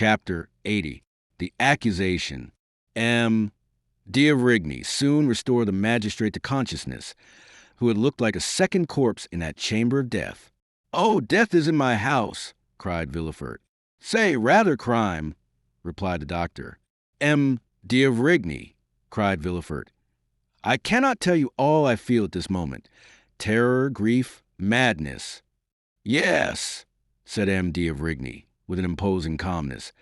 Chapter 80. The Accusation. M. D'Avrigny soon restored the magistrate to consciousness, who had looked like a second corpse in that chamber of death. "Oh, death is in my house," cried Villefort. "Say, rather crime," replied the doctor. "M. D'Avrigny," cried Villefort, "I cannot tell you all I feel at this moment. Terror, grief, madness." "Yes," said M. D'Avrigny, with an imposing calmness,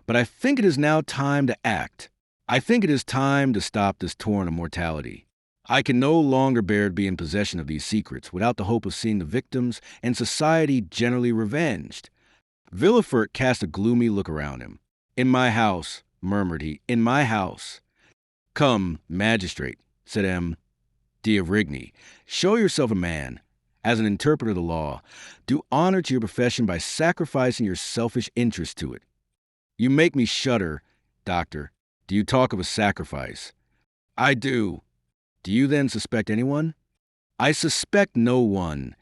"but I think it is now time to act. I think it is time to stop this torrent of mortality. I can no longer bear to be in possession of these secrets without the hope of seeing the victims and society generally revenged." Villefort cast a gloomy look around him. "In my house," murmured he, "in my house." "Come, magistrate," said M. D'Avrigny, "show yourself a man. As an interpreter of the law, do honor to your profession by sacrificing your selfish interest to it." "You make me shudder, doctor. Do you talk of a sacrifice?" "I do." "Do you then suspect anyone?" "I suspect no one.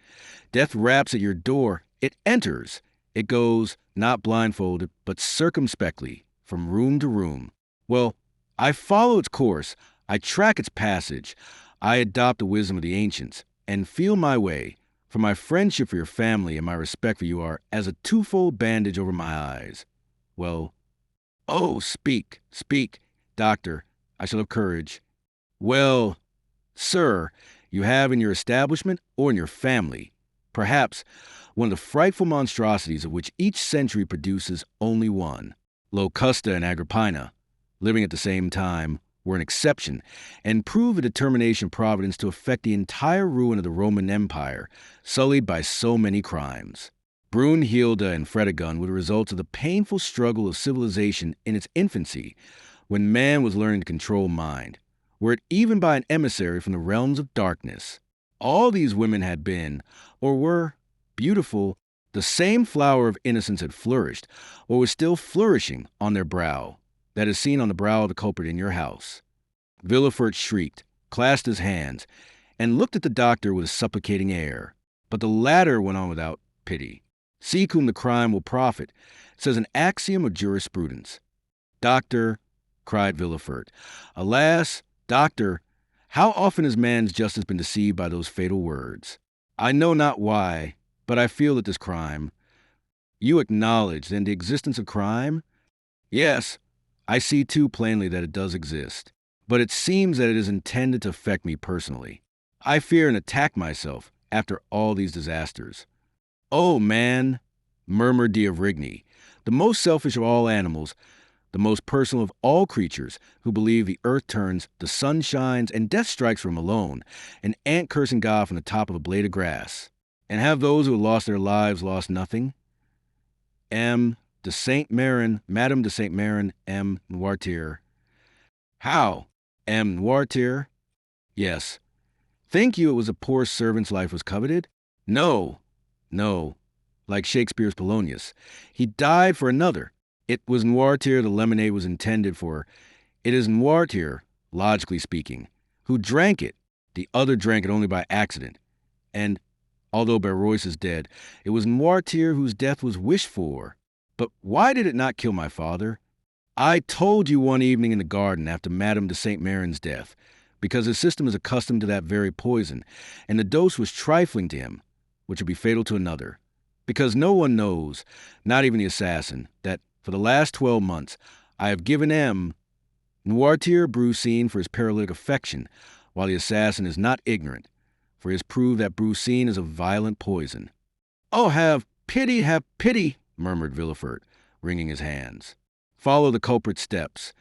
Death raps at your door. It enters. It goes, not blindfolded, but circumspectly, from room to room. Well, I follow its course. I track its passage. I adopt the wisdom of the ancients, and feel my way, for my friendship for your family and my respect for you are as a twofold bandage over my eyes. Well, oh, speak, speak, doctor, I shall have courage. Well, sir, you have in your establishment or in your family, perhaps, one of the frightful monstrosities of which each century produces only one. Locusta and Agrippina, living at the same time, were an exception, and prove a determination of Providence to effect the entire ruin of the Roman Empire, sullied by so many crimes. Brunhilde and Fredegund were the results of the painful struggle of civilization in its infancy, when man was learning to control mind, were it even by an emissary from the realms of darkness. All these women had been, or were, beautiful. The same flower of innocence had flourished, or was still flourishing, on their brow, that is seen on the brow of the culprit in your house. Villefort shrieked, clasped his hands, and looked at the doctor with a supplicating air. But the latter went on without pity. "Seek whom the crime will profit," says an axiom of jurisprudence. "Doctor," cried Villefort, "alas, doctor, how often has man's justice been deceived by those fatal words? I know not why, but I feel that this crime—" "You acknowledge, then, the existence of crime?" "Yes, I see too plainly that it does exist. But it seems that it is intended to affect me personally. I fear and attack myself after all these disasters." "Oh, man," murmured D'Avrigny, "the most selfish of all animals, the most personal of all creatures who believe the earth turns, the sun shines, and death strikes from alone, an ant cursing God from the top of a blade of grass. And have those who have lost their lives lost nothing? M. de Saint-Méran, Madame de Saint-Méran, M. Noirtier." "How? M. Noirtier?" "Yes. Think you it was a poor servant's life was coveted? No, no, like Shakespeare's Polonius. He died for another. It was Noirtier the lemonade was intended for. It is Noirtier, logically speaking, who drank it. The other drank it only by accident. And, although Barrois is dead, it was Noirtier whose death was wished for. But why did it not kill my father? I told you one evening in the garden after Madame de Saint-Méran's death, because his system is accustomed to that very poison, and the dose was trifling to him, which would be fatal to another. Because no one knows, not even the assassin, that for the last 12 months I have given M. Noirtier brucine for his paralytic affection, while the assassin is not ignorant, for he has proved that brucine is a violent poison." "Oh, have pity," murmured Villefort, wringing his hands. "Follow the culprit's steps.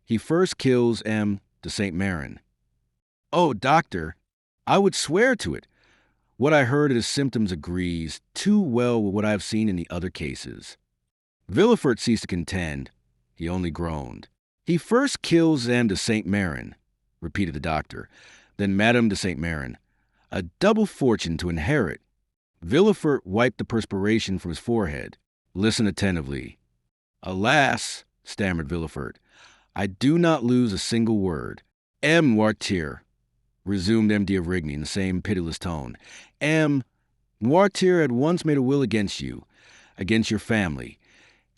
He first kills M. de Saint-Méran." "Oh, doctor, I would swear to it. What I heard of his symptoms agrees too well with what I have seen in the other cases." Villefort ceased to contend. He only groaned. "He first kills M. de Saint-Méran," repeated the doctor, "then Madame de Saint-Méran. A double fortune to inherit." Villefort wiped the perspiration from his forehead. "Listen attentively." "Alas," stammered Villefort, "I do not lose a single word. M. Noirtier," resumed M. D'Avrigny in the same pitiless tone, "M. Noirtier had once made a will against you, against your family.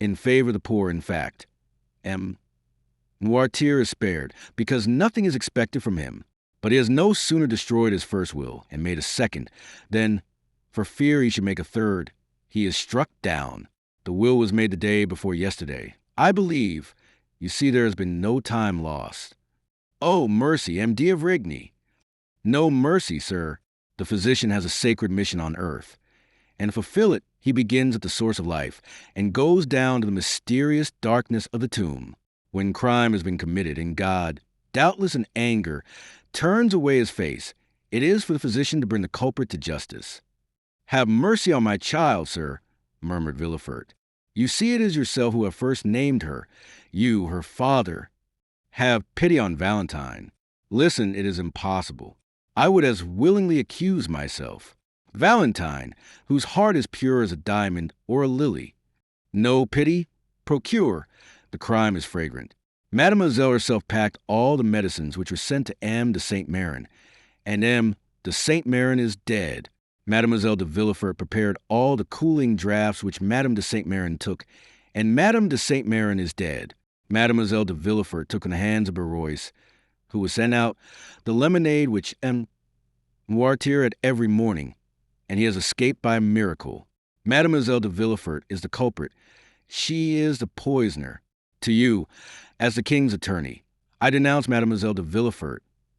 in favor of the poor, in fact. M. Noirtier is spared, because nothing is expected from him. But he has no sooner destroyed his first will and made a second, than, for fear he should make a third, he is struck down. The will was made the day before yesterday. I believe, you see there has been no time lost. Oh, mercy, M. d'Avrigny. No mercy, sir. The physician has a sacred mission on earth, and to fulfill it, he begins at the source of life and goes down to the mysterious darkness of the tomb. When crime has been committed and God, doubtless in anger, turns away his face, it is for the physician to bring the culprit to justice. Have mercy on my child, sir, murmured Villefort. You see it is yourself who have first named her, you, her father. Have pity on Valentine. Listen, it is impossible. I would as willingly accuse myself. Valentine, whose heart is pure as a diamond or a lily. No pity? Procure. The crime is fragrant. Mademoiselle herself packed all the medicines which were sent to M. de Saint-Méran, and M. de Saint-Méran is dead. Mademoiselle de Villefort prepared all the cooling draughts which Madame de Saint-Méran took, and Madame de Saint-Méran is dead. Mademoiselle de Villefort took in the hands of Barrois, who was sent out, the lemonade which M. Noirtier had every morning, and he has escaped by a miracle. Mademoiselle de Villefort is the culprit. She is the poisoner. To you, as the king's attorney, I denounce Mademoiselle de Villefort.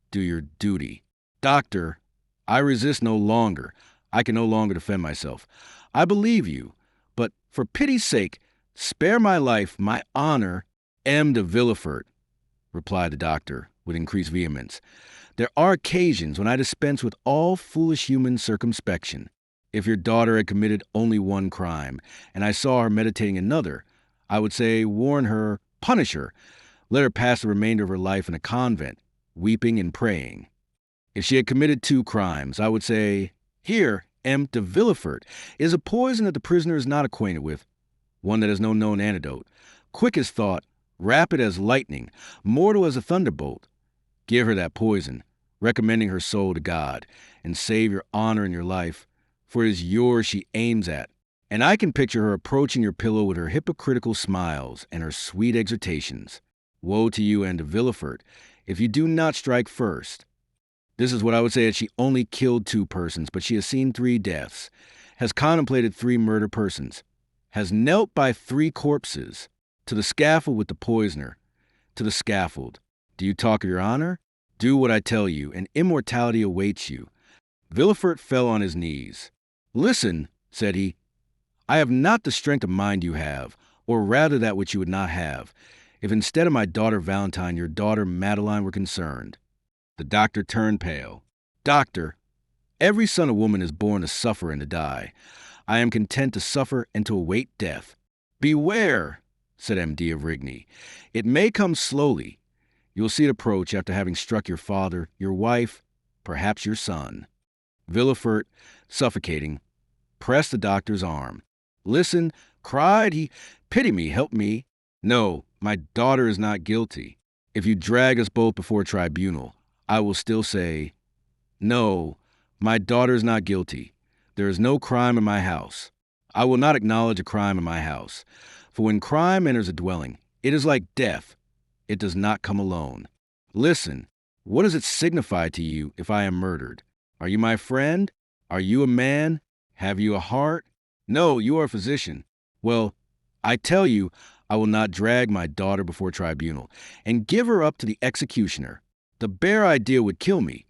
Do your duty. Doctor, I resist no longer. I can no longer defend myself. I believe you, but for pity's sake, spare my life, my honor. M. de Villefort, replied the doctor with increased vehemence. There are occasions when I dispense with all foolish human circumspection. If your daughter had committed only one crime, and I saw her meditating another, I would say, warn her, punish her, let her pass the remainder of her life in a convent, weeping and praying. If she had committed 2 crimes, I would say, here, M. de Villefort is a poison that the prisoner is not acquainted with, one that has no known antidote, quick as thought, rapid as lightning, mortal as a thunderbolt. Give her that poison, recommending her soul to God, and save your honor and your life, for it is yours she aims at. And I can picture her approaching your pillow with her hypocritical smiles and her sweet exhortations. Woe to you and to Villefort, if you do not strike first. This is what I would say that she only killed 2 persons, but she has seen 3 deaths, has contemplated 3 murdered persons, has knelt by 3 corpses, to the scaffold with the poisoner, to the scaffold. Do you talk of your honor? Do what I tell you, and immortality awaits you. Villefort fell on his knees. Listen, said he. I have not the strength of mind you have, or rather that which you would not have, if instead of my daughter Valentine, your daughter Madeline were concerned. The doctor turned pale. Doctor, every son of woman is born to suffer and to die. I am content to suffer and to await death. Beware, said M. d'Avrigny. It may come slowly. You will see it approach after having struck your father, your wife, perhaps your son. Villefort, suffocating, pressed the doctor's arm. Listen, cried he, pity me, help me. No, my daughter is not guilty. If you drag us both before a tribunal, I will still say, no, my daughter is not guilty. There is no crime in my house. I will not acknowledge a crime in my house. For when crime enters a dwelling, it is like death. It does not come alone. Listen, what does it signify to you if I am murdered? Are you my friend? Are you a man? Have you a heart? No, you are a physician. Well, I tell you, I will not drag my daughter before tribunal and give her up to the executioner. The bare idea would kill me,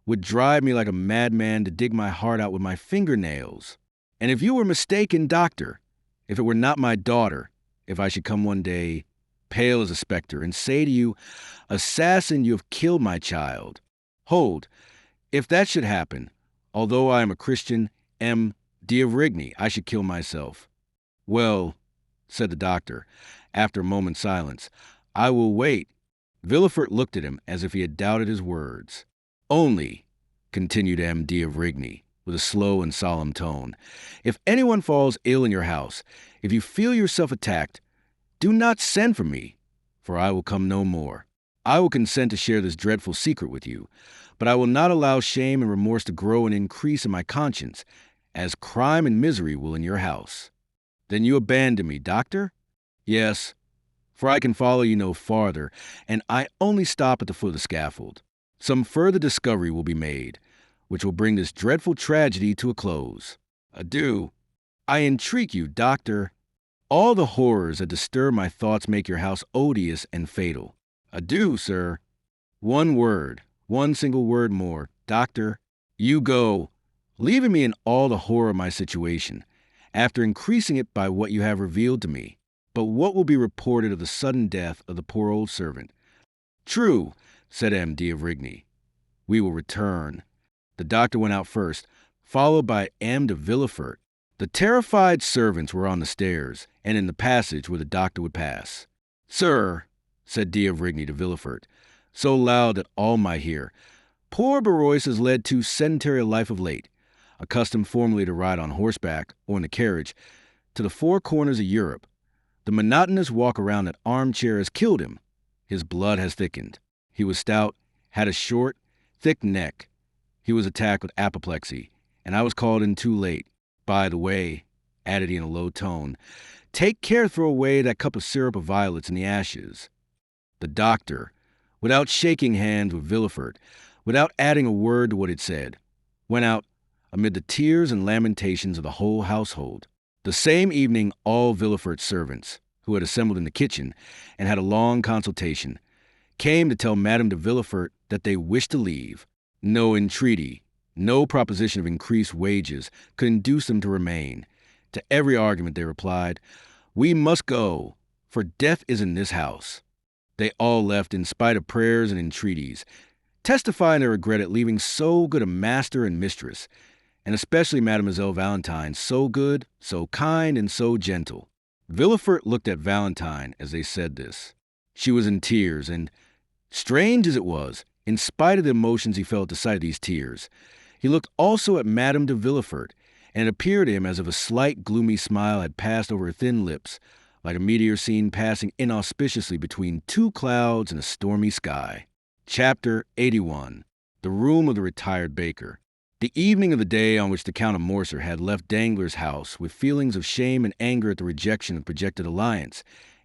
would drive me like a madman to dig my heart out with my fingernails. And if you were mistaken, doctor, if it were not my daughter, if I should come one day, pale as a specter, and say to you, assassin, you have killed my child. Hold, if that should happen, although I am a Christian, M. d'Avrigny, I should kill myself. Well, said the doctor, after a moment's silence, I will wait. Villefort looked at him as if he had doubted his words. Only, continued M. d'Avrigny, with a slow and solemn tone, if anyone falls ill in your house, if you feel yourself attacked, do not send for me, for I will come no more. I will consent to share this dreadful secret with you, but I will not allow shame and remorse to grow and increase in my conscience, as crime and misery will in your house. Then you abandon me, doctor? Yes, for I can follow you no farther, and I only stop at the foot of the scaffold. Some further discovery will be made, which will bring this dreadful tragedy to a close. Adieu. I entreat you, doctor. All the horrors that disturb my thoughts make your house odious and fatal. Adieu, sir. One single word more. Doctor, you go, leaving me in all the horror of my situation, after increasing it by what you have revealed to me. But what will be reported of the sudden death of the poor old servant? True, said M. d'Avrigny. We will return. The doctor went out first, followed by M. de Villefort. The terrified servants were on the stairs and in the passage where the doctor would pass. Sir, said d'Avrigny to Villefort, so loud that all might hear, poor Barrois has led too sedentary a life of late, accustomed formerly to ride on horseback or in the carriage to the four corners of Europe. The monotonous walk around that armchair has killed him. His blood has thickened. He was stout, had a short, thick neck. He was attacked with apoplexy, and I was called in too late. By the way, added he in a low tone, take care to throw away that cup of syrup of violets in the ashes. The doctor, without shaking hands with Villefort, without adding a word to what it said, went out amid the tears and lamentations of the whole household. The same evening, all Villefort's servants, who had assembled in the kitchen and had a long consultation, came to tell Madame de Villefort that they wished to leave. No entreaty, no proposition of increased wages could induce them to remain. To every argument they replied, "We must go, for death is in this house." They all left in spite of prayers and entreaties, testifying their regret at leaving so good a master and mistress, and especially Mademoiselle Valentine, so good, so kind, and so gentle. Villefort looked at Valentine as they said this. She was in tears, and, strange as it was, in spite of the emotions he felt at the sight of these tears, he looked also at Madame de Villefort, and it appeared to him as if a slight gloomy smile had passed over her thin lips, like a meteor seen passing inauspiciously between two clouds in a stormy sky. Chapter 81. The Room of the Retired Baker. The evening of the day on which the Count of Morcer had left Danglars' house with feelings of shame and anger at the rejection of the projected alliance,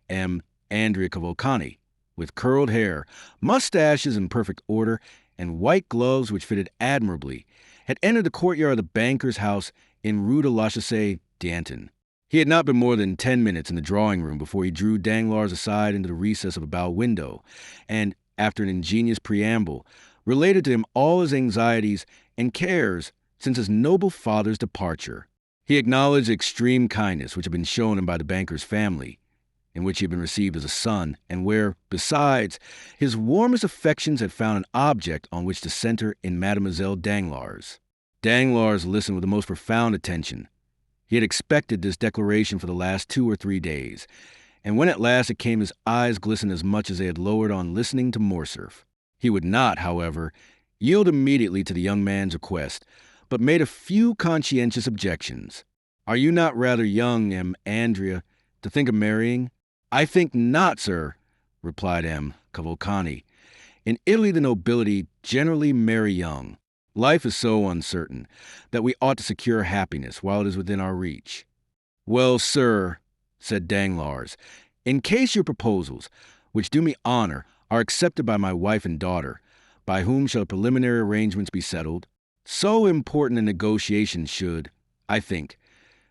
M. Andrea Cavalcanti, with curled hair, mustaches in perfect order, and white gloves which fitted admirably, had entered the courtyard of the banker's house in Rue de la Chaussée-d'Antin. He had not been more than 10 minutes in the drawing-room before he drew Danglars aside into the recess of a bow window, and, after an ingenious preamble, related to him all his anxieties and cares since his noble father's departure. He acknowledged the extreme kindness which had been shown him by the banker's family, in which he had been received as a son, and where, besides, his warmest affections had found an object on which to center in Mademoiselle Danglars. Danglars listened with the most profound attention. He had expected this declaration for the last 2 or 3 days, and when at last it came, his eyes glistened as much as they had lowered on listening to Morcerf. He would not, however, yield immediately to the young man's request, but made a few conscientious objections. "Are you not rather young, M. Andrea, to think of marrying?" "I think not, sir," replied M. Cavalcanti. "In Italy the nobility generally marry young. Life is so uncertain that we ought to secure happiness while it is within our reach." "Well, sir," said Danglars, "in case your proposals, which do me honor, are accepted by my wife and daughter, by whom shall preliminary arrangements be settled? So important a negotiation should, I think,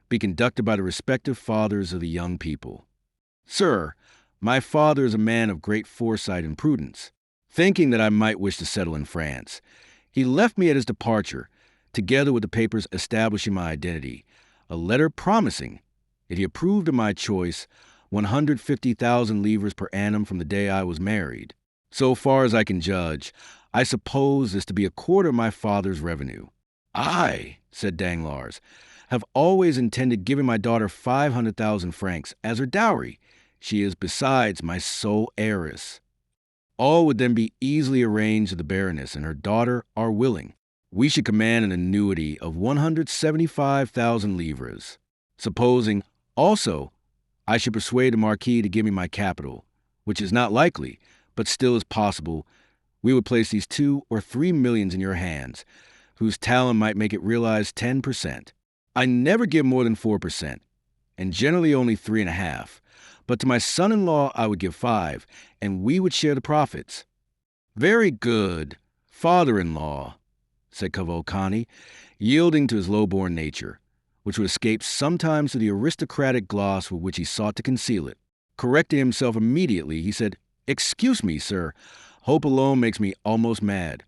be conducted by the respective fathers of the young people. Sir, my father is a man of great foresight and prudence. Thinking that I might wish to settle in France, he left me at his departure, together with the papers establishing my identity, a letter promising, if he approved of my choice, 150,000 livres per annum from the day I was married. So far as I can judge, I suppose this to be a quarter of my father's revenue. I, said Danglars, have always intended giving my daughter 500,000 francs as her dowry. She is, besides, my sole heiress. All would then be easily arranged if the Baroness and her daughter are willing. We should command an annuity of 175,000 livres. Supposing, also, I should persuade the Marquis to give me my capital, which is not likely, but still is possible, we would place these 2 or 3 millions in your hands, whose talent might make it realize 10%. I never give more than 4%, and generally only 3.5%, But to my son-in-law I would give 5, and we would share the profits. Very good, father-in-law, said Cavalcanti, yielding to his low-born nature, which would escape sometimes to the aristocratic gloss with which he sought to conceal it. Correcting himself immediately, he said, "Excuse me, sir. Hope alone makes me almost mad.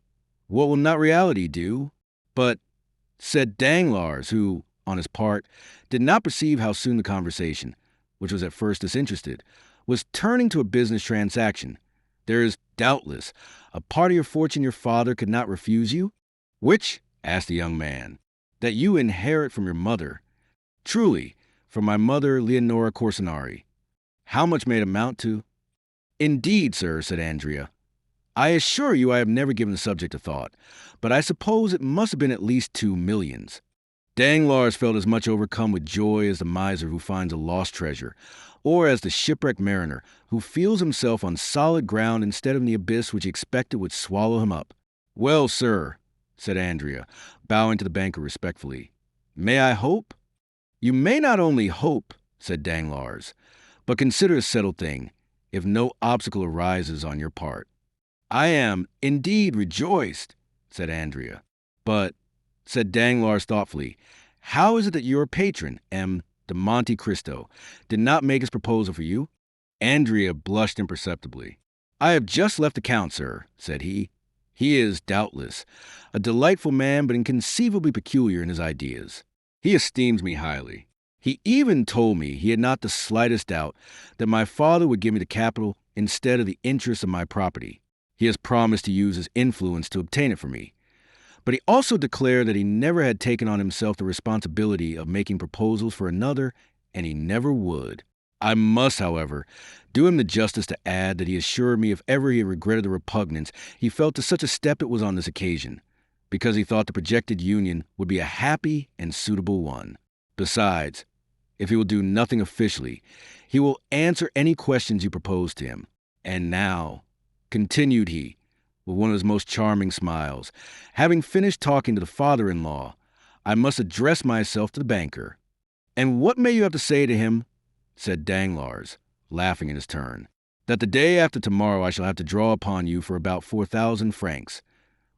What will not reality do?" But, said Danglars, who, on his part, did not perceive how soon the conversation, which was at first disinterested, was turning to a business transaction, "there is, doubtless, a part of your fortune your father could not refuse you?" "Which?" asked the young man. "That you inherit from your mother." "Truly, from my mother, Leonora Corsinari." "How much may it amount to?" "Indeed, sir," said Andrea, "I assure you I have never given the subject a thought, but I suppose it must have been at least 2 millions. Danglars felt as much overcome with joy as the miser who finds a lost treasure, or as the shipwrecked mariner who feels himself on solid ground instead of in the abyss which he expected would swallow him up. "Well, sir," said Andrea, bowing to the banker respectfully, "may I hope?" "You may not only hope," said Danglars, "but consider a settled thing, if no obstacle arises on your part." "I am, indeed, rejoiced," said Andrea. "But," said Danglars thoughtfully, "how is it that your patron, M. de Monte Cristo, did not make his proposal for you?" Andrea blushed imperceptibly. "I have just left the count, sir," said he. "He is, doubtless, a delightful man, but inconceivably peculiar in his ideas. He esteems me highly. He even told me he had not the slightest doubt that my father would give me the capital instead of the interest of my property. He has promised to use his influence to obtain it for me. But he also declared that he never had taken on himself the responsibility of making proposals for another, and he never would. I must, however, do him the justice to add that he assured me if ever he had regretted the repugnance he felt to such a step it was on this occasion, because he thought the projected union would be a happy and suitable one. Besides, if he will do nothing officially, he will answer any questions you propose to him. And now," continued he, with one of his most charming smiles, "having finished talking to the father-in-law, I must address myself to the banker." "And what may you have to say to him?" said Danglars, laughing in his turn. "That the day after tomorrow I shall have to draw upon you for about 4,000 francs.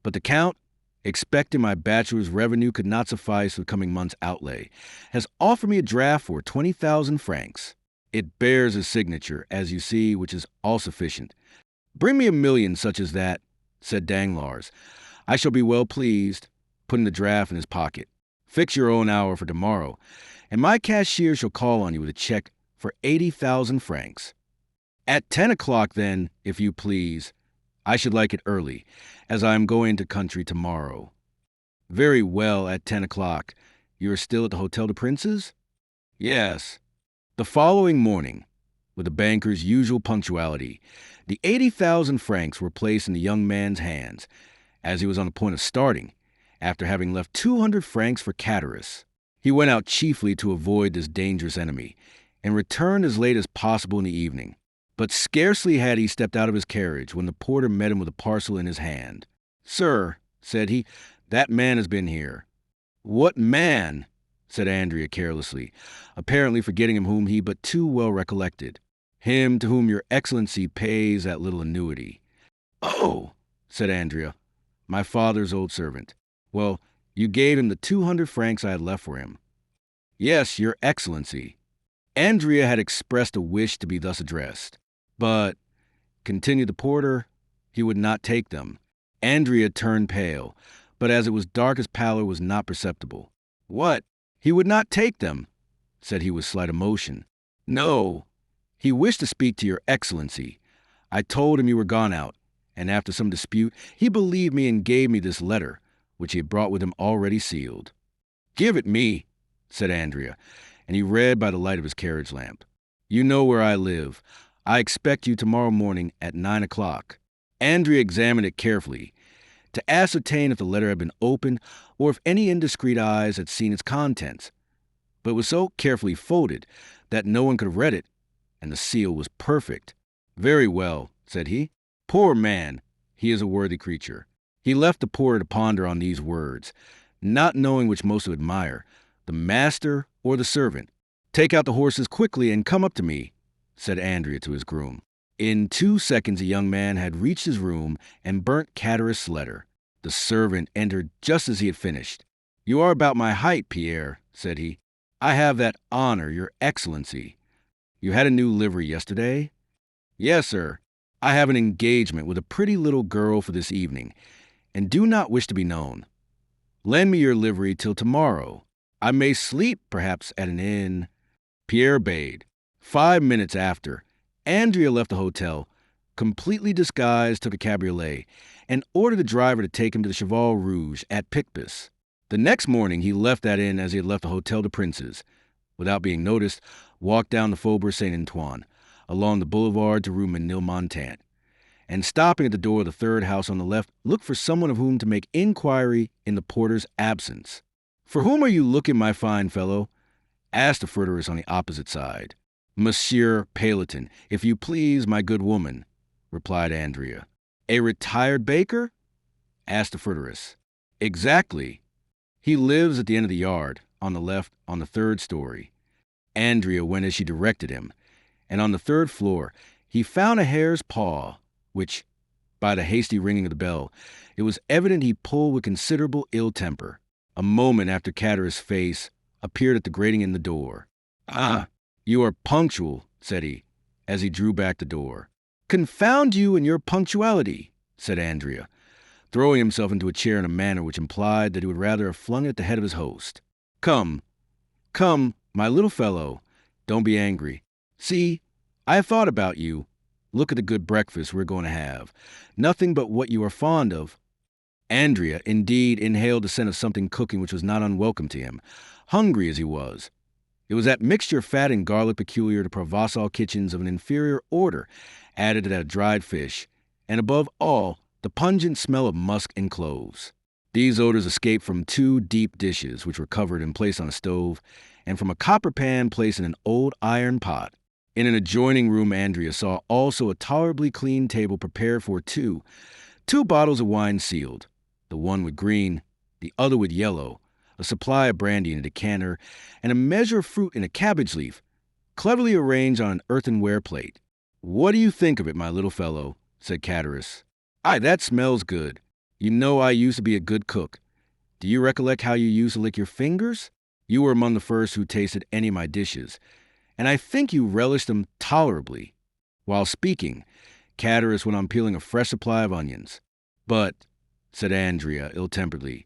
But the Count, expecting my bachelor's revenue could not suffice for the coming month's outlay, has offered me a draft for 20,000 francs. It bears his signature, as you see, which is all sufficient. Bring me 1,000,000 such as that," said Danglars. "I shall be well pleased," putting the draft in his pocket. "Fix your own hour for tomorrow, and my cashier shall call on you with a check for 80,000 francs. At 10 o'clock, then, if you please. I should like it early, as I am going into country tomorrow." "Very well, at 10 o'clock. You are still at the Hôtel des Princes?" "Yes." The following morning, with the banker's usual punctuality, the 80,000 francs were placed in the young man's hands, as he was on the point of starting, after having left 200 francs for Cataris. He went out chiefly to avoid this dangerous enemy, and returned as late as possible in the evening. But scarcely had he stepped out of his carriage when the porter met him with a parcel in his hand. "Sir," said he, "that man has been here." "What man?" said Andrea carelessly, apparently forgetting him whom he but too well recollected. "Him to whom your excellency pays that little annuity." "Oh," said Andrea, "my father's old servant. Well, you gave him the 200 francs I had left for him." "Yes, your excellency." Andrea had expressed a wish to be thus addressed. "But," continued the porter, "he would not take them." Andrea turned pale, but as it was dark his pallor was not perceptible. "What? He would not take them?" said he with slight emotion. "No. He wished to speak to your excellency. I told him you were gone out, and after some dispute, he believed me and gave me this letter, which he had brought with him already sealed." "Give it me," said Andrea, and he read by the light of his carriage lamp. "You know where I live. I expect you tomorrow morning at 9 o'clock." Andrea examined it carefully, to ascertain if the letter had been opened or if any indiscreet eyes had seen its contents, but it was so carefully folded that no one could have read it, and the seal was perfect. "Very well," said he. "Poor man, he is a worthy creature." He left the porter to ponder on these words, not knowing which most to admire, the master or the servant. "Take out the horses quickly and come up to me," said Andrea to his groom. In 2 seconds, a young man had reached his room and burnt Chatteris' letter. The servant entered just as he had finished. "You are about my height, Pierre," said he. "I have that honor, your excellency." "You had a new livery yesterday?" "Yes, sir. I have an engagement with a pretty little girl for this evening, and do not wish to be known. Lend me your livery till tomorrow. I may sleep, perhaps, at an inn." Pierre obeyed. 5 minutes after, Andrea left the hotel, completely disguised, took a cabriolet, and ordered the driver to take him to the Cheval Rouge at Picpus. The next morning, he left that inn as he had left the Hotel de Princes. Without being noticed, walked down the Faubourg Saint-Antoine, along the boulevard to Rue Ménilmontant, and stopping at the door of the third house on the left, looked for someone of whom to make inquiry in the porter's absence. "For whom are you looking, my fine fellow?" asked the fruiterist on the opposite side. "Monsieur Paleton, if you please, my good woman," replied Andrea. "A retired baker?" asked the fruiterist. "Exactly. He lives at the end of the yard, on the left, on the 3rd story." Andrea went as she directed him, and on the 3rd floor he found a hare's paw, which, by the hasty ringing of the bell, it was evident he pulled with considerable ill temper. A moment after Chatteris' face appeared at the grating in the door. "Ah, you are punctual," said he, as he drew back the door. "Confound you and your punctuality," said Andrea, throwing himself into a chair in a manner which implied that he would rather have flung it at the head of his host. Come, my little fellow, don't be angry. See, I have thought about you. Look at the good breakfast we're going to have. Nothing but what you are fond of." Andrea, indeed, inhaled the scent of something cooking which was not unwelcome to him, hungry as he was. It was that mixture of fat and garlic peculiar to Provençal kitchens of an inferior order, added to that of dried fish, and above all, the pungent smell of musk and cloves. These odors escaped from 2 deep dishes, which were covered and placed on a stove, and from a copper pan placed in an old iron pot. In an adjoining room, Andrea saw also a tolerably clean table prepared for two bottles of wine sealed, the one with green, the other with yellow, a supply of brandy in a decanter, and a measure of fruit in a cabbage leaf, cleverly arranged on an earthenware plate. "What do you think of it, my little fellow?" said Chatteris. "Aye, that smells good. You know I used to be a good cook. Do you recollect how you used to lick your fingers? You were among the first who tasted any of my dishes, and I think you relished them tolerably." While speaking, Chatteris went on peeling a fresh supply of onions. "But," said Andrea ill-temperedly,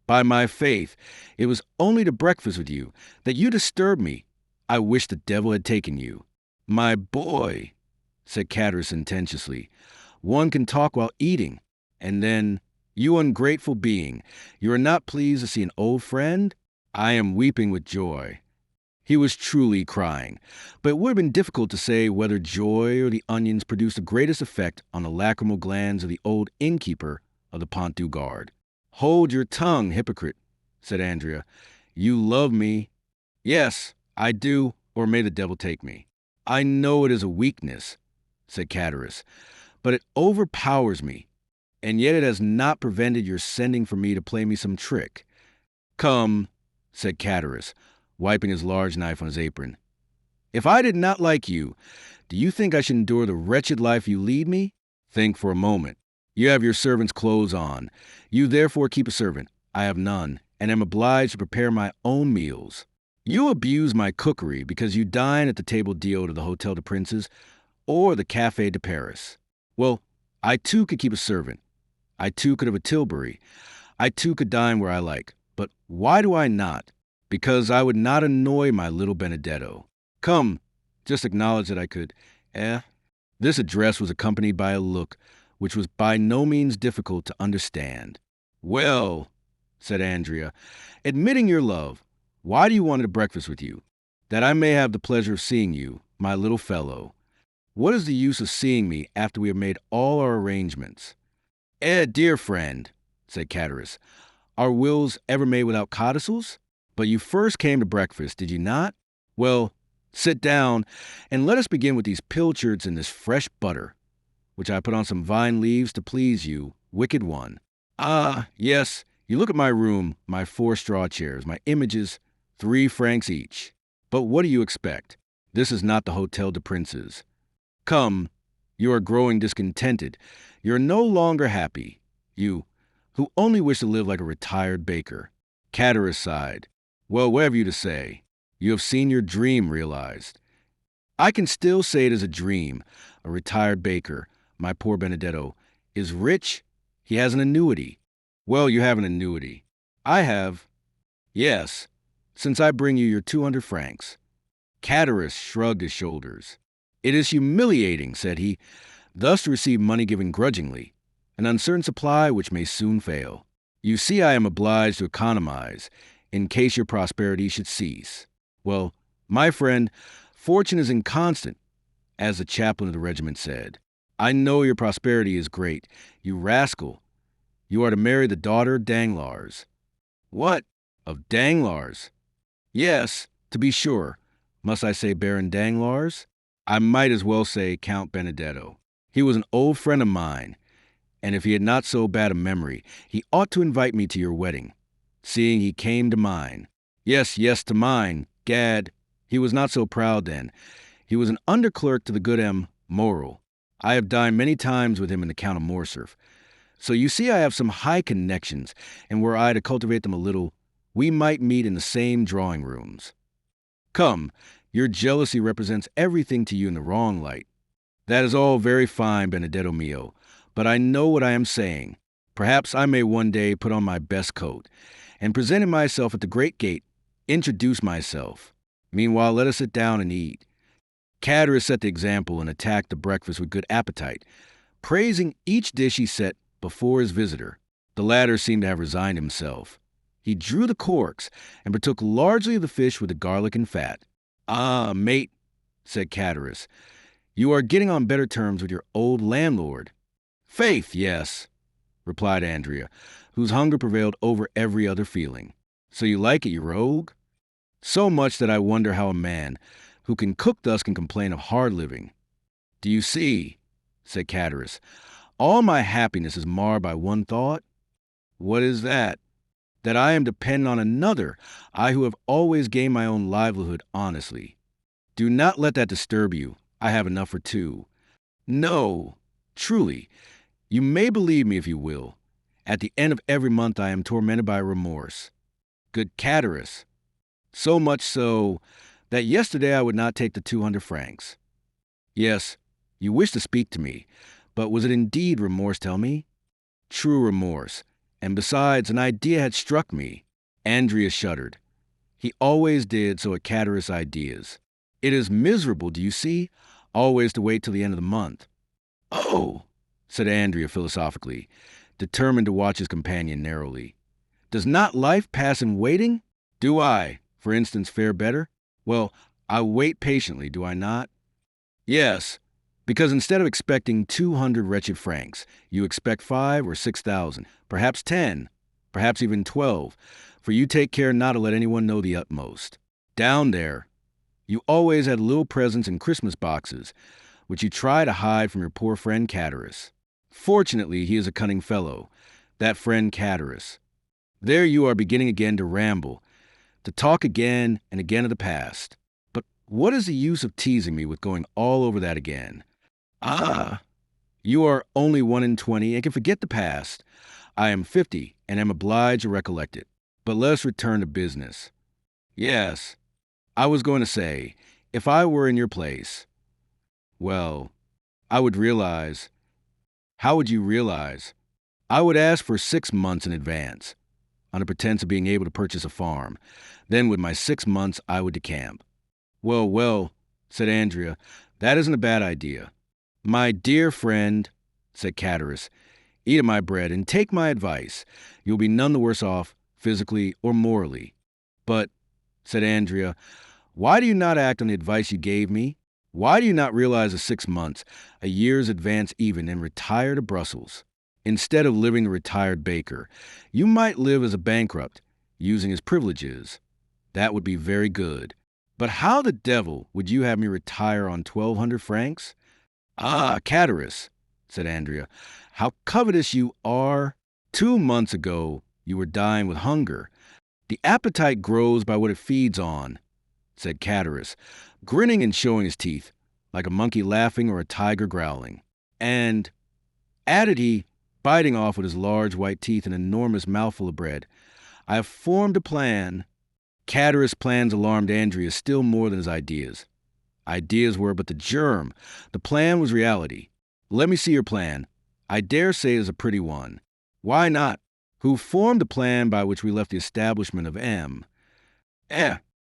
"by my faith, it was only to breakfast with you that you disturbed me. I wish the devil had taken you." "My boy," said Chatteris sententiously, "one can talk while eating. And then, you ungrateful being, you are not pleased to see an old friend? I am weeping with joy." He was truly crying, but it would have been difficult to say whether joy or the onions produced the greatest effect on the lacrimal glands of the old innkeeper of the Pont du Gard. "Hold your tongue, hypocrite," said Andrea. "You love me." "Yes, I do, or may the devil take me." "I know it is a weakness," said Chatteris, "but it overpowers me, and yet it has not prevented your sending for me to play me some trick." "Come," said Chatteris, wiping his large knife on his apron. "If I did not like you, do you think I should endure the wretched life you lead me? Think for a moment. You have your servant's clothes on. You therefore keep a servant. I have none, and am obliged to prepare my own meals. You abuse my cookery because you dine at the table d'hôte of the Hotel de Princes or the Café de Paris. Well, I too could keep a servant. I too could have a Tilbury. I too could dine where I like. But why do I not? Because I would not annoy my little Benedetto. Come, just acknowledge that I could, eh?" This address was accompanied by a look which was by no means difficult to understand. "Well," said Andrea, "admitting your love, why do you want to breakfast with you? That I may have the pleasure of seeing you, my little fellow. What is the use of seeing me after we have made all our arrangements?" Dear friend," said Chatteris, "are wills ever made without codicils? But you first came to breakfast, did you not? Well, sit down, and let us begin with these pilchards and this fresh butter, which I put on some vine leaves to please you, wicked one. Ah, yes, you look at my room, my 4 straw chairs, my images, 3 francs each. But what do you expect? This is not the Hotel de Princes. Come, you are growing discontented. You're no longer happy. You, who only wish to live like a retired baker. Catarus sighed. Well, what have you to say? You have seen your dream realized. I can still say it is a dream. A retired baker, my poor Benedetto, is rich. He has an annuity. Well, you have an annuity. I have. Yes, since I bring you your 200 francs. Catarus shrugged his shoulders. It is humiliating, said he, thus to receive money given grudgingly, an uncertain supply which may soon fail. You see I am obliged to economize, in case your prosperity should cease. Well, my friend, fortune is inconstant, as the chaplain of the regiment said. I know your prosperity is great. You rascal. You are to marry the daughter of Danglars. What? Of Danglars? Yes, to be sure. Must I say Baron Danglars? I might as well say Count Benedetto. He was an old friend of mine, and if he had not so bad a memory, he ought to invite me to your wedding, seeing he came to mine. Yes, to mine. Gad, he was not so proud then. He was an underclerk to the good M. Morel. I have dined many times with him in the Count of Morcerf. So you see I have some high connections, and were I to cultivate them a little, we might meet in the same drawing rooms. Come, your jealousy represents everything to you in the wrong light. That is all very fine, Benedetto mio, but I know what I am saying. Perhaps I may one day put on my best coat, and presenting myself at the great gate, introduce myself. Meanwhile, let us sit down and eat. Catarus set the example and attacked the breakfast with good appetite, praising each dish he set before his visitor. The latter seemed to have resigned himself. He drew the corks and partook largely of the fish with the garlic and fat. Ah, mate, said Catarus, you are getting on better terms with your old landlord. Faith, yes, replied Andrea, whose hunger prevailed over every other feeling. So you like it, you rogue? So much that I wonder how a man who can cook thus can complain of hard living. Do you see, said Catarus, all my happiness is marred by one thought? What is that? That I am dependent on another, I who have always gained my own livelihood honestly. Do not let that disturb you. I have enough for two. No, truly, you may believe me if you will. At the end of every month I am tormented by remorse. Good Catarus, so much so that yesterday I would not take the 200 francs. Yes, you wished to speak to me, but was it indeed remorse, tell me? True remorse. And besides, an idea had struck me. Andrea shuddered. He always did so at Catarus' ideas. It is miserable, do you see? Always to wait till the end of the month. Oh, said Andrea philosophically, determined to watch his companion narrowly. Does not life pass in waiting? Do I, for instance, fare better? Well, I wait patiently, do I not? Yes, because instead of expecting 200 wretched francs, you expect 5 or 6,000, perhaps 10, perhaps even 12, for you take care not to let anyone know the utmost. Down there, you always had little presents in Christmas boxes, which you try to hide from your poor friend Catarus. Fortunately, he is a cunning fellow, that friend Catarus. There you are beginning again to ramble, to talk again and again of the past. But what is the use of teasing me with going all over that again? Ah, you are only 1 in 20 and can forget the past. I am 50 and am obliged to recollect it. But let us return to business. Yes, I was going to say, if I were in your place, well, I would realize. How would you realize? I would ask for 6 months in advance, under pretense of being able to purchase a farm. Then with my 6 months, I would decamp. Well, said Andrea, that isn't a bad idea. My dear friend, said Catarus, eat of my bread and take my advice. You'll be none the worse off, physically or morally. But, said Andrea, why do you not act on the advice you gave me? Why do you not realize the 6 months, a year's advance even, and retire to Brussels? Instead of living the retired baker, you might live as a bankrupt, using his privileges. That would be very good. But how the devil would you have me retire on 1,200 francs? Ah, Catarus, said Andrea, how covetous you are. 2 months ago, you were dying with hunger. The appetite grows by what it feeds on, said Catarus, grinning and showing his teeth, like a monkey laughing or a tiger growling. And, added he, biting off with his large white teeth an enormous mouthful of bread, I have formed a plan. Chatter's plans alarmed Andrea still more than his ideas. Ideas were but the germ. The plan was reality. Let me see your plan. I dare say it is a pretty one. Why not? Who formed the plan by which we left the establishment of M?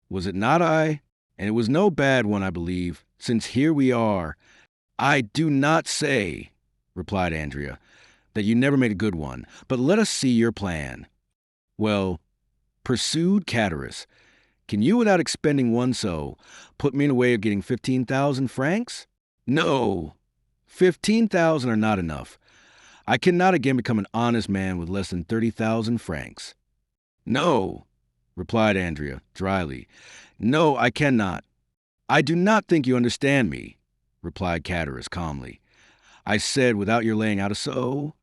Was it not I? And it was no bad one, I believe, since here we are. I do not say, replied Andrea, that you never made a good one, but let us see your plan. Well, pursued Chatterus, can you, without expending one so, put me in a way of getting 15,000 francs? No, 15,000 are not enough. I cannot again become an honest man with less than 30,000 francs. No, replied Andrea, dryly. No, I cannot. I do not think you understand me, replied Chatterus calmly. I said, without your laying out a so.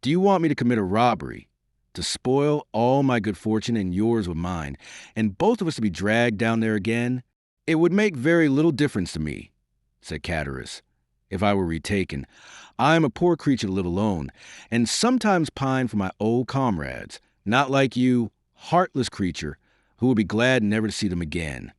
Do you want me to commit a robbery, to spoil all my good fortune and yours with mine, and both of us to be dragged down there again? It would make very little difference to me, said Chatterus, if I were retaken. I am a poor creature to live alone, and sometimes pine for my old comrades, not like you, heartless creature, who would be glad never to see them again.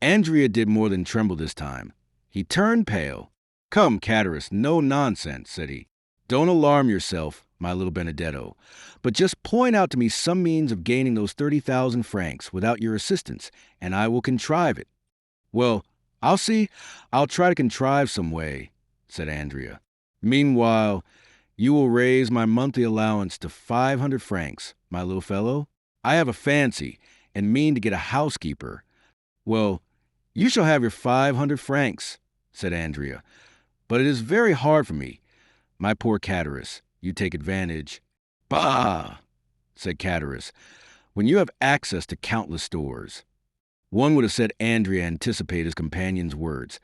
Andrea did more than tremble this time. He turned pale. Come, Chatterus, no nonsense, said he. Don't alarm yourself, my little Benedetto, but just point out to me some means of gaining those 30,000 francs without your assistance, and I will contrive it. Well, I'll see. I'll try to contrive some way, said Andrea. Meanwhile, you will raise my monthly allowance to 500 francs, my little fellow. I have a fancy, and mean to get a housekeeper. Well, you shall have your 500 francs, said Andrea, but it is very hard for me. My poor Chatterus, you take advantage. Bah, said Chatterus, when you have access to countless stores. One would have said Andrea anticipated his companion's words.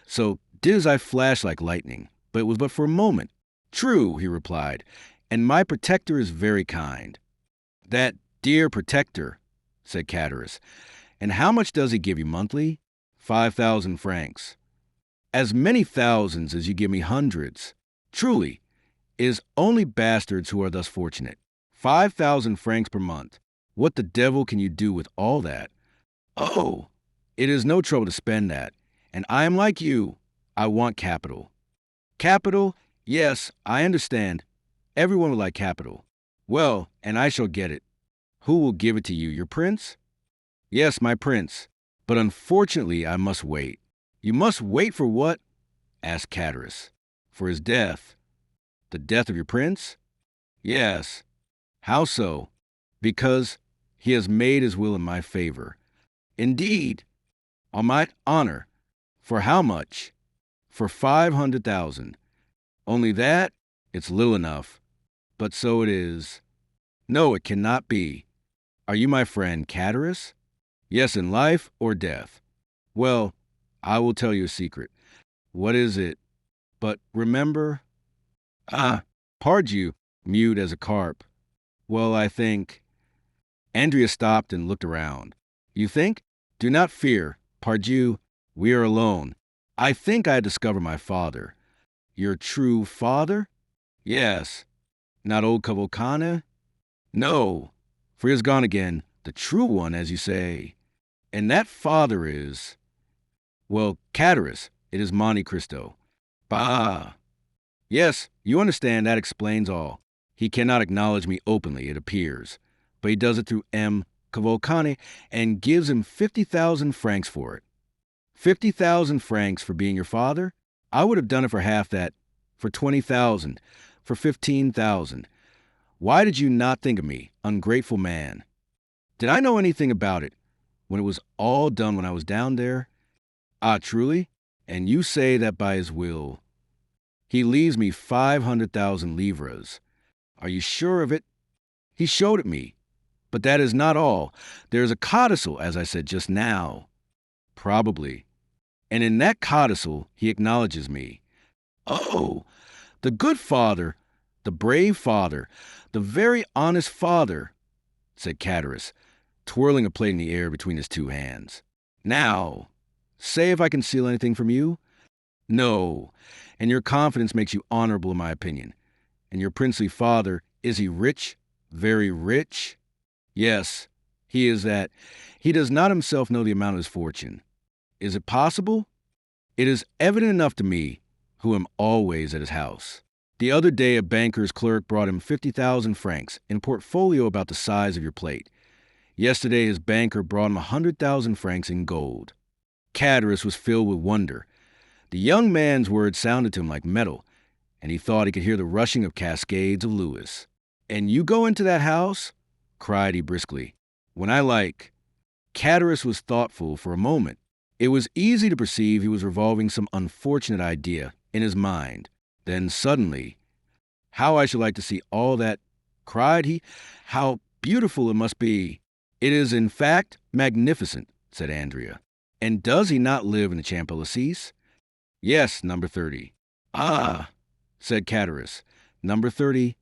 So did as I flashed like lightning, but it was but for a moment. True, he replied, and my protector is very kind. That dear protector, said Chatterus. And how much does he give you monthly? 5,000 francs. As many thousands as you give me hundreds. Truly, it is only bastards who are thus fortunate. 5,000 francs per month. What the devil can you do with all that? Oh, it is no trouble to spend that. And I am like you. I want capital. Capital? Yes, I understand. Everyone would like capital. Well, and I shall get it. Who will give it to you, your prince? Yes, my prince. But unfortunately, I must wait. You must wait for what? Asked Chatterus. For his death. The death of your prince? Yes. How so? Because he has made his will in my favor. Indeed. On my honor. For how much? For 500,000. Only that? It's little enough. But so it is. No, it cannot be. Are you my friend Chatterus? Yes, in life or death. Well, I will tell you a secret. What is it? But remember... Pardieu, mute as a carp. Well, I think... Andrea stopped and looked around. You think? Do not fear. Pardieu, we are alone. I think I discover my father. Your true father? Yes. Not old Cavalcante? No, for he has gone again, the true one, as you say. And that father is... Well, Chatterus, it is Monte Cristo. Bah! Yes, you understand, that explains all. He cannot acknowledge me openly, it appears. But he does it through M. Cavalcante and gives him 50,000 francs for it. 50,000 francs for being your father? I would have done it for half that, for 20,000, for 15,000. Why did you not think of me, ungrateful man? Did I know anything about it when it was all done when I was down there? Ah, truly? And you say that by his will. He leaves me 500,000 livres. Are you sure of it? He showed it me. But that is not all. There is a codicil, as I said just now. Probably. And in that codicil, he acknowledges me. Oh, the good father, the brave father, the very honest father, said Chatterus, twirling a plate in the air between his two hands. Now, Say if I conceal anything from you? No. And your confidence makes you honorable in my opinion. And your princely father, is he rich? Very rich? Yes, he is that. He does not himself know the amount of his fortune. Is it possible? It is evident enough to me, who am always at his house. The other day a banker's clerk brought him 50,000 francs in a portfolio about the size of your plate. Yesterday his banker brought him 100,000 francs in gold. Cadaris was filled with wonder. The young man's words sounded to him like metal, and he thought he could hear the rushing of cascades of Lewis. "And you go into that house?" cried he briskly. "When I like." Cadaris was thoughtful for a moment. It was easy to perceive he was revolving some unfortunate idea in his mind. Then suddenly, "How I should like to see all that," cried he. "How beautiful it must be." "It is, in fact, magnificent," said Andrea. "And does he not live in the Champs-Élysées?" "Yes, number 30. "Ah," said Cadaris. "Number 30.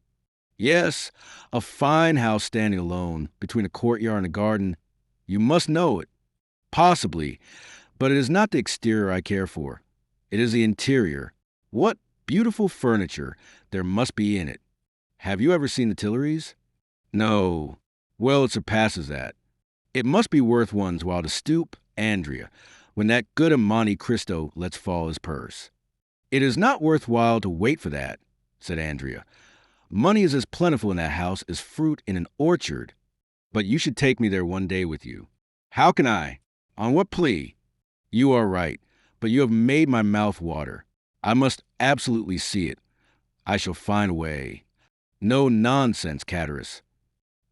Yes, a fine house standing alone, between a courtyard and a garden. You must know it." "Possibly, but it is not the exterior I care for. It is the interior. What beautiful furniture there must be in it. Have you ever seen the Tuileries?" "No." "Well, it surpasses that. It must be worth one's while to stoop, Andrea, when that good Monte Cristo lets fall his purse." "It is not worth while to wait for that," said Andrea. "Money is as plentiful in that house as fruit in an orchard. But you should take me there one day with you." "How can I? On what plea?" "You are right, but you have made my mouth water. I must absolutely see it. I shall find a way." "No nonsense, Cadaris.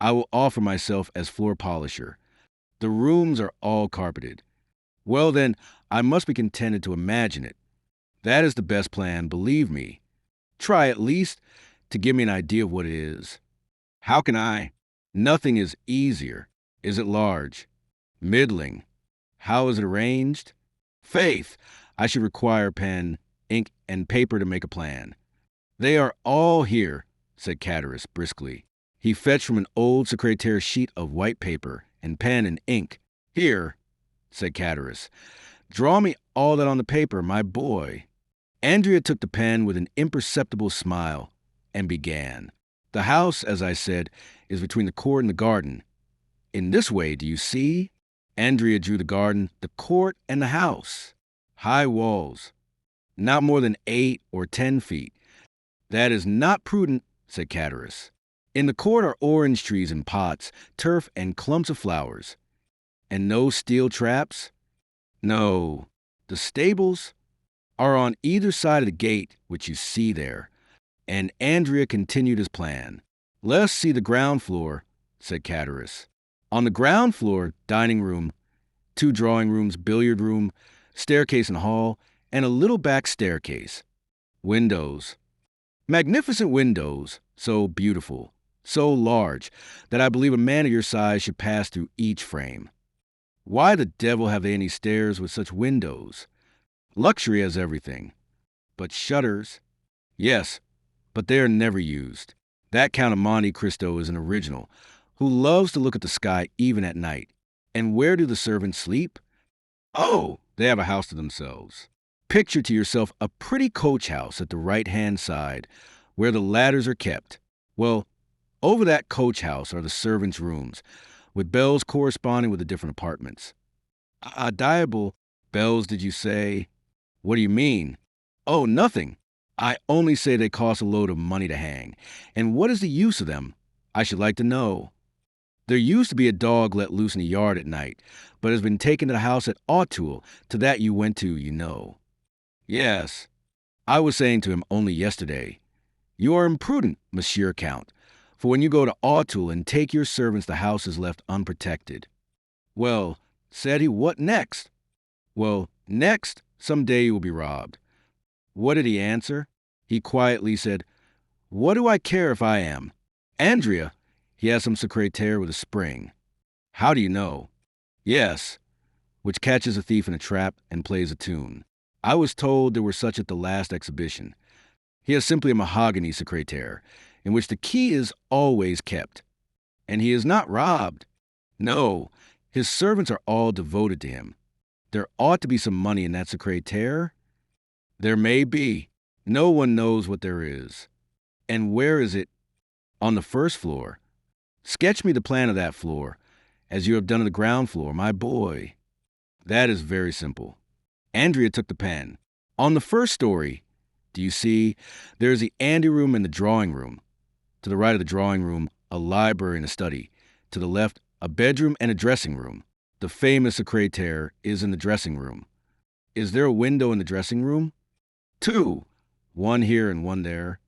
I will offer myself as floor polisher. The rooms are all carpeted." "Well, then, I must be contented to imagine it. That is the best plan, believe me. Try at least to give me an idea of what it is." "How can I?" "Nothing is easier. Is it large?" "Middling." "How is it arranged?" "Faith, I should require pen, ink, and paper to make a plan." "They are all here," said Cadaris briskly. He fetched from an old secretaire sheet of white paper and pen and ink. "Here," said Cadaris. "Draw me all that on the paper, my boy." Andrea took the pen with an imperceptible smile and began. "The house, as I said, is between the court and the garden. In this way, do you see?" Andrea drew the garden, the court, and the house. "High walls, not more than 8 or 10 feet. "That is not prudent," said Cadaris. "In the court are orange trees in pots, turf, and clumps of flowers." "And no steel traps?" "No." "The stables are on either side of the gate, which you see there." And Andrea continued his plan. "Let us see the ground floor," said Cadaris. "On the ground floor, dining room, 2 drawing rooms, billiard room, staircase and hall, and a little back staircase. Windows. Magnificent windows, so beautiful, so large, that I believe a man of your size should pass through each frame. Why the devil have they any stairs with such windows? Luxury has everything. But shutters? Yes, but they are never used. That Count of Monte Cristo is an original, who loves to look at the sky even at night. And where do the servants sleep? Oh, they have a house to themselves. Picture to yourself a pretty coach house at the right-hand side, where the ladders are kept. Well, over that coach house are the servants' rooms, with bells corresponding with the different apartments. Diable bells, did you say? What do you mean? Oh, nothing. I only say they cost a load of money to hang. And what is the use of them? I should like to know. There used to be a dog let loose in the yard at night, but has been taken to the house at Château, to that you went to, you know. Yes. I was saying to him only yesterday, you are imprudent, Monsieur Count, for when you go to Château and take your servants, the house is left unprotected. Well, said he, what next? Well, next, some day you will be robbed. What did he answer? He quietly said, what do I care if I am? Andrea, he has some secretaire with a spring. How do you know? Yes, which catches a thief in a trap and plays a tune. I was told there were such at the last exhibition. He has simply a mahogany secretaire, in which the key is always kept. And he is not robbed. No, his servants are all devoted to him. There ought to be some money in that secrétaire. There may be. No one knows what there is. And where is it? On the first floor. Sketch me the plan of that floor, as you have done of the ground floor, my boy. That is very simple. Andrea took the pen. On the first story, do you see, there is the anteroom and the drawing room. To the right of the drawing room, a library and a study. To the left, a bedroom and a dressing room. The famous secrétaire is in the dressing room. Is there a window in the dressing room? 2. One here and one there.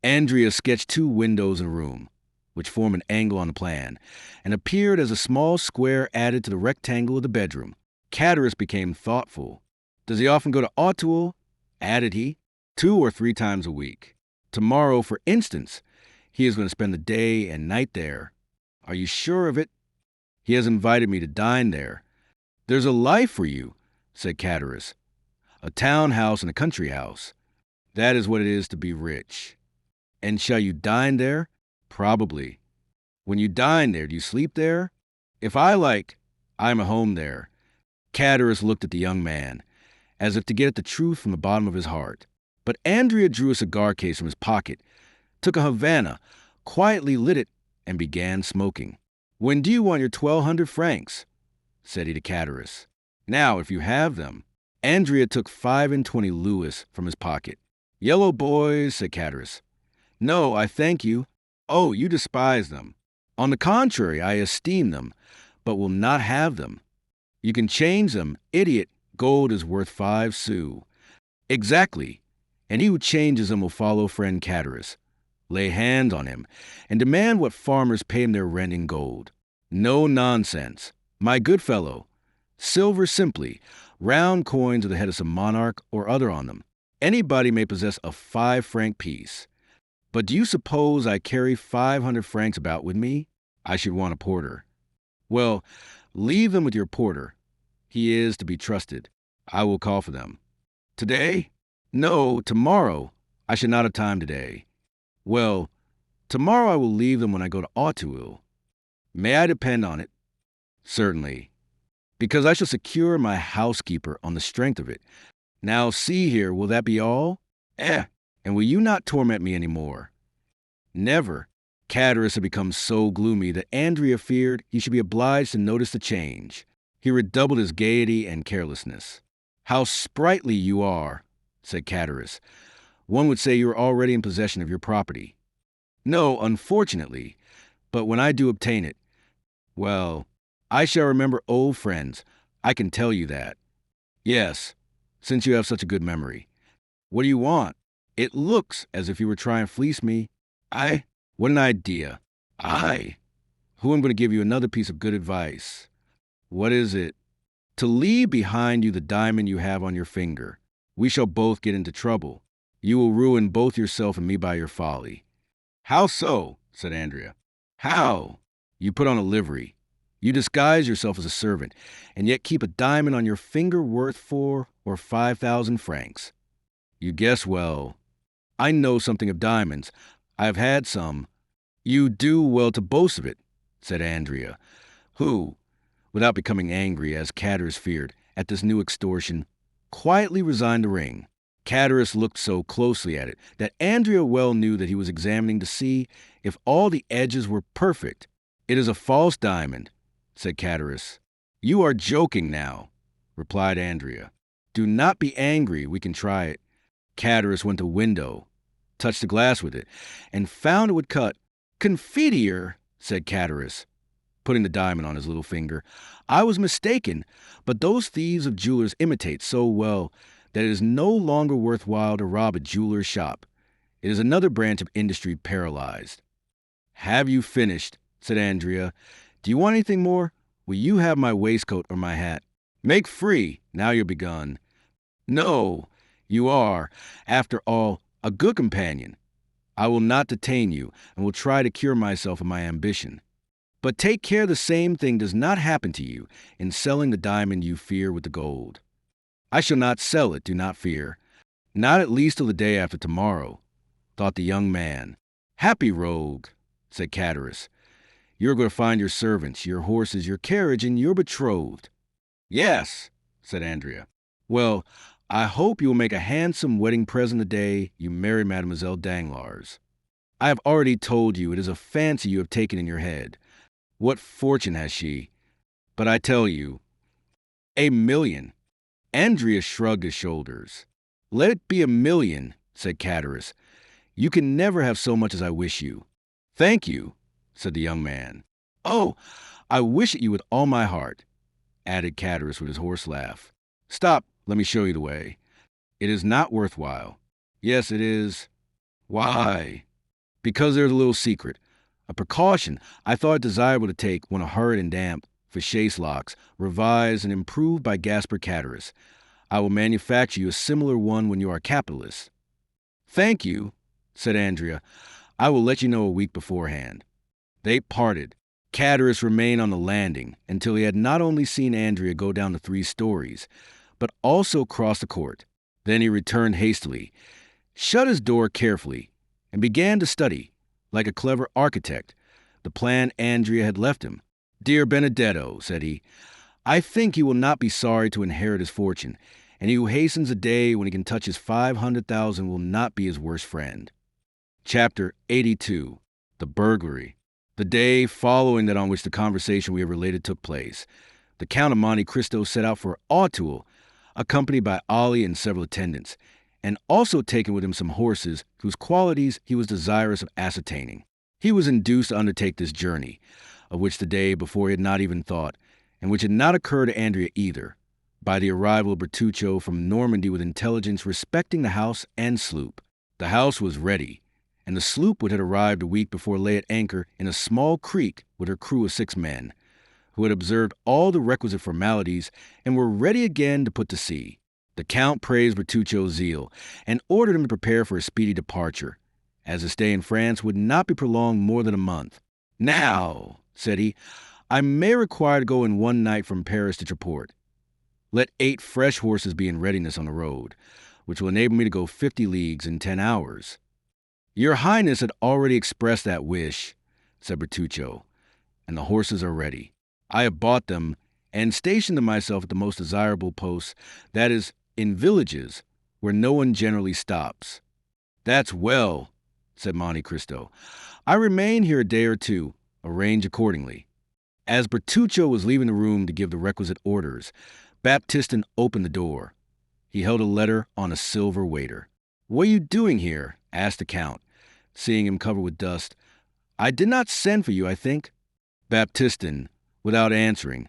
Andrea sketched 2 windows in a room, which form an angle on the plan, and appeared as a small square added to the rectangle of the bedroom. Catullus became thoughtful. Does he often go to Château? Added he. 2 or 3 times a week. Tomorrow, for instance, he is going to spend the day and night there. Are you sure of it? He has invited me to dine there. There's a life for you, said Catullus. A town house and a country house. That is what it is to be rich. And shall you dine there? Probably. When you dine there, do you sleep there? If I like, I am at home there. Catullus looked at the young man, as if to get at the truth from the bottom of his heart. But Andrea drew a cigar case from his pocket, took a Havana, quietly lit it, and began smoking. When do you want your 1,200 francs? Said he to Catullus. Now, if you have them. Andrea took 25 louis from his pocket. Yellow boys, said Catullus. No, I thank you. Oh, you despise them. On the contrary, I esteem them, but will not have them. You can change them. Idiot, gold is worth 5 sous. Exactly. And he who changes them will follow friend Catullus, lay hands on him, and demand what farmers pay him their rent in gold. No nonsense. My good fellow, silver simply, round coins with the head of some monarch or other on them. Anybody may possess a 5-franc piece. But do you suppose I carry 500 francs about with me? I should want a porter. Well, leave them with your porter. He is to be trusted. I will call for them. Today? No, tomorrow. I should not have time today. Well, tomorrow I will leave them when I go to Château. May I depend on it? Certainly. Because I shall secure my housekeeper on the strength of it. Now see here, will that be all? And will you not torment me any more? Never. Catullus had become so gloomy that Andrea feared he should be obliged to notice the change. He redoubled his gaiety and carelessness. How sprightly you are, said Catullus. One would say you are already in possession of your property. No, unfortunately, but when I do obtain it, well, I shall remember old friends. I can tell you that. Yes, since you have such a good memory. What do you want? It looks as if you were trying to fleece me. What an idea. Who am going to give you another piece of good advice? What is it? To leave behind you the diamond you have on your finger. We shall both get into trouble. You will ruin both yourself and me by your folly. How so? Said Andrea. How? You put on a livery. You disguise yourself as a servant, and yet keep a diamond on your finger worth 4,000 or 5,000 francs. You guess well. I know something of diamonds. I have had some. You do well to boast of it, said Andrea, who, without becoming angry, as Catullus feared, at this new extortion, quietly resigned the ring. Catullus looked so closely at it that Andrea well knew that he was examining to see if all the edges were perfect. It is a false diamond, said Catullus. You are joking now, replied Andrea. Do not be angry, we can try it. Catullus went to the window, touched the glass with it, and found it would cut. Confiteor, said Catullus, putting the diamond on his little finger. I was mistaken, but those thieves of jewelers imitate so well that it is no longer worthwhile to rob a jeweler's shop. It is another branch of industry paralyzed. Have you finished? Said Andrea. Do you want anything more? Will you have my waistcoat or my hat? Make free. Now you're begun. No, you are, after all, a good companion. I will not detain you, and will try to cure myself of my ambition. But take care the same thing does not happen to you in selling the diamond you fear with the gold. I shall not sell it, do not fear. Not at least till the day after tomorrow, thought the young man. Happy rogue, said Catullus. You're going to find your servants, your horses, your carriage, and your betrothed. Yes, said Andrea. Well, I hope you will make a handsome wedding present the day you marry Mademoiselle Danglars. I have already told you it is a fancy you have taken in your head. What fortune has she? But I tell you, 1,000,000. Andrea shrugged his shoulders. Let it be 1,000,000, said Cataris. You can never have so much as I wish you. Thank you, said the young man. Oh, I wish it you with all my heart, added Cataris with his hoarse laugh. Stop, let me show you the way. It is not worthwhile. Yes, it is. Why? Because there's a little secret, a precaution I thought it desirable to take when a hurried and damp for chaise locks, revised and improved by Gaspar Cataris. I will manufacture you a similar one when you are a capitalist. Thank you, said Andrea. I will let you know a week beforehand. They parted. Cataris remained on the landing until he had not only seen Andrea go down the 3 stories, but also cross the court. Then he returned hastily, shut his door carefully, and began to study, like a clever architect, the plan Andrea had left him. Dear Benedetto, said he, I think he will not be sorry to inherit his fortune, and he who hastens a day when he can touch his 500,000 will not be his worst friend. Chapter 82. The Burglary. The day following that on which the conversation we have related took place, the Count of Monte Cristo set out for Château, accompanied by Ali and several attendants, and also taken with him some horses whose qualities he was desirous of ascertaining. He was induced to undertake this journey, of which the day before he had not even thought, and which had not occurred to Andrea either, by the arrival of Bertuccio from Normandy with intelligence respecting the house and sloop. The house was ready, and the sloop which had arrived a week before lay at anchor in a small creek with her crew of 6 men, who had observed all the requisite formalities and were ready again to put to sea. The Count praised Bertuccio's zeal and ordered him to prepare for a speedy departure, as his stay in France would not be prolonged more than a month. Now, said he, I may require to go in one night from Paris to Tréport. Let 8 fresh horses be in readiness on the road, which will enable me to go 50 leagues in 10 hours. Your Highness had already expressed that wish, said Bertuccio, and the horses are ready. I have bought them and stationed them myself at the most desirable posts, that is, in villages where no one generally stops. That's well, said Monte Cristo. I remain here a day or 2, arrange accordingly. As Bertuccio was leaving the room to give the requisite orders, Baptistin opened the door. He held a letter on a silver waiter. What are you doing here? Asked the Count, seeing him covered with dust. I did not send for you, I think. Baptistin, without answering,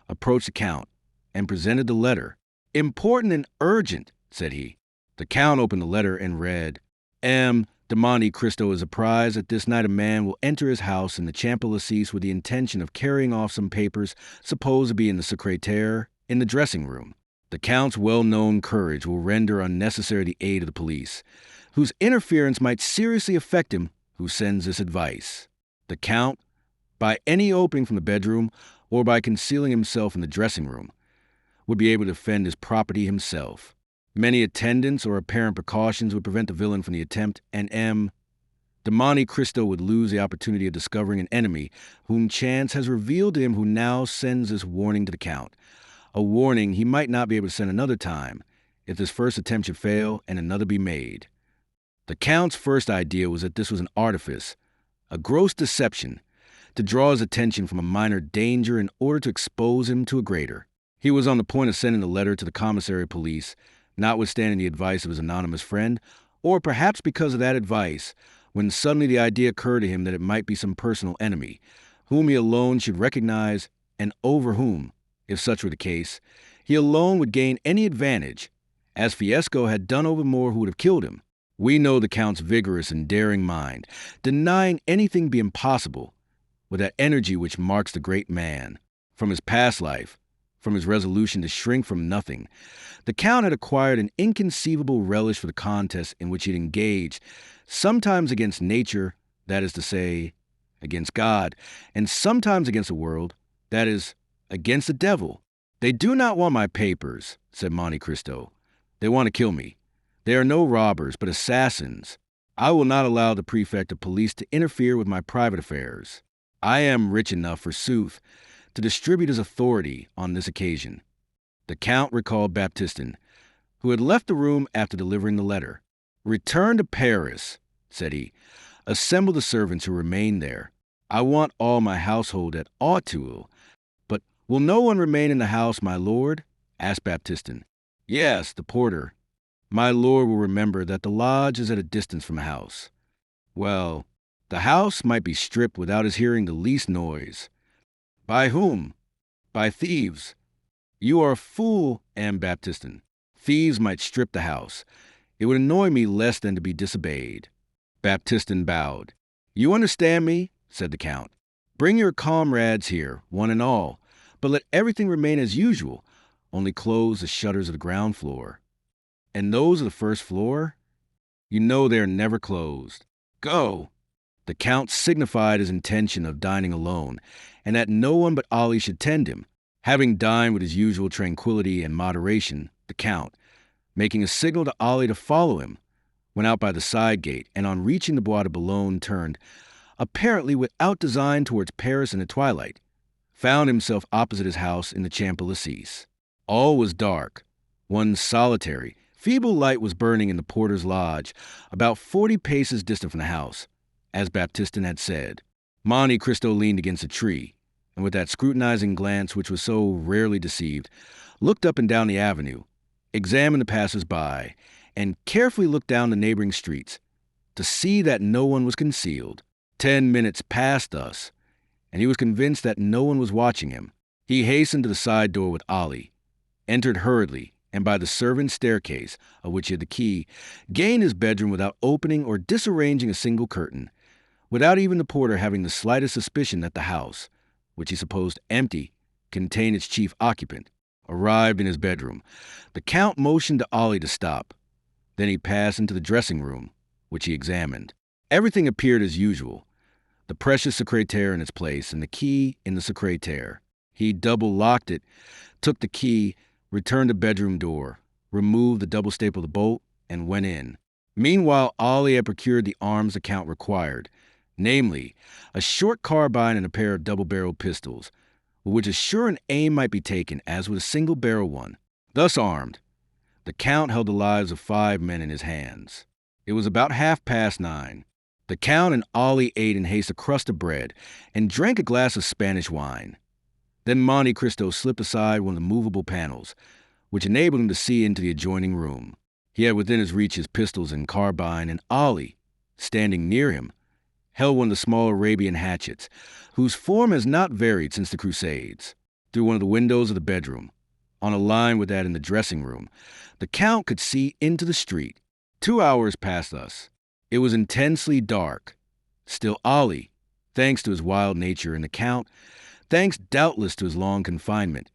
approached the Count and presented the letter. Important and urgent, said he. The Count opened the letter and read, M. de Monte Cristo is apprised that this night a man will enter his house in the Champs-Élysées with the intention of carrying off some papers supposed to be in the secrétaire in the dressing room. The Count's well-known courage will render unnecessary the aid of the police, whose interference might seriously affect him who sends this advice. The Count, by any opening from the bedroom or by concealing himself in the dressing room, would be able to defend his property himself. Many attendants or apparent precautions would prevent the villain from the attempt, and M. de Monte Cristo would lose the opportunity of discovering an enemy whom chance has revealed to him, who now sends this warning to the Count, a warning he might not be able to send another time if this first attempt should fail and another be made. The Count's first idea was that this was an artifice, a gross deception, to draw his attention from a minor danger in order to expose him to a greater. He was on the point of sending the letter to the commissary of police, notwithstanding the advice of his anonymous friend, or perhaps because of that advice, when suddenly the idea occurred to him that it might be some personal enemy, whom he alone should recognize, and over whom, if such were the case, he alone would gain any advantage, as Fiesco had done over more who would have killed him. We know the Count's vigorous and daring mind, denying anything be impossible, with that energy which marks the great man. From his past life, from his resolution to shrink from nothing, the Count had acquired an inconceivable relish for the contest in which he had engaged, sometimes against nature, that is to say, against God, and sometimes against the world, that is, against the devil. They do not want my papers, said Monte Cristo. They want to kill me. They are no robbers, but assassins. I will not allow the prefect of police to interfere with my private affairs. I am rich enough, forsooth, to distribute his authority on this occasion. The Count recalled Baptistin, who had left the room after delivering the letter. "Return to Paris," said he. "Assemble the servants who remain there. I want all my household at Auteuil. But will no one remain in the house, my lord?" asked Baptistin. "Yes, the porter. My lord will remember that the lodge is at a distance from the house." "Well, the house might be stripped without his hearing the least noise." "By whom?" "By thieves." "You are a fool, M. Baptistin. Thieves might strip the house. It would annoy me less than to be disobeyed." Baptistin bowed. "You understand me," said the Count. "Bring your comrades here, one and all, but let everything remain as usual, only close the shutters of the ground floor." "And those of the first floor?" "You know they are never closed. Go." The Count signified his intention of dining alone, and that no one but Ollie should tend him. Having dined with his usual tranquility and moderation, the Count, making a signal to Ollie to follow him, went out by the side gate, and on reaching the Bois de Boulogne turned, apparently without design, towards Paris in the twilight, found himself opposite his house in the Champs-Élysées. All was dark. One solitary, feeble light was burning in the porter's lodge, about 40 paces distant from the house, as Baptistin had said. Monte Cristo leaned against a tree, and with that scrutinizing glance which was so rarely deceived, looked up and down the avenue, examined the passers-by, and carefully looked down the neighboring streets, to see that no one was concealed. 10 minutes passed thus, and he was convinced that no one was watching him. He hastened to the side door with Ollie, entered hurriedly, and by the servant's staircase, of which he had the key, gained his bedroom without opening or disarranging a single curtain, without even the porter having the slightest suspicion that the house, which he supposed empty, contained its chief occupant. Arrived in his bedroom, the Count motioned to Ollie to stop. Then he passed into the dressing-room, which he examined. Everything appeared as usual, the precious secrétaire in its place and the key in the secrétaire. He double-locked it, took the key, returned to the bedroom door, removed the double-stapled bolt, and went in. Meanwhile, Ollie had procured the arms the Count required, namely, a short carbine and a pair of double-barreled pistols, with which a sure aim might be taken as with a single-barrel one. Thus armed, the Count held the lives of 5 men in his hands. It was about 9:30. The Count and Ollie ate in haste a crust of bread and drank a glass of Spanish wine. Then Monte Cristo slipped aside one of the movable panels, which enabled him to see into the adjoining room. He had within his reach his pistols and carbine, and Ollie, standing near him, held one of the small Arabian hatchets, whose form has not varied since the Crusades. Through one of the windows of the bedroom, on a line with that in the dressing-room, the Count could see into the street. 2 hours passed thus. It was intensely dark. Still Ollie, thanks to his wild nature, and the Count, thanks doubtless to his long confinement,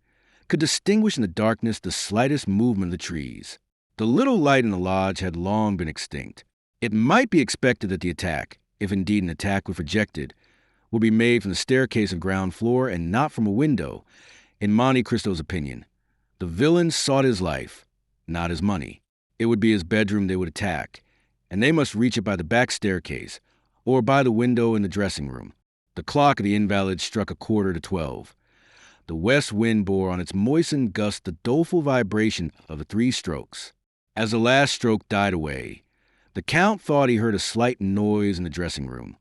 could distinguish in the darkness the slightest movement of the trees. The little light in the lodge had long been extinct. It might be expected that the attack, if indeed an attack was projected, would be made from the staircase of ground floor and not from a window. In Monte Cristo's opinion, the villains sought his life, not his money. It would be his bedroom they would attack, and they must reach it by the back staircase or by the window in the dressing-room. The clock of the invalid struck 11:45. The west wind bore on its moistened gust the doleful vibration of the 3 strokes. As the last stroke died away, the Count thought he heard a slight noise in the dressing-room.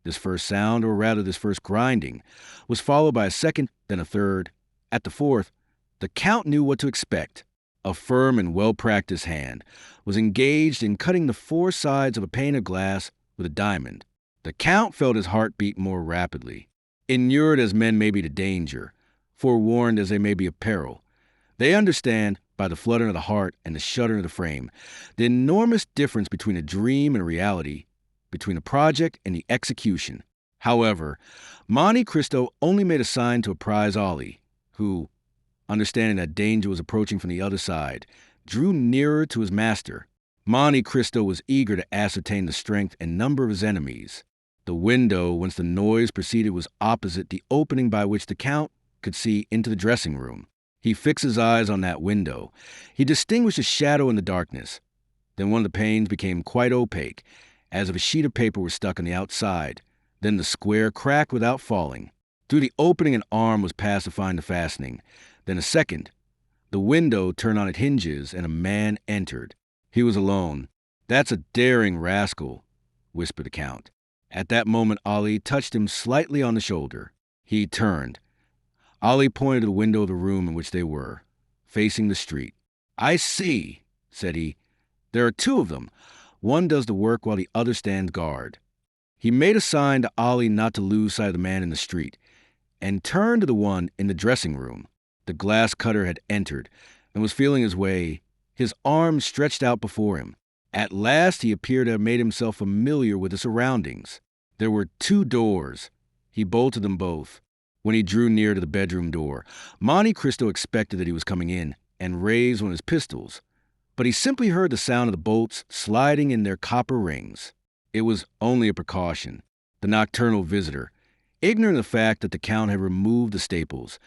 This first sound, or rather this first grinding, was followed by a second, then a third. At the fourth, the Count knew what to expect. A firm and well-practiced hand was engaged in cutting the 4 sides of a pane of glass with a diamond. The Count felt his heart beat more rapidly. Inured as men may be to danger, forewarned as they may be of peril, they understand, by the fluttering of the heart and the shuddering of the frame, the enormous difference between a dream and reality, between the project and the execution. However, Monte Cristo only made a sign to apprise Ollie, who, understanding that danger was approaching from the other side, drew nearer to his master. Monte Cristo was eager to ascertain the strength and number of his enemies. The window whence the noise proceeded was opposite the opening by which the Count could see into the dressing-room. He fixed his eyes on that window. He distinguished a shadow in the darkness. Then one of the panes became quite opaque, as if a sheet of paper were stuck on the outside. Then the square cracked without falling. Through the opening an arm was passed to find the fastening. Then a second. The window turned on its hinges, and a man entered. He was alone. "That's a daring rascal," whispered the Count. At that moment, Ali touched him slightly on the shoulder. He turned. Ali pointed to the window of the room in which they were, facing the street. "I see," said he. "There are two of them. One does the work while the other stands guard." He made a sign to Ali not to lose sight of the man in the street, and turned to the one in the dressing room. The glass cutter had entered and was feeling his way, his arms stretched out before him. At last he appeared to have made himself familiar with the surroundings. There were two doors. He bolted them both. When he drew near to the bedroom door, Monte Cristo expected that he was coming in and raised one of his pistols, but he simply heard the sound of the bolts sliding in their copper rings. It was only a precaution. The nocturnal visitor, ignorant of the fact that the Count had removed the staples,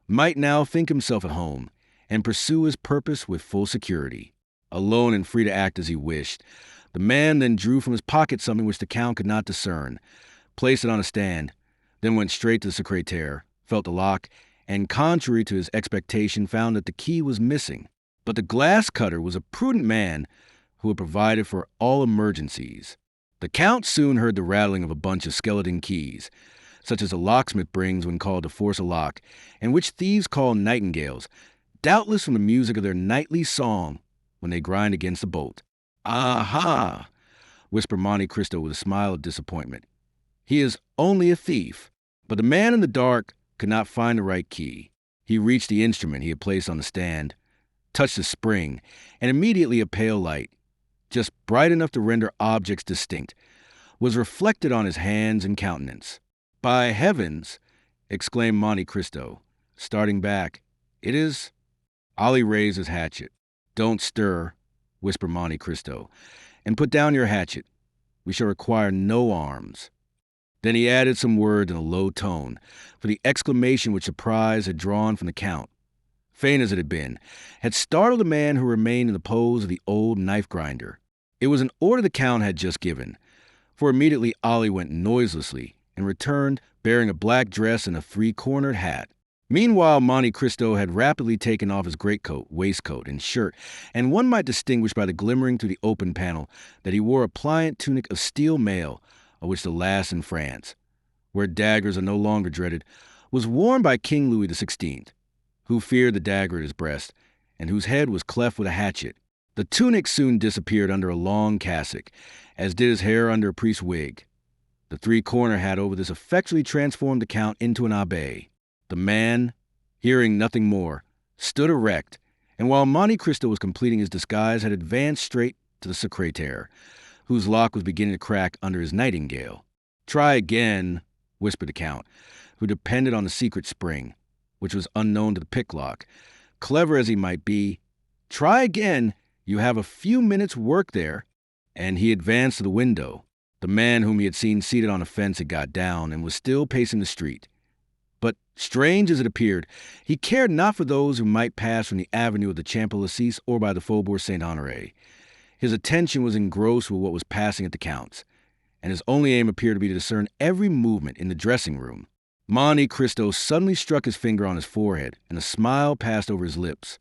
might now think himself at home and pursue his purpose with full security. Alone and free to act as he wished, the man then drew from his pocket something which the Count could not discern, placed it on a stand, then went straight to the secrétaire, felt the lock, and contrary to his expectation found that the key was missing. But the glass cutter was a prudent man who had provided for all emergencies. The Count soon heard the rattling of a bunch of skeleton keys, such as a locksmith brings when called to force a lock, and which thieves call nightingales, doubtless from the music of their nightly song when they grind against a bolt. "Aha!" whispered Monte Cristo with a smile of disappointment. "He is only a thief." But the man in the dark could not find the right key. He reached the instrument he had placed on the stand, touched the spring, and immediately a pale light, just bright enough to render objects distinct, was reflected on his hands and countenance. "By heavens!" exclaimed Monte Cristo, starting back. "It is—" Ali raised his hatchet. "Don't stir," whispered Monte Cristo, "and put down your hatchet. We shall require no arms." Then he added some words in a low tone, for the exclamation which surprise had drawn from the Count, faint as it had been, had startled the man who remained in the pose of the old knife grinder. It was an order the Count had just given, for immediately Ali went noiselessly and returned bearing a black dress and a three-cornered hat. Meanwhile, Monte Cristo had rapidly taken off his greatcoat, waistcoat, and shirt, and one might distinguish by the glimmering through the open panel that he wore a pliant tunic of steel mail, of which the last in France, where daggers are no longer dreaded, was worn by King Louis XVI, who feared the dagger at his breast, and whose head was cleft with a hatchet. The tunic soon disappeared under a long cassock, as did his hair under a priest's wig. The three-corner hat over this effectually transformed the Count into an abbé. The man, hearing nothing more, stood erect, and while Monte Cristo was completing his disguise, had advanced straight to the secrétaire, whose lock was beginning to crack under his nightingale. "Try again," whispered the Count, who depended on the secret spring, which was unknown to the picklock. Clever as he might be, "Try again. You have a few minutes' work there." And he advanced to the window. The man whom he had seen seated on a fence had got down and was still pacing the street. But, strange as it appeared, he cared not for those who might pass from the avenue of the Champs-Élysées or by the Faubourg Saint-Honoré. His attention was engrossed with what was passing at the Count's, and his only aim appeared to be to discern every movement in the dressing room. Monte Cristo suddenly struck his finger on his forehead, and a smile passed over his lips.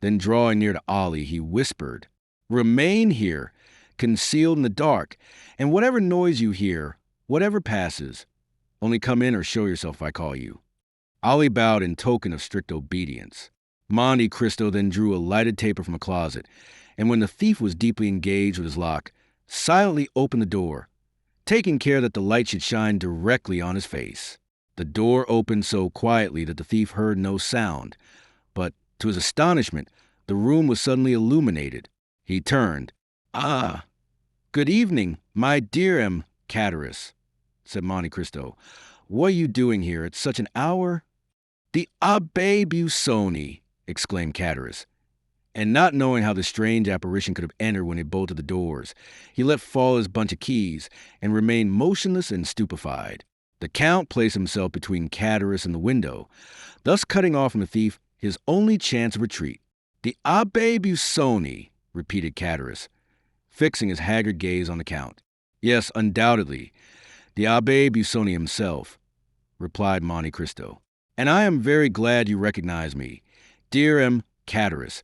Then, drawing near to Ali, he whispered, "Remain here, concealed in the dark, and whatever noise you hear, whatever passes, only come in or show yourself if I call you." Ali bowed in token of strict obedience. Monte Cristo then drew a lighted taper from a closet, and when the thief was deeply engaged with his lock, silently opened the door, taking care that the light should shine directly on his face. The door opened so quietly that the thief heard no sound, but, to his astonishment, the room was suddenly illuminated. He turned. "Ah, good evening, my dear Catharus," said Monte Cristo. "What are you doing here at such an hour?" "The Abbé Busoni," exclaimed Catharus, and not knowing how the strange apparition could have entered when he bolted the doors, he let fall his bunch of keys and remained motionless and stupefied. The Count placed himself between Catharus and the window, thus cutting off from the thief his only chance of retreat. "The Abbé Busoni," repeated Catharus, fixing his haggard gaze on the Count. "Yes, undoubtedly, the Abbé Busoni himself," replied Monte Cristo. "And I am very glad you recognize me. Dear Catharus.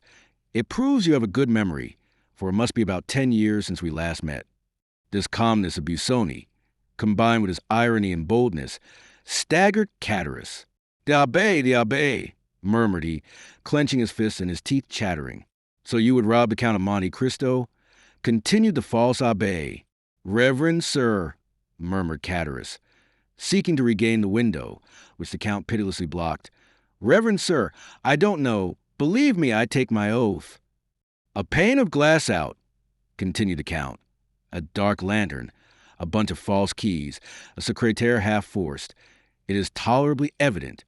It proves you have a good memory, for it must be about 10 years since we last met. This calmness of Busoni, combined with his irony and boldness, staggered Catharus. The Abbé, murmured he, clenching his fists and his teeth chattering. So you would rob the Count of Monte Cristo? Continued the false Abbé. Reverend sir, murmured Catharus, seeking to regain the window, which the Count pitilessly blocked. Reverend sir, I don't know. Believe me, I take my oath. A pane of glass out, continued the Count. A dark lantern, a bunch of false keys, a secretaire half forced. It is tolerably evident.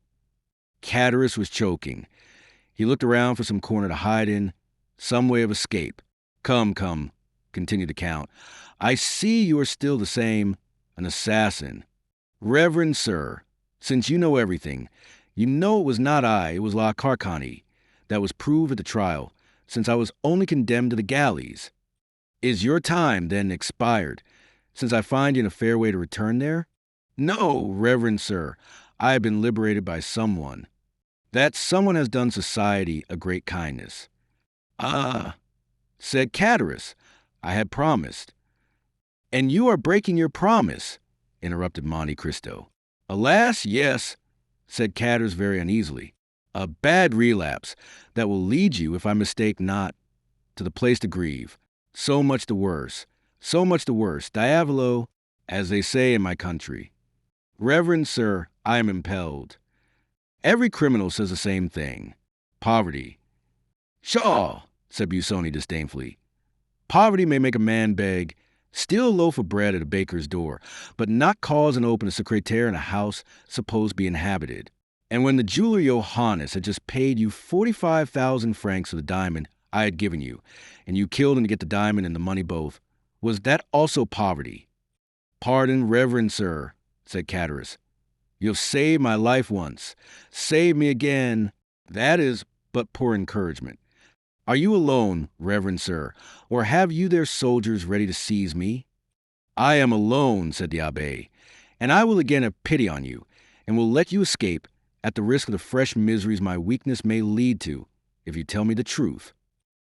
Catharus was choking. He looked around for some corner to hide in, some way of escape. Come, continued the Count. I see you are still the same, an assassin. Reverend sir, since you know everything, you know it was not I, it was La Carcani. That was proved at the trial, since I was only condemned to the galleys. Is your time, then, expired, since I find you in a fair way to return there? No, reverend sir, I have been liberated by someone. That someone has done society a great kindness. Ah, said Catharus, I had promised. And you are breaking your promise, interrupted Monte Cristo. Alas, yes, said Catharus very uneasily. A bad relapse that will lead you, if I mistake not, to the place to grieve. So much the worse, diavolo, as they say in my country. Reverend sir, I am impelled. Every criminal says the same thing. Poverty. Pshaw, said Busoni disdainfully. Poverty may make a man beg, steal a loaf of bread at a baker's door, but not cause and open a secretaire in a house supposed to be inhabited. And when the jeweler Johannes had just paid you 45,000 francs for the diamond I had given you, and you killed him to get the diamond and the money both, was that also poverty? Pardon, reverend sir, said Catharus. You have saved my life once. Save me again. That is but poor encouragement. Are you alone, reverend sir, or have you there soldiers ready to seize me? I am alone, said the abbé, and I will again have pity on you, and will let you escape at the risk of the fresh miseries my weakness may lead to, if you tell me the truth.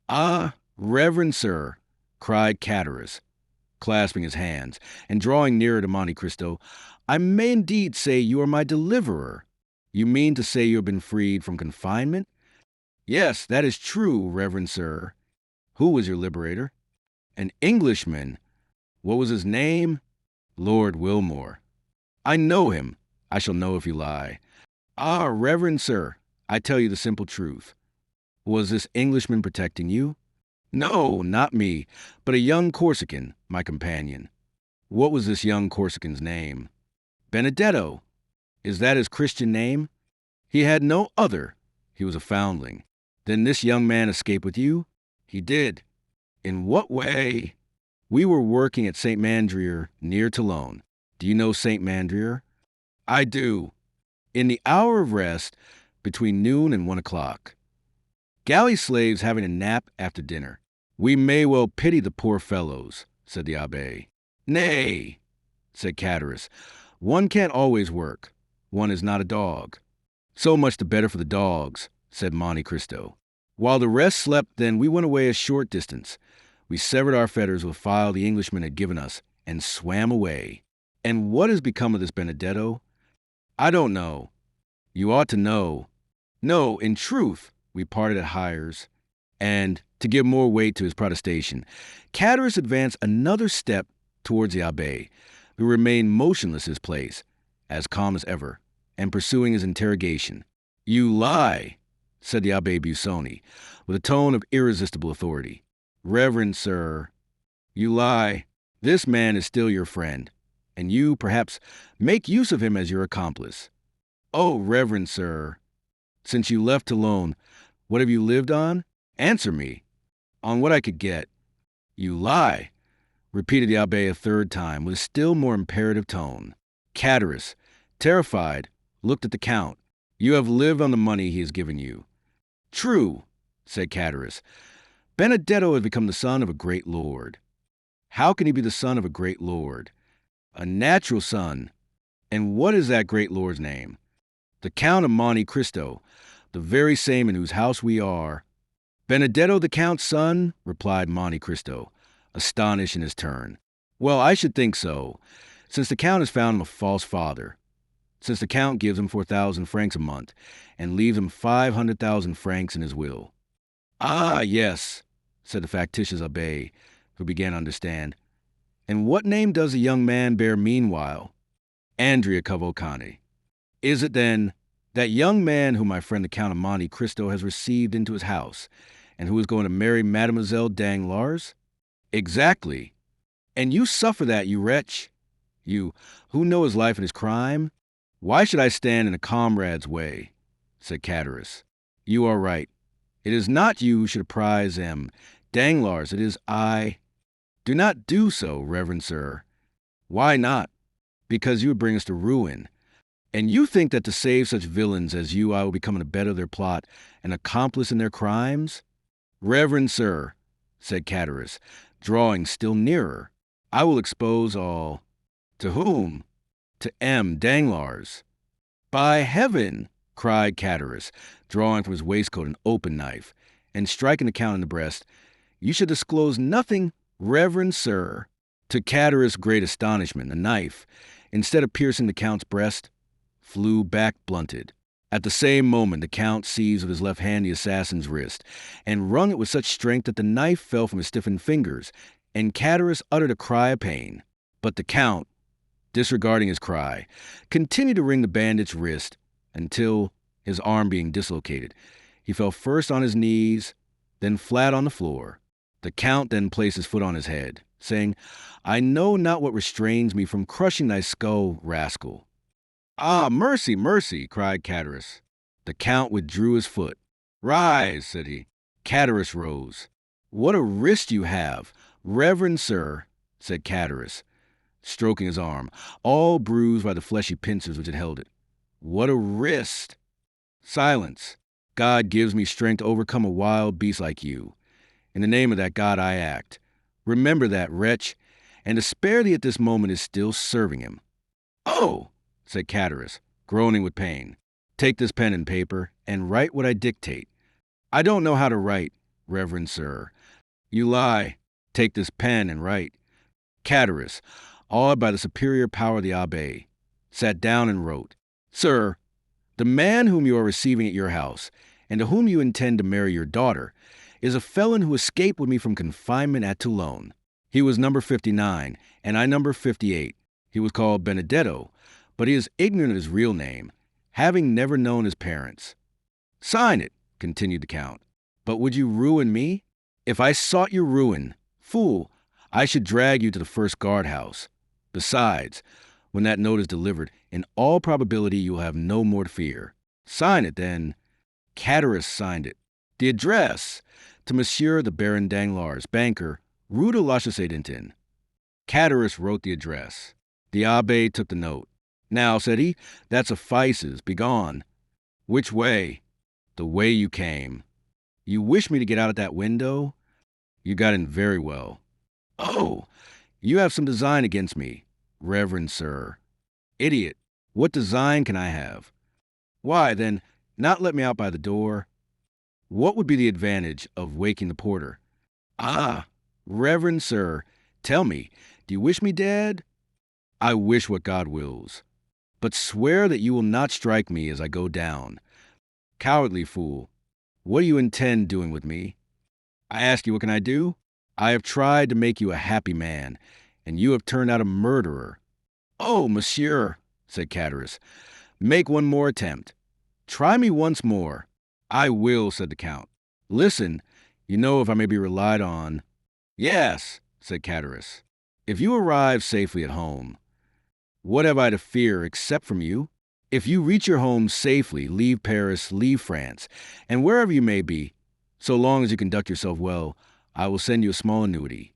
Ah, reverend sir, cried Catharus, clasping his hands, and drawing nearer to Monte Cristo, I may indeed say you are my deliverer. You mean to say you have been freed from confinement? Yes, that is true, reverend sir. Who was your liberator? An Englishman. What was his name? Lord Wilmore. I know him. I shall know if you lie. Ah, reverend sir, I tell you the simple truth. Was this Englishman protecting you? No, not me, but a young Corsican, my companion. What was this young Corsican's name? Benedetto. Is that his Christian name? He had no other. He was a foundling. Then this young man escaped with you? He did. In what way? We were working at St. Mandrier, near Toulon. Do you know St. Mandrier? I do. In the hour of rest, between noon and 1 o'clock. Galley slaves having a nap after dinner. We may well pity the poor fellows, said the abbé. Nay, said Catharus, one can't always work. One is not a dog. So much the better for the dogs, said Monte Cristo. While the rest slept, then we went away a short distance. We severed our fetters with a file the Englishman had given us, and swam away. And what has become of this Benedetto? I don't know. You ought to know. No, in truth, we parted at Hyers, and, to give more weight to his protestation, Catharus advanced another step towards the abbé, who remained motionless in his place, as calm as ever, and pursuing his interrogation. You lie, said the abbé Busoni, with a tone of irresistible authority. Reverend sir, you lie. This man is still your friend, and you, perhaps, make use of him as your accomplice. Oh, reverend sir, since you left Toulon, what have you lived on? Answer me. On what I could get. You lie, repeated the abbé a third time, with a still more imperative tone. Catharus, terrified, looked at the Count. You have lived on the money he has given you. True, said Catharus. Benedetto has become the son of a great lord. How can he be the son of a great lord? A natural son. And what is that great lord's name? The Count of Monte Cristo, the very same in whose house we are. Benedetto the Count's son? Replied Monte Cristo, astonished in his turn. Well, I should think so, since the Count has found him a false father, since the Count gives him 4,000 francs a month and leaves him 500,000 francs in his will. Ah, yes, said the factitious abbé, who began to understand. And what name does the young man bear meanwhile? Andrea Cavalcanti. Is it, then, that young man whom my friend the Count of Monte Cristo has received into his house, and who is going to marry Mademoiselle Danglars? Exactly. And you suffer that, you wretch? You, who know his life and his crime? Why should I stand in a comrade's way? Said Chatteris. You are right. It is not you who should apprise M. Danglars, it is I. Do not do so, reverend sir. Why not? Because you would bring us to ruin. And you think that to save such villains as you I will become an abettor of their plot, an accomplice in their crimes? Reverend sir, said Chatteris, drawing still nearer, I will expose all. To whom? To M. Danglars. By heaven, cried Chatteris, drawing from his waistcoat an open knife, and striking the Count in the breast, you should disclose nothing, reverend sir. To Chatteris' great astonishment, the knife, instead of piercing the Count's breast, flew back blunted. At the same moment, the Count seized with his left hand the assassin's wrist, and wrung it with such strength that the knife fell from his stiffened fingers, and Chatteris uttered a cry of pain. But the Count, disregarding his cry, continued to wring the bandaged wrist until, his arm being dislocated, he fell first on his knees, then flat on the floor. The Count then placed his foot on his head, saying, I know not what restrains me from crushing thy skull, rascal. Ah, mercy, mercy, cried Chatteris. The Count withdrew his foot. Rise, said he. Chatteris rose. What a wrist you have, reverend sir, said Chatteris, stroking his arm, all bruised by the fleshy pincers which had held it. What a wrist! Silence. God gives me strength to overcome a wild beast like you. In the name of that God I act. Remember that, wretch, and to spare thee at this moment is still serving him. Oh, said Chatteris, groaning with pain. Take this pen and paper, and write what I dictate. I don't know how to write, reverend sir. You lie. Take this pen and write. Chatteris, awed by the superior power of the abbé, sat down and wrote, Sir, the man whom you are receiving at your house, and to whom you intend to marry your daughter, is a felon who escaped with me from confinement at Toulon. He was number 59, and I number 58. He was called Benedetto, but he is ignorant of his real name, having never known his parents. Sign it, continued the Count. But would you ruin me? If I sought your ruin, fool, I should drag you to the first guardhouse. Besides, when that note is delivered, in all probability you will have no more to fear. Sign it, then. Chatteris signed it. The address, to Monsieur the Baron Danglars, banker, Rue de la Chaussée-d'Antin. Chatteris wrote the address. The abbé took the note. Now, said he, that suffices. Begone. Which way? The way you came. You wish me to get out at that window? You got in very well. Oh, you have some design against me, reverend sir. Idiot, what design can I have? Why, then, not let me out by the door. What would be the advantage of waking the porter? Ah, reverend sir, tell me, do you wish me dead? I wish what God wills. But swear that you will not strike me as I go down. Cowardly fool, what do you intend doing with me? I ask you, what can I do? I have tried to make you a happy man, and you have turned out a murderer. Oh, monsieur, said Chatteris, make one more attempt. Try me once more. I will, said the Count. Listen, you know if I may be relied on. Yes, said Chatteris. If you arrive safely at home, what have I to fear except from you? If you reach your home safely, leave Paris, leave France, and wherever you may be, so long as you conduct yourself well, I will send you a small annuity.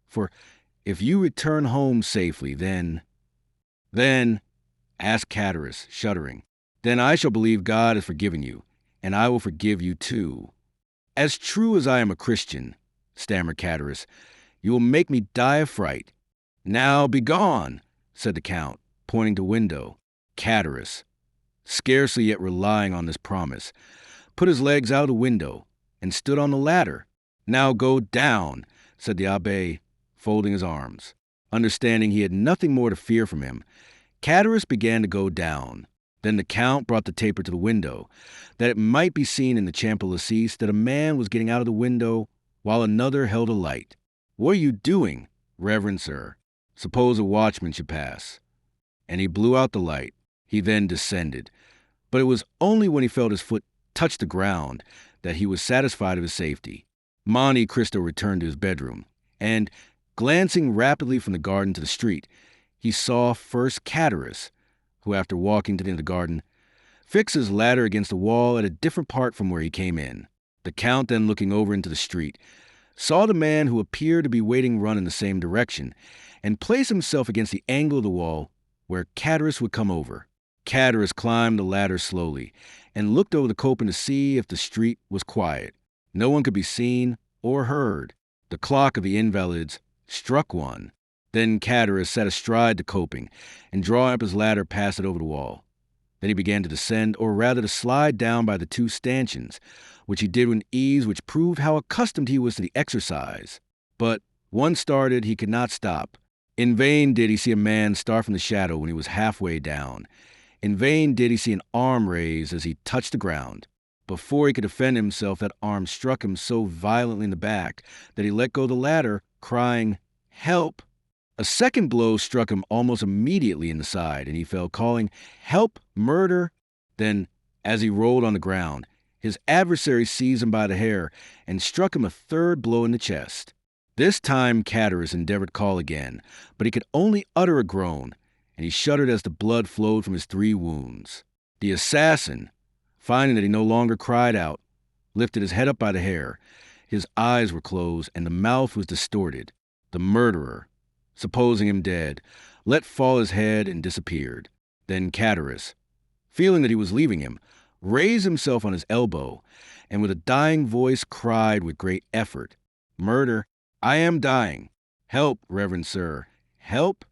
For if you return home safely, then, asked Chatteris, shuddering, then I shall believe God has forgiven you, and I will forgive you too. As true as I am a Christian, stammered Chatteris, you will make me die of fright. Now begone, said the Count, pointing to window. Chatteris, scarcely yet relying on this promise, put his legs out of the window and stood on the ladder. "Now go down," said the abbé, folding his arms. Understanding he had nothing more to fear from him, Catharus began to go down. Then the Count brought the taper to the window, that it might be seen in the Champs Elysees that a man was getting out of the window while another held a light. "What are you doing, reverend sir? Suppose a watchman should pass." And he blew out the light. He then descended. But it was only when he felt his foot touch the ground that he was satisfied of his safety. Monte Cristo returned to his bedroom, and, glancing rapidly from the garden to the street, he saw first Catharus, who, after walking to the end of the garden, fixed his ladder against the wall at a different part from where he came in. The Count, then looking over into the street, saw the man who appeared to be waiting run in the same direction, and place himself against the angle of the wall where Catharus would come over. Catharus climbed the ladder slowly and looked over the coping to see if the street was quiet. No one could be seen or heard. The clock of the Invalides struck 1. Then Catharus sat astride the coping and, drawing up his ladder, passed it over the wall. Then he began to descend, or rather to slide down by the 2 stanchions, which he did with ease which proved how accustomed he was to the exercise. But, once started, he could not stop. In vain did he see a man start from the shadow when he was halfway down. In vain did he see an arm raised as he touched the ground. Before he could defend himself, that arm struck him so violently in the back that he let go the ladder, crying, "Help!" A second blow struck him almost immediately in the side, and he fell, calling, "Help! Murder!" Then, as he rolled on the ground, his adversary seized him by the hair and struck him a third blow in the chest. This time Catharus endeavored to call again, but he could only utter a groan, and he shuddered as the blood flowed from his 3 wounds. The assassin, finding that he no longer cried out, lifted his head up by the hair. His eyes were closed, and the mouth was distorted. The murderer, supposing him dead, let fall his head and disappeared. Then Catharus, feeling that he was leaving him, raised himself on his elbow, and with a dying voice cried with great effort, "Murder, I am dying. Help, reverend sir, help!"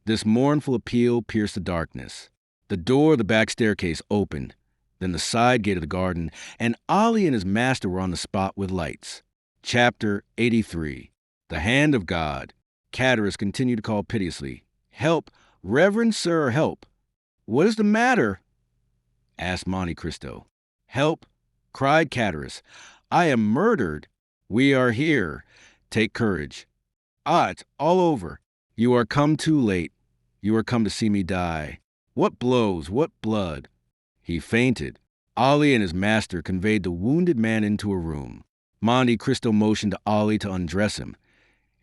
This mournful appeal pierced the darkness. The door of the back staircase opened, then the side gate of the garden, and Ali and his master were on the spot with lights. Chapter 83. The Hand of God. Catharus continued to call piteously, "Help, reverend sir, help!" "What is the matter?" asked Monte Cristo. "Help!" cried Catharus. "I am murdered." "We are here. Take courage." "Ah, it's all over. You are come too late. You are come to see me die. What blows, what blood!" He fainted. Ali and his master conveyed the wounded man into a room. Monte Cristo motioned to Ali to undress him,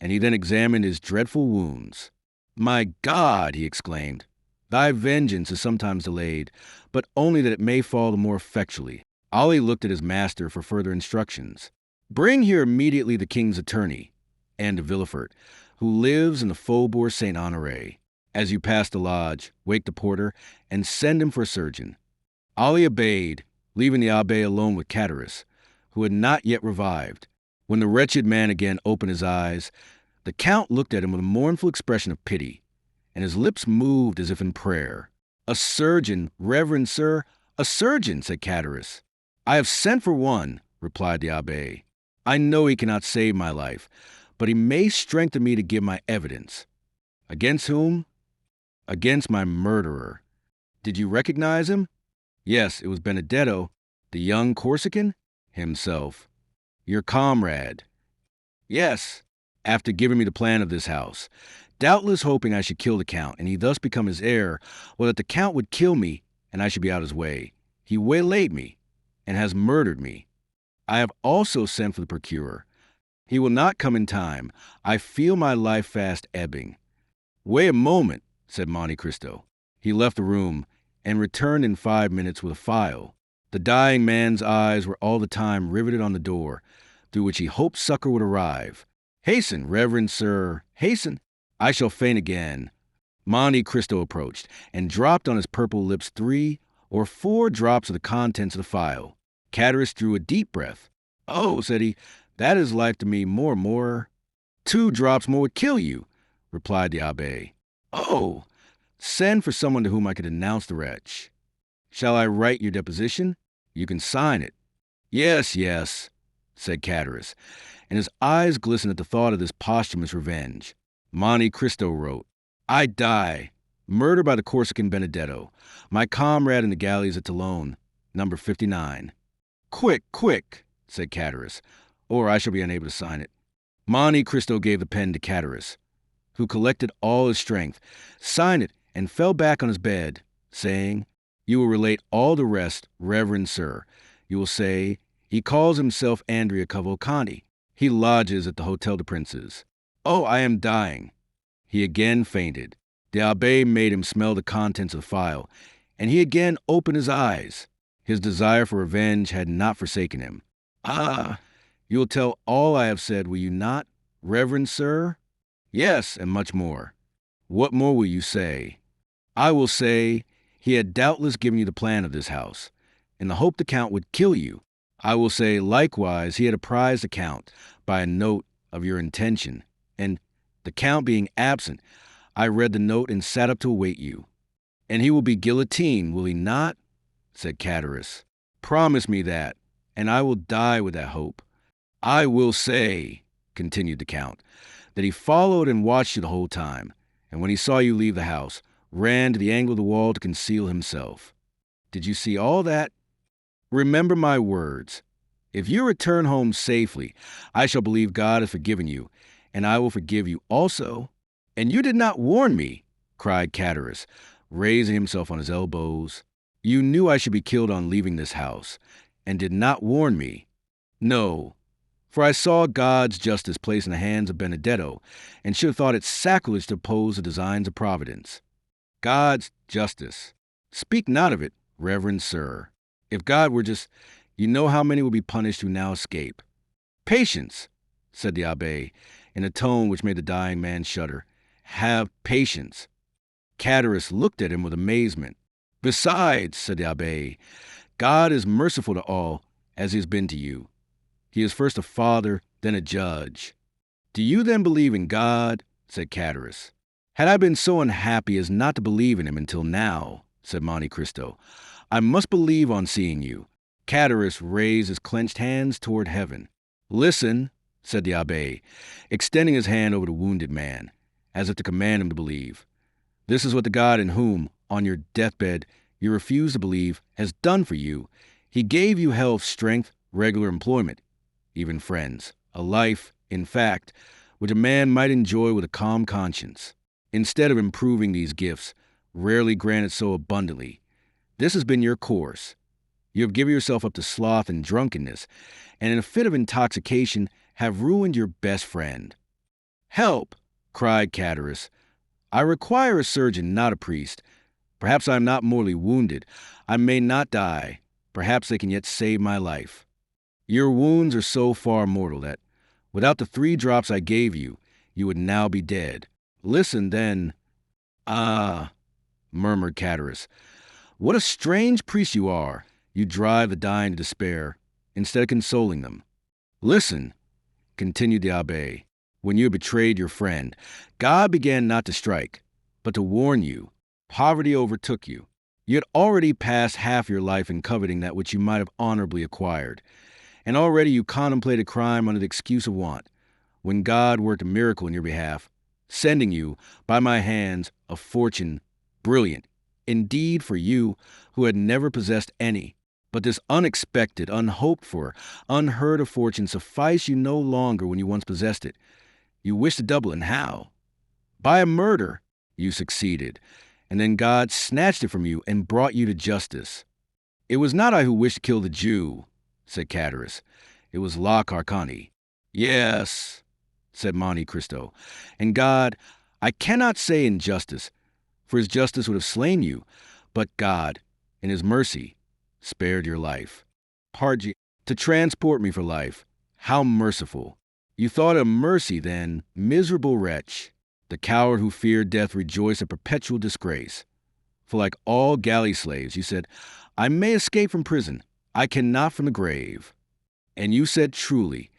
and he then examined his dreadful wounds. "My God!" he exclaimed. "Thy vengeance is sometimes delayed, but only that it may fall the more effectually." Ali looked at his master for further instructions. "Bring here immediately the king's attorney, and de Villefort, who lives in the Faubourg Saint-Honoré. As you pass the lodge, wake the porter, and send him for a surgeon." Ali obeyed, leaving the abbé alone with Catharus, who had not yet revived. When the wretched man again opened his eyes, the Count looked at him with a mournful expression of pity, and his lips moved as if in prayer. "A surgeon, reverend sir, a surgeon," said Catharus. "I have sent for one," replied the abbé. "I know he cannot save my life, but he may strengthen me to give my evidence." "Against whom?" "Against my murderer." "Did you recognize him?" "Yes, it was Benedetto." "The young Corsican?" "Himself." "Your comrade?" "Yes." "After giving me the plan of this house, doubtless hoping I should kill the Count, and he thus become his heir, or that the Count would kill me, and I should be out of his way, he waylaid me, and has murdered me. I have also sent for the procurer. He will not come in time. I feel my life fast ebbing." "Wait a moment," said Monte Cristo. He left the room, and returned in 5 minutes with a file. The dying man's eyes were all the time riveted on the door, through which he hoped succor would arrive. "Hasten, reverend sir, hasten! I shall faint again." Monte Cristo approached, and dropped on his purple lips 3 or 4 drops of the contents of the file. Catharus drew a deep breath. "Oh," said he, "that is life to me more and more." "2 drops more would kill you," replied the abbé. "Oh!" "Send for someone to whom I could denounce the wretch." "Shall I write your deposition?" "You can sign it." "Yes, yes." said Chatteris, and his eyes glistened at the thought of this posthumous revenge. Monte Cristo wrote, I die. Murder by the Corsican Benedetto, my comrade in the galleys at Toulon, number 59. Quick, quick, said Chatteris, or I shall be unable to sign it. Monte Cristo gave the pen to Chatteris, who collected all his strength, signed it, and fell back on his bed, saying, You will relate all the rest, Reverend Sir. You will say, he calls himself Andrea Cavalcanti. He lodges at the Hotel de Princes. Oh, I am dying. He again fainted. The abbé made him smell the contents of the phial, and he again opened his eyes. His desire for revenge had not forsaken him. Ah, you will tell all I have said, will you not, Reverend Sir? Yes, and much more. What more will you say? I will say, he had doubtless given you the plan of this house, in the hope the Count would kill you. I will say, likewise, he had apprised the Count by a note of your intention, and, the Count being absent, I read the note and sat up to await you. And he will be guillotined, will he not? Said Chatteris. Promise me that, and I will die with that hope. I will say, continued the Count, that he followed and watched you the whole time, and when he saw you leave the house, ran to the angle of the wall to conceal himself. Did you see all that? Remember my words. If you return home safely, I shall believe God has forgiven you, and I will forgive you also. And you did not warn me, cried Chatteris, raising himself on his elbows. You knew I should be killed on leaving this house, and did not warn me. No, for I saw God's justice placed in the hands of Benedetto, and should have thought it sacrilege to oppose the designs of Providence. God's justice. Speak not of it, Reverend Sir. If God were just, you know how many will be punished who now escape. Patience, said the abbé, in a tone which made the dying man shudder. Have patience. Chatteris looked at him with amazement. Besides, said the abbé, God is merciful to all, as he has been to you. He is first a father, then a judge. Do you then believe in God? Said Chatteris. Had I been so unhappy as not to believe in him until now, said Monte Cristo, I must believe on seeing you. Chatteris raised his clenched hands toward heaven. Listen, said the abbé, extending his hand over the wounded man, as if to command him to believe. This is what the God in whom, on your deathbed, you refuse to believe, has done for you. He gave you health, strength, regular employment, even friends, a life, in fact, which a man might enjoy with a calm conscience. Instead of improving these gifts, rarely granted so abundantly, this has been your course. You have given yourself up to sloth and drunkenness, and in a fit of intoxication have ruined your best friend. Help! Cried Chatteris. I require a surgeon, not a priest. Perhaps I am not mortally wounded. I may not die. Perhaps they can yet save my life. Your wounds are so far mortal that, without the 3 drops I gave you, you would now be dead. Listen, then. Ah, murmured Chatteris. What a strange priest you are. You drive the dying to despair, instead of consoling them. Listen, continued the abbé. When you had betrayed your friend, God began not to strike, but to warn you. Poverty overtook you. You had already passed half your life in coveting that which you might have honorably acquired, and already you contemplated crime under the excuse of want, when God worked a miracle in your behalf, sending you, by my hands, a fortune brilliant, indeed for you, who had never possessed any. But this unexpected, unhoped for, unheard of fortune sufficed you no longer when you once possessed it. You wished to double it, and how? By a murder. You succeeded, and then God snatched it from you and brought you to justice. It was not I who wished to kill the Jew, said Chatteris. It was La Carcani. Yes, said Monte Cristo. And God, I cannot say in justice, for his justice would have slain you, but God, in his mercy, spared your life. Pargi, to transport me for life. How merciful. You thought of mercy then, miserable wretch. The coward who feared death rejoiced at perpetual disgrace. For like all galley slaves, you said, I may escape from prison. I cannot from the grave. And you said truly,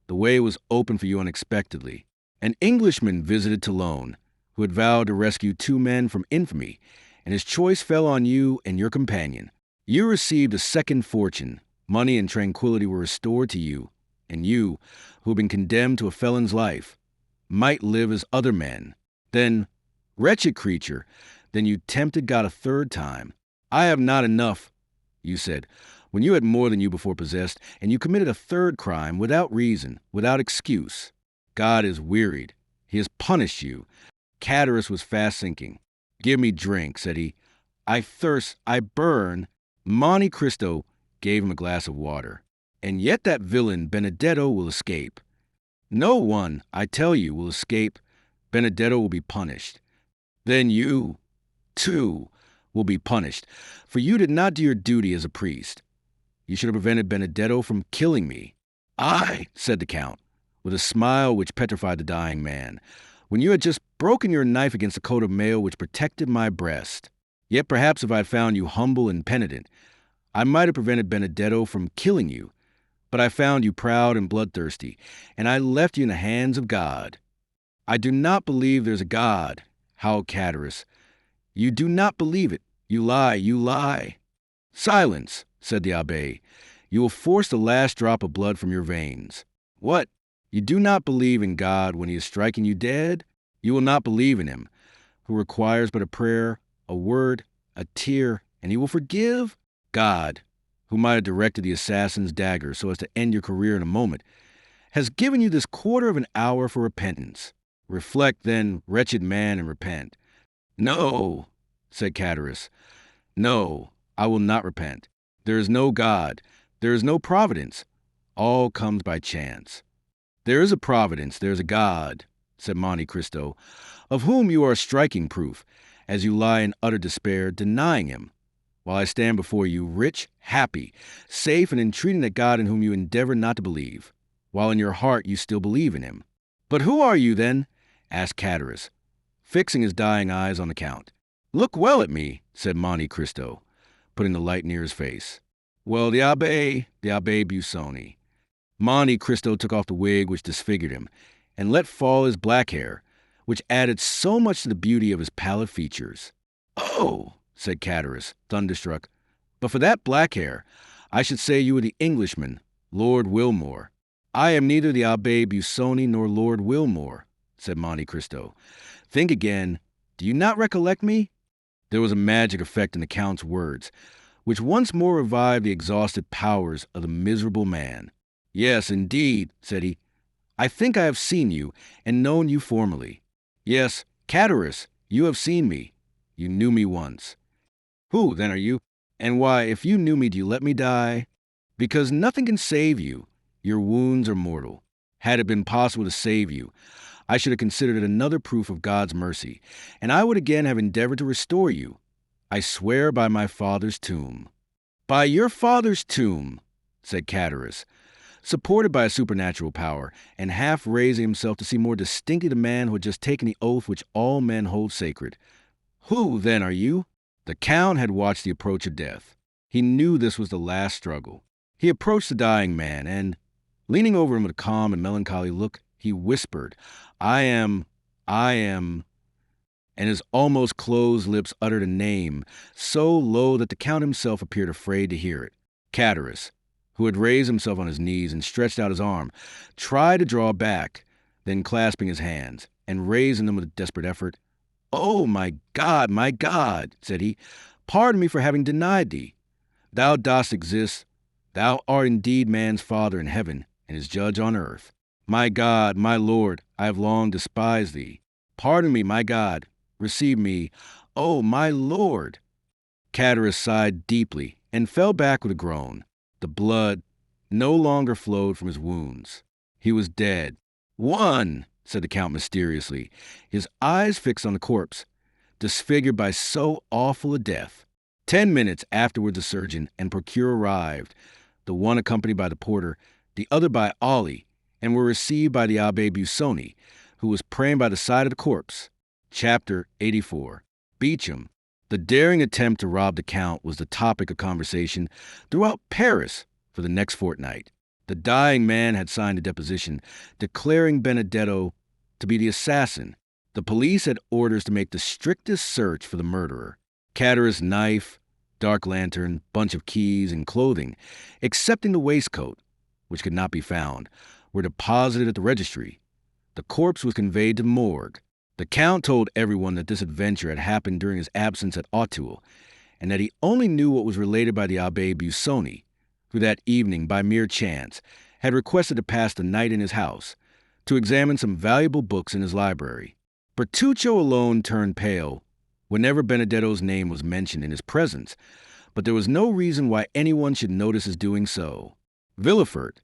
the way was open for you unexpectedly. An Englishman visited Toulon, who had vowed to rescue 2 men from infamy, and his choice fell on you and your companion. You received a second fortune. Money and tranquility were restored to you. and you, who have been condemned to a felon's life, might live as other men. Then, wretched creature, then you tempted God a third time. I have not enough, you said, when you had more than you before possessed, and you committed a third crime without reason, without excuse. God is wearied. He has punished you. Chatterus was fast sinking. Give me drink, said he. I thirst, I burn. Monte Cristo gave him a glass of water. And yet that villain Benedetto will escape. No one, I tell you, will escape. Benedetto will be punished. Then you, too, will be punished, for you did not do your duty as a priest. You should have prevented Benedetto from killing me. I, said the Count, with a smile which petrified the dying man, when you had just broken your knife against the coat of mail which protected my breast. Yet perhaps if I had found you humble and penitent, I might have prevented Benedetto from killing you. But I found you proud and bloodthirsty, and I left you in the hands of God. I do not believe there's a God, howled Chatterus. You do not believe it. You lie, you lie. Silence, said the abbé. You will force the last drop of blood from your veins. What? You do not believe in God when he is striking you dead? You will not believe in him, who requires but a prayer, a word, a tear, and he will forgive? God, who might have directed the assassin's dagger so as to end your career in a moment, has given you this quarter of an hour for repentance. Reflect, then, wretched man, and repent. No, said Chatterus. No, I will not repent. There is no God. There is no providence. All comes by chance. There is a providence, there is a God, said Monte Cristo, of whom you are a striking proof, as you lie in utter despair, denying him, while I stand before you rich, happy, safe, and entreating that God in whom you endeavor not to believe, while in your heart you still believe in him. But who are you, then? Asked Chatterus, fixing his dying eyes on the Count. Look well at me, said Monte Cristo, putting the light near his face. Well, the Abbé Busoni. Monte Cristo took off the wig which disfigured him, and let fall his black hair, which added so much to the beauty of his pallid features. Oh, said Chatterus, thunderstruck, but for that black hair, I should say you were the Englishman, Lord Wilmore. I am neither the Abbé Busoni nor Lord Wilmore, said Monte Cristo. Think again. Do you not recollect me? There was a magic effect in the Count's words, which once more revived the exhausted powers of the miserable man. Yes, indeed, said he. I think I have seen you, and known you formerly. Yes, Chatterus, you have seen me. You knew me once. Who, then, are you? And why, if you knew me, do you let me die? Because nothing can save you. Your wounds are mortal. Had it been possible to save you, I should have considered it another proof of God's mercy, and I would again have endeavored to restore you. I swear by my father's tomb. By your father's tomb, said Chatterus, supported by a supernatural power, and half raising himself to see more distinctly the man who had just taken the oath which all men hold sacred. Who, then, are you? The Count had watched the approach of death. He knew this was the last struggle. He approached the dying man, and, leaning over him with a calm and melancholy look, he whispered, I am, and his almost closed lips uttered a name, so low that the Count himself appeared afraid to hear it. Chatterus, who had raised himself on his knees and stretched out his arm, tried to draw back, then clasping his hands, and raising them with a desperate effort, Oh, my God, said he, pardon me for having denied thee. Thou dost exist. Thou art indeed man's father in heaven, and his judge on earth. My God, my Lord, I have long despised thee. Pardon me, my God. Receive me, oh, my Lord. Chatterus sighed deeply and fell back with a groan. The blood no longer flowed from his wounds. He was dead. One, said the Count mysteriously, his eyes fixed on the corpse, disfigured by so awful a death. 10 minutes afterward the surgeon and procureur arrived, the one accompanied by the porter, the other by Ollie, and were received by the Abbé Busoni, who was praying by the side of the corpse. Chapter 84. Beecham. The daring attempt to rob the Count was the topic of conversation throughout Paris for the next fortnight. The dying man had signed a deposition declaring Benedetto to be the assassin. The police had orders to make the strictest search for the murderer. Chatterus' knife, dark lantern, bunch of keys, and clothing, excepting the waistcoat, which could not be found, were deposited at the registry. The corpse was conveyed to morgue. The Count told everyone that this adventure had happened during his absence at Château, and that he only knew what was related by the Abbé Busoni, who that evening, by mere chance, had requested to pass the night in his house, to examine some valuable books in his library. Bertuccio alone turned pale whenever Benedetto's name was mentioned in his presence, but there was no reason why anyone should notice his doing so. Villefort,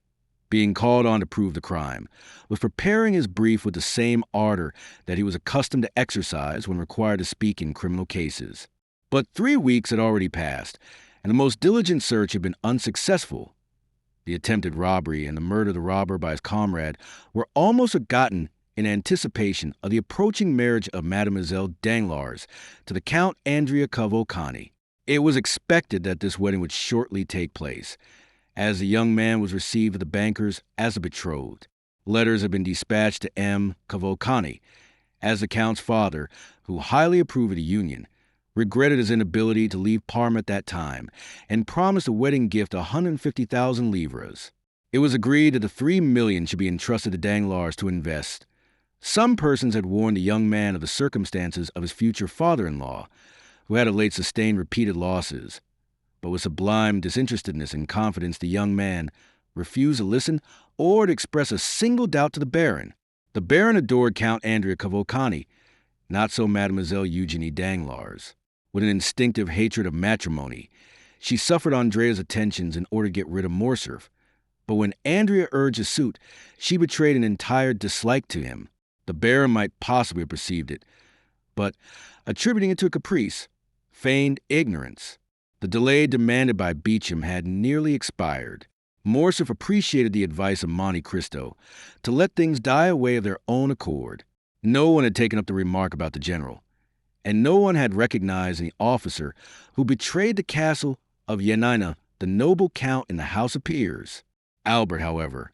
being called on to prove the crime, was preparing his brief with the same ardor that he was accustomed to exercise when required to speak in criminal cases. But 3 weeks had already passed, and the most diligent search had been unsuccessful. The attempted robbery and the murder of the robber by his comrade were almost forgotten in anticipation of the approaching marriage of Mademoiselle Danglars to the Count Andrea Cavalcanti. It was expected that this wedding would shortly take place, as the young man was received at the bankers as a betrothed. Letters had been dispatched to M. Cavalcanti, as the Count's father, who highly approved of the union, regretted his inability to leave Parma at that time, and promised a wedding gift of 150,000 livres. It was agreed that the 3 million should be entrusted to Danglars to invest. Some persons had warned the young man of the circumstances of his future father-in-law, who had of late sustained repeated losses. But with sublime disinterestedness and confidence, the young man refused to listen or to express a single doubt to the Baron. The Baron adored Count Andrea Cavalcanti, not so Mademoiselle Eugenie Danglars. With an instinctive hatred of matrimony, she suffered Andrea's attentions in order to get rid of Morcerf. But when Andrea urged a suit, she betrayed an entire dislike to him. The Baron might possibly have perceived it, but, attributing it to a caprice, feigned ignorance. The delay demanded by Beauchamp had nearly expired. Morcerf appreciated the advice of Monte Cristo to let things die away of their own accord. No one had taken up the remark about the general, and no one had recognized in the officer who betrayed the castle of Yanina the noble count in the House of Peers. Albert, however,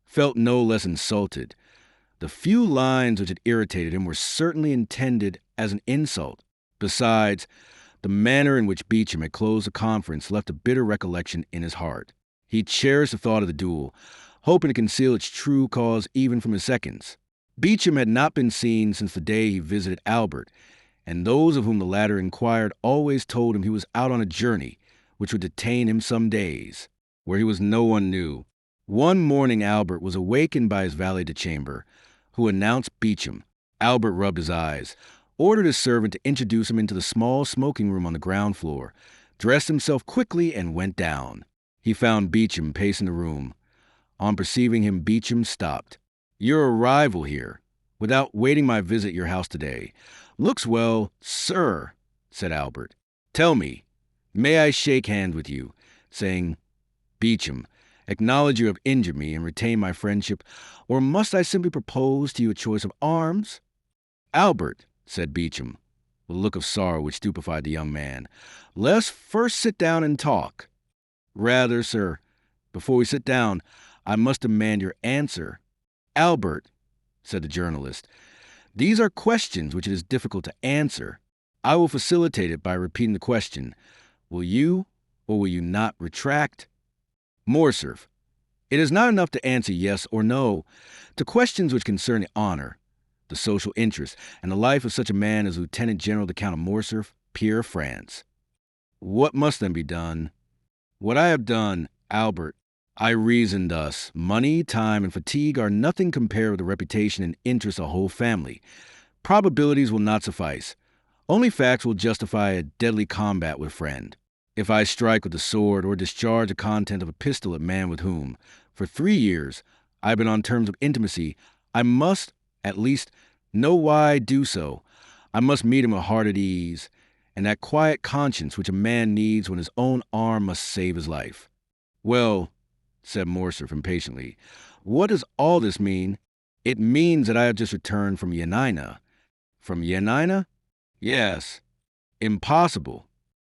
felt no less insulted. The few lines which had irritated him were certainly intended as an insult. Besides, the manner in which Beauchamp had closed the conference left a bitter recollection in his heart. He cherished the thought of the duel, hoping to conceal its true cause even from his seconds. Beauchamp had not been seen since the day he visited Albert, and those of whom the latter inquired always told him he was out on a journey which would detain him some days, where he was no one knew. One morning Albert was awakened by his valet de chambre, who announced Beauchamp. Albert rubbed his eyes, ordered his servant to introduce him into the small smoking room on the ground floor, dressed himself quickly, and went down. He found Beauchamp pacing the room. On perceiving him, Beauchamp stopped. "Your arrival here, without waiting my visit at your house today, looks well, sir," said Albert. "Tell me, may I shake hands with you, saying, 'Beauchamp, acknowledge you have injured me and retain my friendship, or must I simply propose to you a choice of arms?'" "Albert," said Beauchamp, with a look of sorrow which stupefied the young man, "let's first sit down and talk." "Rather, sir, before we sit down, I must demand your answer." "Albert," said the journalist, "these are questions which it is difficult to answer. I will facilitate it by repeating the question. Will you, or will you not, retract?" "Morcerf, it is not enough to answer yes or no to questions which concern the honor, the social interest, and the life of such a man as Lieutenant General the Count of Morcerf, peer of France." "What must then be done?" "What I have done, Albert. I reason thus. Money, time, and fatigue are nothing compared with the reputation and interest of a whole family. Probabilities will not suffice. Only facts will justify a deadly combat with a friend. If I strike with the sword or discharge the content of a pistol at a man with whom, for 3 years, I have been on terms of intimacy, I must, at least, know why I do so. I must meet him with heart at ease, and that quiet conscience which a man needs when his own arm must save his life." "Well," said Morcerf impatiently, "what does all this mean?" "It means that I have just returned from Yanina." "From Yanina?" "Yes." "Impossible.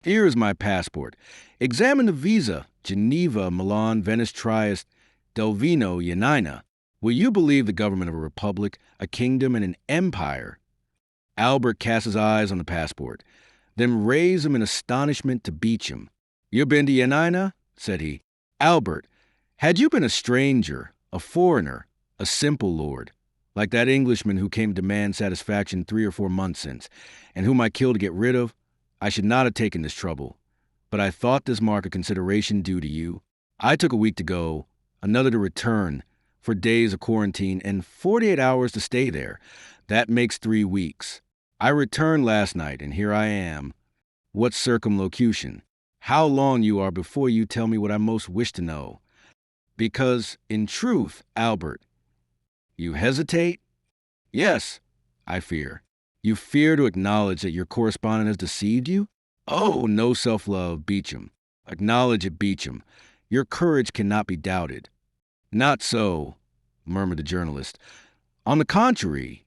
Here is my passport. Examine the visa: Geneva, Milan, Venice, Trieste, Delvino, Yanina. Will you believe the government of a republic, a kingdom, and an empire?" Albert cast his eyes on the passport, then raised them in astonishment to Beauchamp. "You've been to Yanina?" said he. "Albert, Had you been a stranger, a foreigner, a simple lord, like that Englishman who came to demand satisfaction 3 or 4 months since, and whom I killed to get rid of, I should not have taken this trouble. But I thought this mark a consideration due to you. I took a week to go, another to return, for days of quarantine, and 48 hours to stay there. That makes 3 weeks. I returned last night, and here I am. What circumlocution? How long you are before you tell me what I most wish to know. Because, in truth, Albert, you hesitate? Yes, I fear. You fear to acknowledge that your correspondent has deceived you? Oh, no self-love, Beecham. Acknowledge it, Beecham. Your courage cannot be doubted. Not so, murmured the journalist. On the contrary.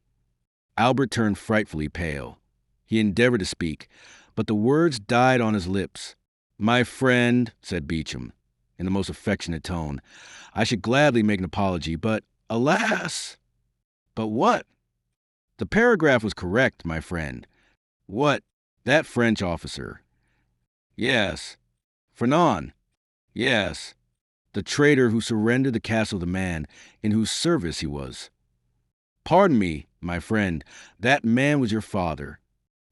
Albert turned frightfully pale. He endeavored to speak, but the words died on his lips. My friend, said Beecham, in the most affectionate tone, I should gladly make an apology, but alas! But what? The paragraph was correct, my friend. What? That French officer. Yes. Fernand. Yes. The traitor who surrendered the castle to the man in whose service he was. Pardon me, my friend, that man was your father.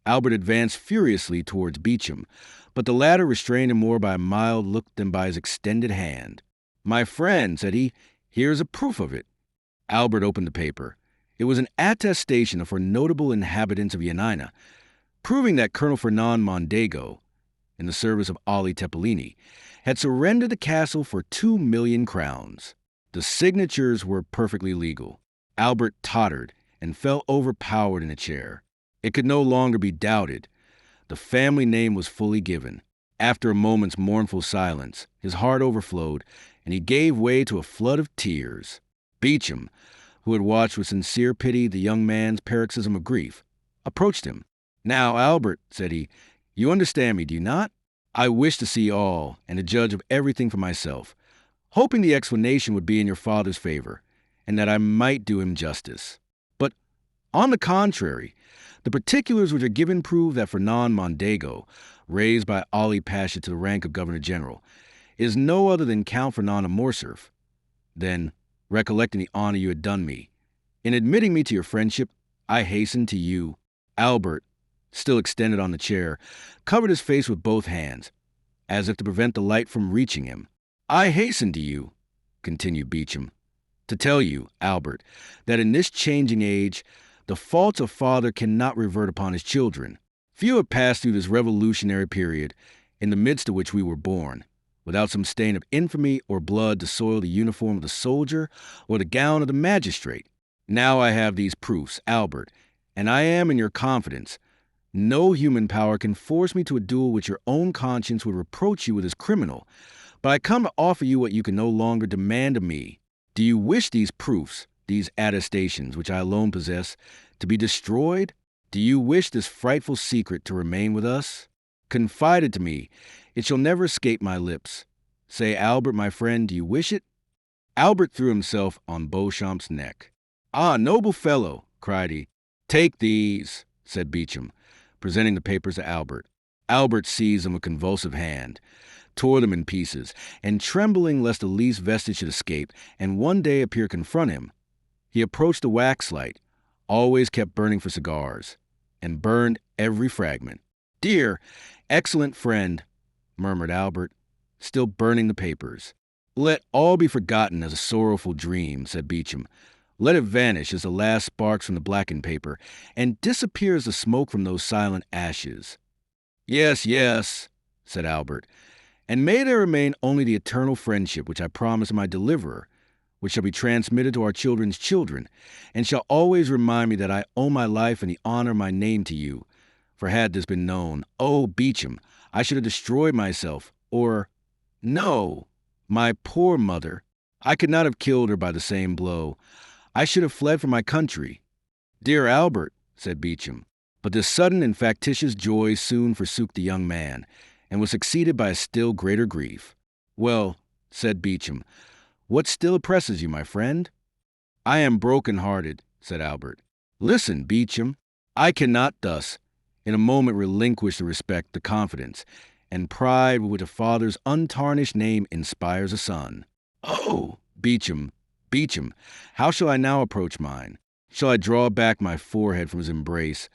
Albert advanced furiously towards Beecham, but the latter restrained him more by a mild look than by his extended hand. My friend, said he, here is a proof of it. Albert opened the paper. It was an attestation of for notable inhabitants of Yanina, proving that Colonel Fernand Mondego, in the service of Ali Tepellini, had surrendered the castle for 2,000,000 crowns. The signatures were perfectly legal. Albert tottered and fell overpowered in a chair. It could no longer be doubted. The family name was fully given. After a moment's mournful silence, his heart overflowed, and he gave way to a flood of tears. Beecham, who had watched with sincere pity the young man's paroxysm of grief, approached him. Now, Albert, said he, you understand me, do you not? I wish to see all and to judge of everything for myself, hoping the explanation would be in your father's favor, and that I might do him justice. But, on the contrary, the particulars which are given prove that Fernand Mondego, raised by Ali Pasha to the rank of Governor-General, is no other than Count Fernand of Morcerf. Then, recollecting the honor you had done me, in admitting me to your friendship, I hastened to you. Albert, still extended on the chair, covered his face with both hands, as if to prevent the light from reaching him. I hastened to you, continued Beecham, to tell you, Albert, that in this changing age, the faults of father cannot revert upon his children. Few have passed through this revolutionary period, in the midst of which we were born, without some stain of infamy or blood to soil the uniform of the soldier or the gown of the magistrate. Now I have these proofs, Albert, and I am in your confidence. No human power can force me to a duel which your own conscience would reproach you with as criminal, but I come to offer you what you can no longer demand of me. Do you wish these proofs, these attestations which I alone possess, to be destroyed? Do you wish this frightful secret to remain with us? Confide it to me. It shall never escape my lips. Say, Albert, my friend, do you wish it? Albert threw himself on Beauchamp's neck. Ah, noble fellow, cried he. Take these, said Beecham, presenting the papers to Albert. Albert seized them with convulsive hand, tore them in pieces, and trembling lest the least vestige should escape and one day appear to confront him, he approached the wax light, always kept burning for cigars, and burned every fragment. Dear, excellent friend, murmured Albert, still burning the papers. Let all be forgotten as a sorrowful dream, said Beecham. Let it vanish as the last sparks from the blackened paper, and disappear as the smoke from those silent ashes. Yes, yes, said Albert, and may there remain only the eternal friendship which I promised my deliverer, which shall be transmitted to our children's children, and shall always remind me that I owe my life and the honor of my name to you. For had this been known, oh, Beecham, I should have destroyed myself, or, no, my poor mother. I could not have killed her by the same blow. I should have fled from my country. Dear Albert, said Beecham, but this sudden and factitious joy soon forsook the young man, and was succeeded by a still greater grief. Well, said Beecham, what still oppresses you, my friend? I am broken-hearted, said Albert. Listen, Beecham, I cannot thus, in a moment, relinquish the respect, the confidence, and pride with which a father's untarnished name inspires a son. Oh, Beecham, how shall I now approach mine? Shall I draw back my forehead from his embrace,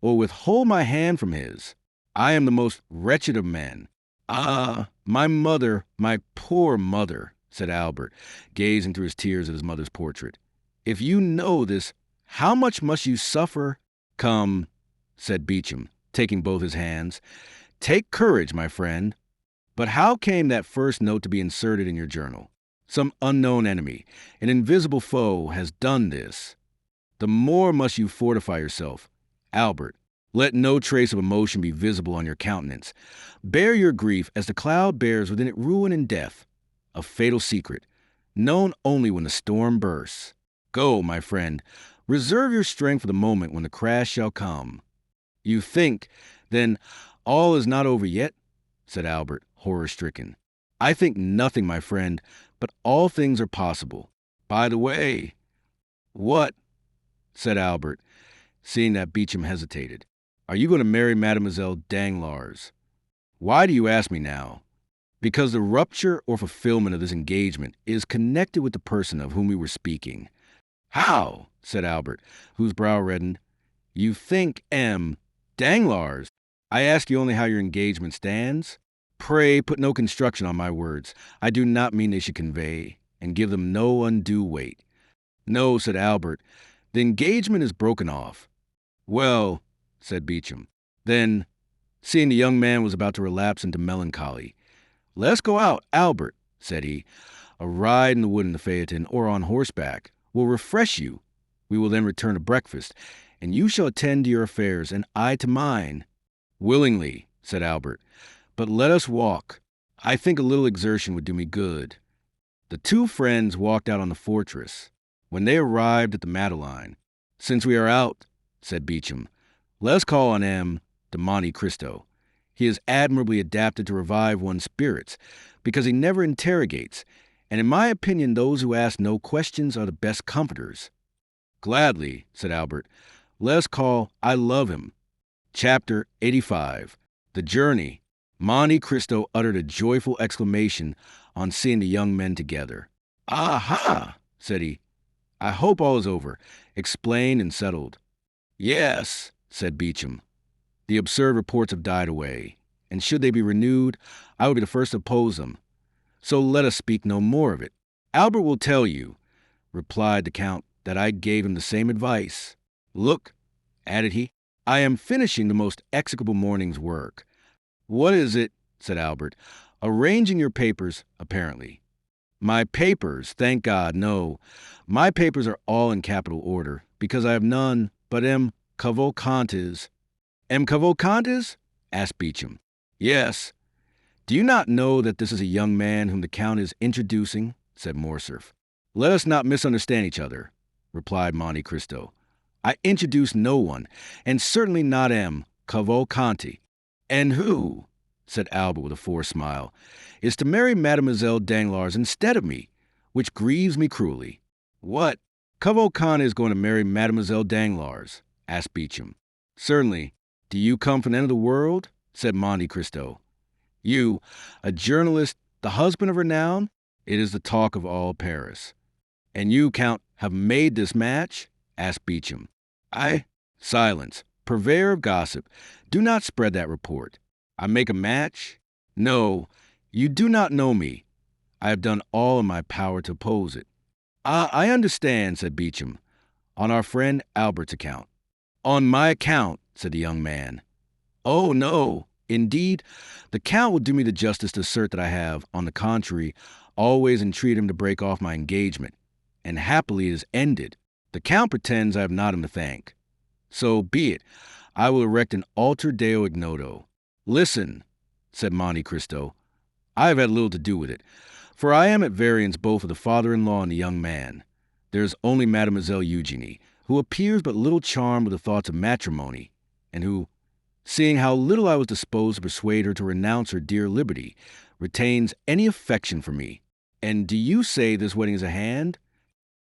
or withhold my hand from his? I am the most wretched of men. Ah, my mother, my poor mother, said Albert, gazing through his tears at his mother's portrait. If you know this, how much must you suffer? Come, said Beecham, taking both his hands. Take courage, my friend. But how came that first note to be inserted in your journal? Some unknown enemy, an invisible foe, has done this. The more must you fortify yourself. Albert, let no trace of emotion be visible on your countenance. Bear your grief as the cloud bears within it ruin and death, a fatal secret, known only when the storm bursts. Go, my friend, reserve your strength for the moment when the crash shall come. You think, then, all is not over yet? Said Albert, horror-stricken. I think nothing, my friend, but all things are possible. By the way, what? Said Albert, seeing that Beecham hesitated. Are you going to marry Mademoiselle Danglars? Why do you ask me now? Because the rupture or fulfillment of this engagement is connected with the person of whom we were speaking. How? Said Albert, whose brow reddened. You think, M. Danglars? I ask you only how your engagement stands. Pray put no construction on my words. I do not mean they should convey, and give them no undue weight. No, said Albert, the engagement is broken off. Well, said Beecham, then, seeing the young man was about to relapse into melancholy, let's go out, Albert, said he. A ride in the wood in the phaeton or on horseback will refresh you. We will then return to breakfast, and you shall attend to your affairs, and I to mine. Willingly, said Albert, but let us walk. I think a little exertion would do me good. The two friends walked out on the fortress. When they arrived at the Madeleine, since we are out, said Beecham, let us call on M. de Monte Cristo. He is admirably adapted to revive one's spirits, because he never interrogates, and in my opinion those who ask no questions are the best comforters. Gladly, said Albert, let us call I Love Him. Chapter 85. The Journey. Monte Cristo uttered a joyful exclamation on seeing the young men together. Aha, said he. I hope all is over, explained and settled. Yes, said Beecham. The absurd reports have died away, and should they be renewed, I would be the first to oppose them. So let us speak no more of it. Albert will tell you, replied the Count, that I gave him the same advice. Look, added he, I am finishing the most execrable morning's work. What is it? Said Albert. Arranging your papers, apparently. My papers, thank God, no. My papers are all in capital order, because I have none but M. Cavalcantes. M. Cavalcantes? Asked Beecham. Yes. Do you not know that this is a young man whom the Count is introducing? Said Morcerf. Let us not misunderstand each other, replied Monte Cristo. I introduce no one, and certainly not M. Cavalcanti. And who, said Albert with a forced smile, is to marry Mademoiselle Danglars instead of me, which grieves me cruelly. What? Cavalcanti is going to marry Mademoiselle Danglars? Asked Beecham. Certainly. Do you come from the end of the world? Said Monte Cristo. You, a journalist, the husband of renown? It is the talk of all Paris. And you, Count, have made this match? Asked Beecham. Silence. Purveyor of gossip, do not spread that report. I make a match? No, you do not know me. I have done all in my power to oppose it. I understand, said Beecham, on our friend Albert's account. On my account, said the young man. Oh, no. Indeed, the Count will do me the justice to assert that I have, on the contrary, always entreated him to break off my engagement, and happily it is ended. The Count pretends I have not him to thank. So be it. I will erect an altar deo ignoto. Listen, said Monte Cristo. I have had little to do with it, for I am at variance both with the father-in-law and the young man. There is only Mademoiselle Eugenie, who appears but little charmed with the thoughts of matrimony, and who, seeing how little I was disposed to persuade her to renounce her dear liberty, retains any affection for me. And do you say this wedding is at hand?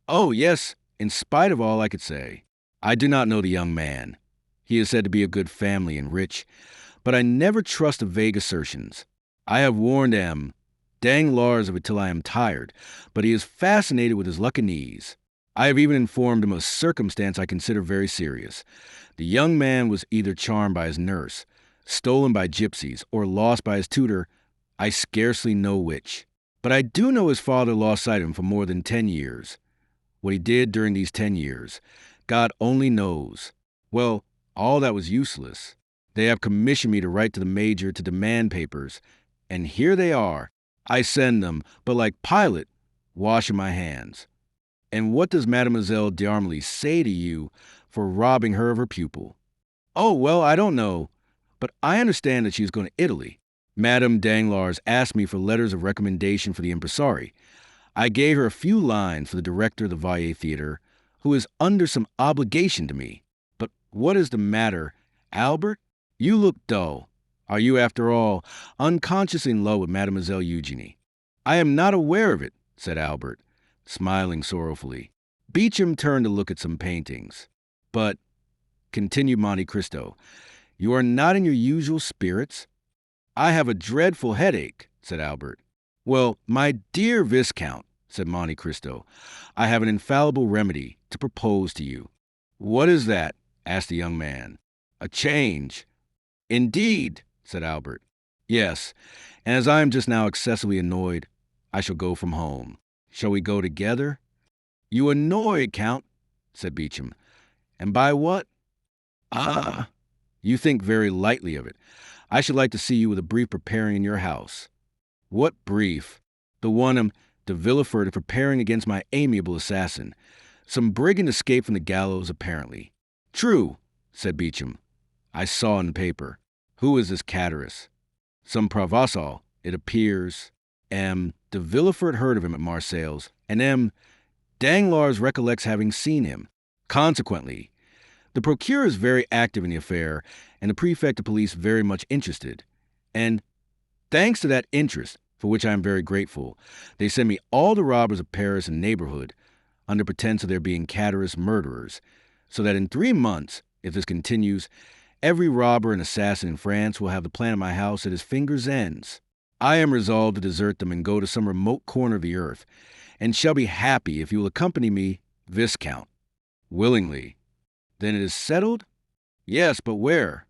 Oh, yes, in spite of all I could say. I do not know the young man. He is said to be of good family and rich, but I never trust to vague assertions. I have warned M. Dang Lars of it till I am tired, but he is fascinated with his Luccanese. I have even informed him of a circumstance I consider very serious. The young man was either charmed by his nurse, stolen by gypsies, or lost by his tutor. I scarcely know which. But I do know his father lost sight of him for more than 10 years. What he did during these 10 years, God only knows. Well, all that was useless. They have commissioned me to write to the major to demand papers, and here they are. I send them, but like Pilate, washing my hands. And what does Mademoiselle d'Armilly say to you for robbing her of her pupil? Oh, well, I don't know, but I understand that she is going to Italy. Madame Danglars asked me for letters of recommendation for the impresario. I gave her a few lines for the director of the Valle Theatre, who is under some obligation to me. But what is the matter, Albert? You look dull. Are you, after all, unconsciously in love with Mademoiselle Eugenie? I am not aware of it, said Albert, smiling sorrowfully. Beauchamp turned to look at some paintings. But, continued Monte Cristo, you are not in your usual spirits? I have a dreadful headache, said Albert. Well, my dear Viscount, said Monte Cristo, I have an infallible remedy to propose to you. What is that? Asked the young man. A change. Indeed, said Albert. Yes, and as I am just now excessively annoyed, I shall go from home. Shall we go together? You annoyed, Count, said Beauchamp. And by what? Ah, you think very lightly of it. I should like to see you with a brief preparing in your house. What brief? The one de Villefort preparing against my amiable assassin. Some brigand escaped from the gallows, apparently. True, said Beauchamp. I saw in the paper. Who is this Catullus? Some Provençal, it appears. De Villefort heard of him at Marseilles, and Danglars recollects having seen him. Consequently, the procureur is very active in the affair, and the prefect of police very much interested. And, thanks to that interest, for which I am very grateful, they send me all the robbers of Paris and neighborhood, under pretense of their being Catullus murderers, so that in 3 months, if this continues, every robber and assassin in France will have the plan of my house at his fingers' ends. I am resolved to desert them and go to some remote corner of the earth, and shall be happy if you will accompany me, Viscount. Willingly. Then it is settled? Yes, but where?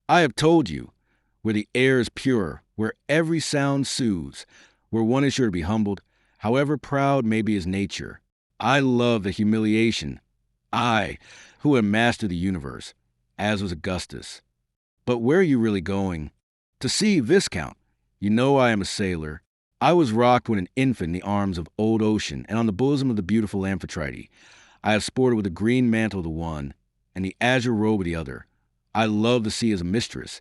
I have told you, where the air is pure, where every sound soothes, where one is sure to be humbled, however proud may be his nature. I love the humiliation. I, who am master of the universe, as was Augustus. But where are you really going? To sea, Viscount. You know I am a sailor. I was rocked when an infant in the arms of old ocean and on the bosom of the beautiful Amphitrite. I have sported with the green mantle of the one and the azure robe of the other. I love the sea as a mistress,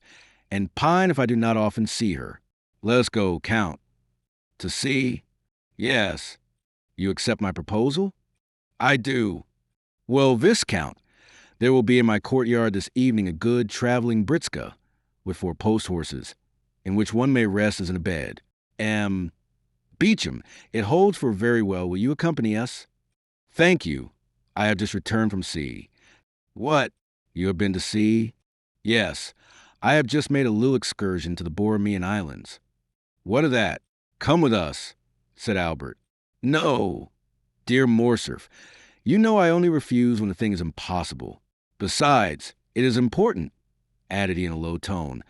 and pine if I do not often see her. Let us go, Count. To sea? Yes. You accept my proposal? I do. Well, Viscount, there will be in my courtyard this evening a good traveling britska, with 4 post horses, in which one may rest as in a bed. Beauchamp, it holds for very well. Will you accompany us? Thank you. I have just returned from sea. What? You have been to sea? Yes. I have just made a little excursion to the Borromean Islands. What of that? Come with us, said Albert. No. Dear Morcerf, you know I only refuse when the thing is impossible. Besides, it is important, added he in a low tone,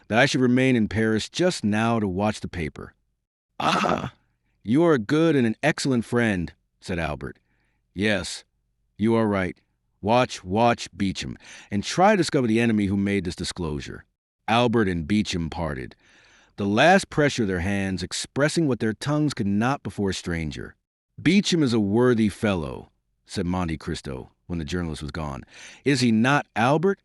that I should remain in Paris just now to watch the paper. Ah, you are a good and an excellent friend, said Albert. Yes, you are right. Watch Beauchamp, and try to discover the enemy who made this disclosure. Albert and Beauchamp parted, the last pressure of their hands expressing what their tongues could not before a stranger. Beauchamp is a worthy fellow, said Monte Cristo, when the journalist was gone. Is he not, Albert?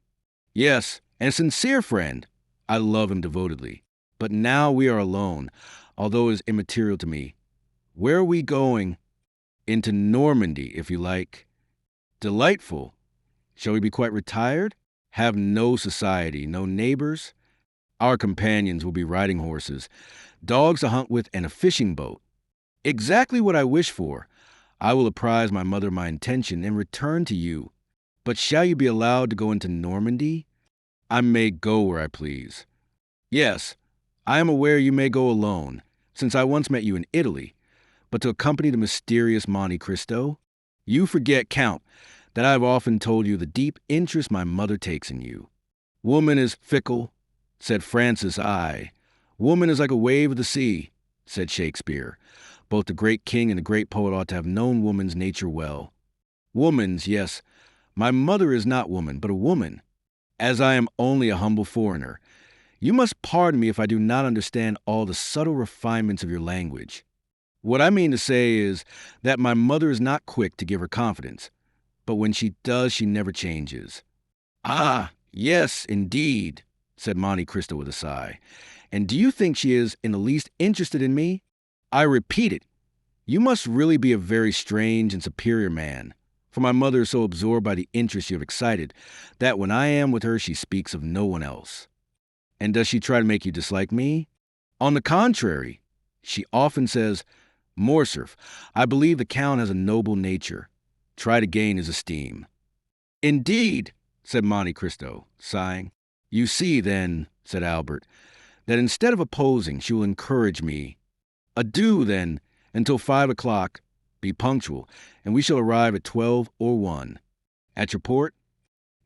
Yes, and a sincere friend. I love him devotedly. But now we are alone, although it is immaterial to me. Where are we going? Into Normandy, if you like. Delightful. Shall we be quite retired? Have no society, no neighbors? Our companions will be riding horses, dogs to hunt with, and a fishing boat. Exactly what I wish for. I will apprise my mother of my intention and return to you. But shall you be allowed to go into Normandy? I may go where I please. Yes, I am aware you may go alone, since I once met you in Italy, but to accompany the mysterious Monte Cristo? You forget, Count, that I have often told you the deep interest my mother takes in you. Woman is fickle, said Francis I. Woman is like a wave of the sea, said Shakespeare. Both the great king and the great poet ought to have known woman's nature well. Woman's, yes. My mother is not woman, but a woman. As I am only a humble foreigner, you must pardon me if I do not understand all the subtle refinements of your language. What I mean to say is that my mother is not quick to give her confidence, but when she does, she never changes. Ah, yes, indeed, said Monte Cristo with a sigh. And do you think she is in the least interested in me? I repeat it. You must really be a very strange and superior man, for my mother is so absorbed by the interest you have excited that when I am with her she speaks of no one else. And does she try to make you dislike me? On the contrary, she often says, Morcerf, I believe the Count has a noble nature. Try to gain his esteem. Indeed, said Monte Cristo, sighing. You see, then, said Albert, that instead of opposing, she will encourage me. Adieu, then, until 5 o'clock. Be punctual, and we shall arrive at 12 or 1. At your port?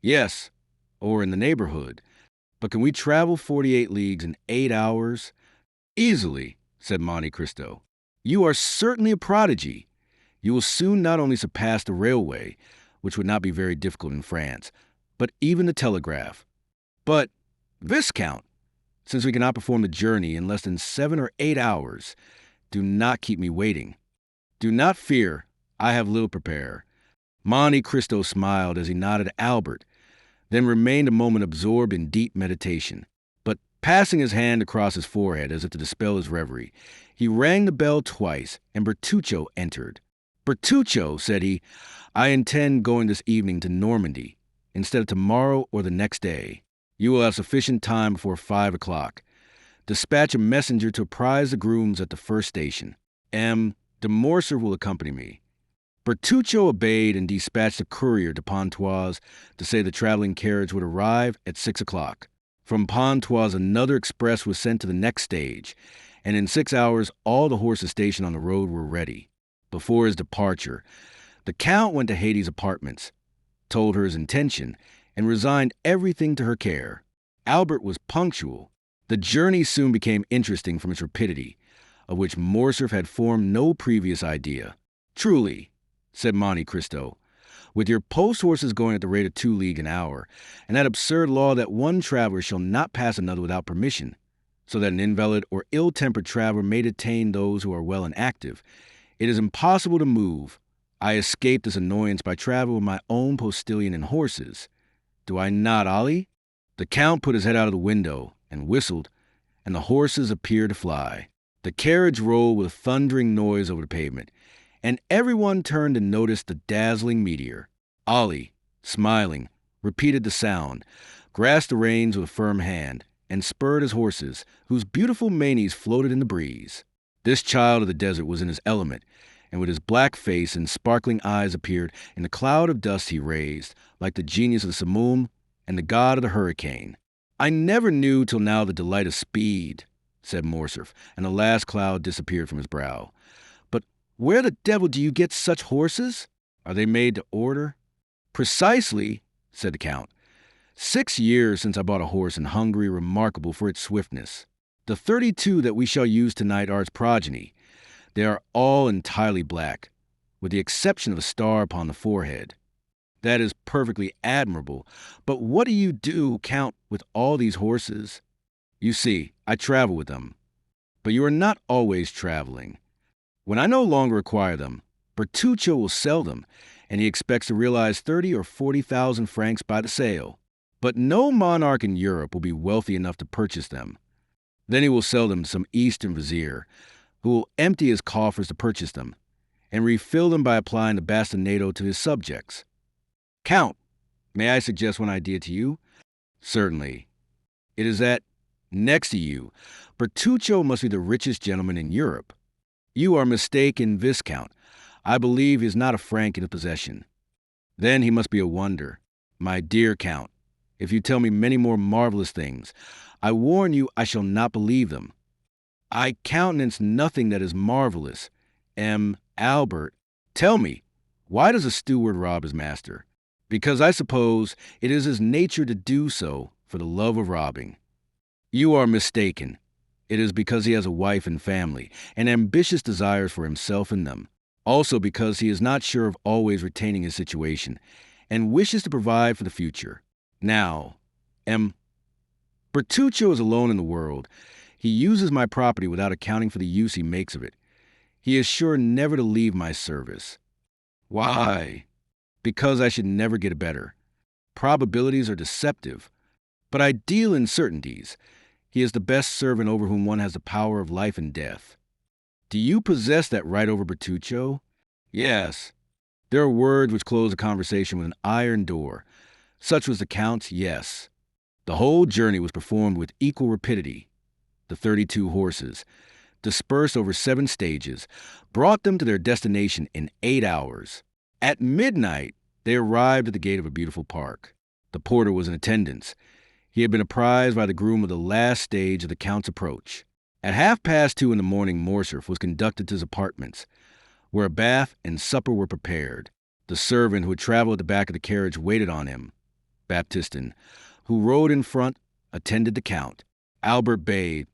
Yes, or in the neighborhood. But can we travel 48 leagues in 8 hours? Easily, said Monte Cristo. You are certainly a prodigy. You will soon not only surpass the railway, which would not be very difficult in France, but even the telegraph. But, Viscount, since we cannot perform the journey in less than 7 or 8 hours, do not keep me waiting. Do not fear, I have little to prepare. Monte Cristo smiled as he nodded at Albert, then remained a moment absorbed in deep meditation. But passing his hand across his forehead as if to dispel his reverie, he rang the bell twice, and Bertuccio entered. Bertuccio, said he, I intend going this evening to Normandy, instead of tomorrow or the next day. You will have sufficient time before 5 o'clock. Dispatch a messenger to apprise the grooms at the first station. De Morcerf will accompany me. Bertuccio obeyed and dispatched a courier to Pontoise to say the traveling carriage would arrive at 6 o'clock. From Pontoise, another express was sent to the next stage, and in 6 hours all the horses stationed on the road were ready. Before his departure, the Count went to Haydée's apartments, told her his intention, and resigned everything to her care. Albert was punctual. The journey soon became interesting from its rapidity, of which Morcerf had formed no previous idea. Truly, said Monte Cristo, with your post horses going at the rate of 2 leagues an hour, and that absurd law that one traveler shall not pass another without permission, so that an invalid or ill-tempered traveler may detain those who are well and active, it is impossible to move. I escape this annoyance by traveling with my own postilion and horses. Do I not, Ali? The Count put his head out of the window and whistled, and the horses appeared to fly. The carriage rolled with a thundering noise over the pavement, and everyone turned to notice the dazzling meteor. Ali, smiling, repeated the sound, grasped the reins with a firm hand, and spurred his horses, whose beautiful manes floated in the breeze. This child of the desert was in his element, and with his black face and sparkling eyes appeared in the cloud of dust he raised, like the genius of the simoom and the god of the hurricane. I never knew till now the delight of speed, said Morcerf, and the last cloud disappeared from his brow. But where the devil do you get such horses? Are they made to order? Precisely, said the Count. 6 years since I bought a horse in Hungary remarkable for its swiftness. The 32 that we shall use tonight are its progeny. They are all entirely black, with the exception of a star upon the forehead. That is perfectly admirable. But what do you do, Count, with all these horses? You see, I travel with them. But you are not always traveling. When I no longer require them, Bertuccio will sell them, and he expects to realize 30 or 40,000 francs by the sale. But no monarch in Europe will be wealthy enough to purchase them. Then he will sell them to some Eastern vizier, who will empty his coffers to purchase them, and refill them by applying the bastinado to his subjects. Count, may I suggest one idea to you? Certainly. It is that, next to you, Bertuccio must be the richest gentleman in Europe. You are mistaken, Viscount. I believe he is not a franc in his possession. Then he must be a wonder. My dear Count, if you tell me many more marvelous things, I warn you I shall not believe them. I countenance nothing that is marvelous. Albert, tell me, why does a steward rob his master? Because I suppose it is his nature to do so for the love of robbing. You are mistaken. It is because he has a wife and family, and ambitious desires for himself and them. Also because he is not sure of always retaining his situation, and wishes to provide for the future. Now, Bertuccio is alone in the world. He uses my property without accounting for the use he makes of it. He is sure never to leave my service. Why? Because I should never get better. Probabilities are deceptive, but I deal in certainties. He is the best servant over whom one has the power of life and death. Do you possess that right over Bertuccio? Yes. There are words which close a conversation with an iron door. Such was the Count's yes. The whole journey was performed with equal rapidity. The 32 horses, dispersed over 7 stages, brought them to their destination in 8 hours. At midnight, they arrived at the gate of a beautiful park. The porter was in attendance. He had been apprised by the groom of the last stage of the Count's approach. At 2:30 in the morning, Morcerf was conducted to his apartments, where a bath and supper were prepared. The servant who had traveled at the back of the carriage waited on him. Baptistin, who rode in front, attended the Count. Albert bathed,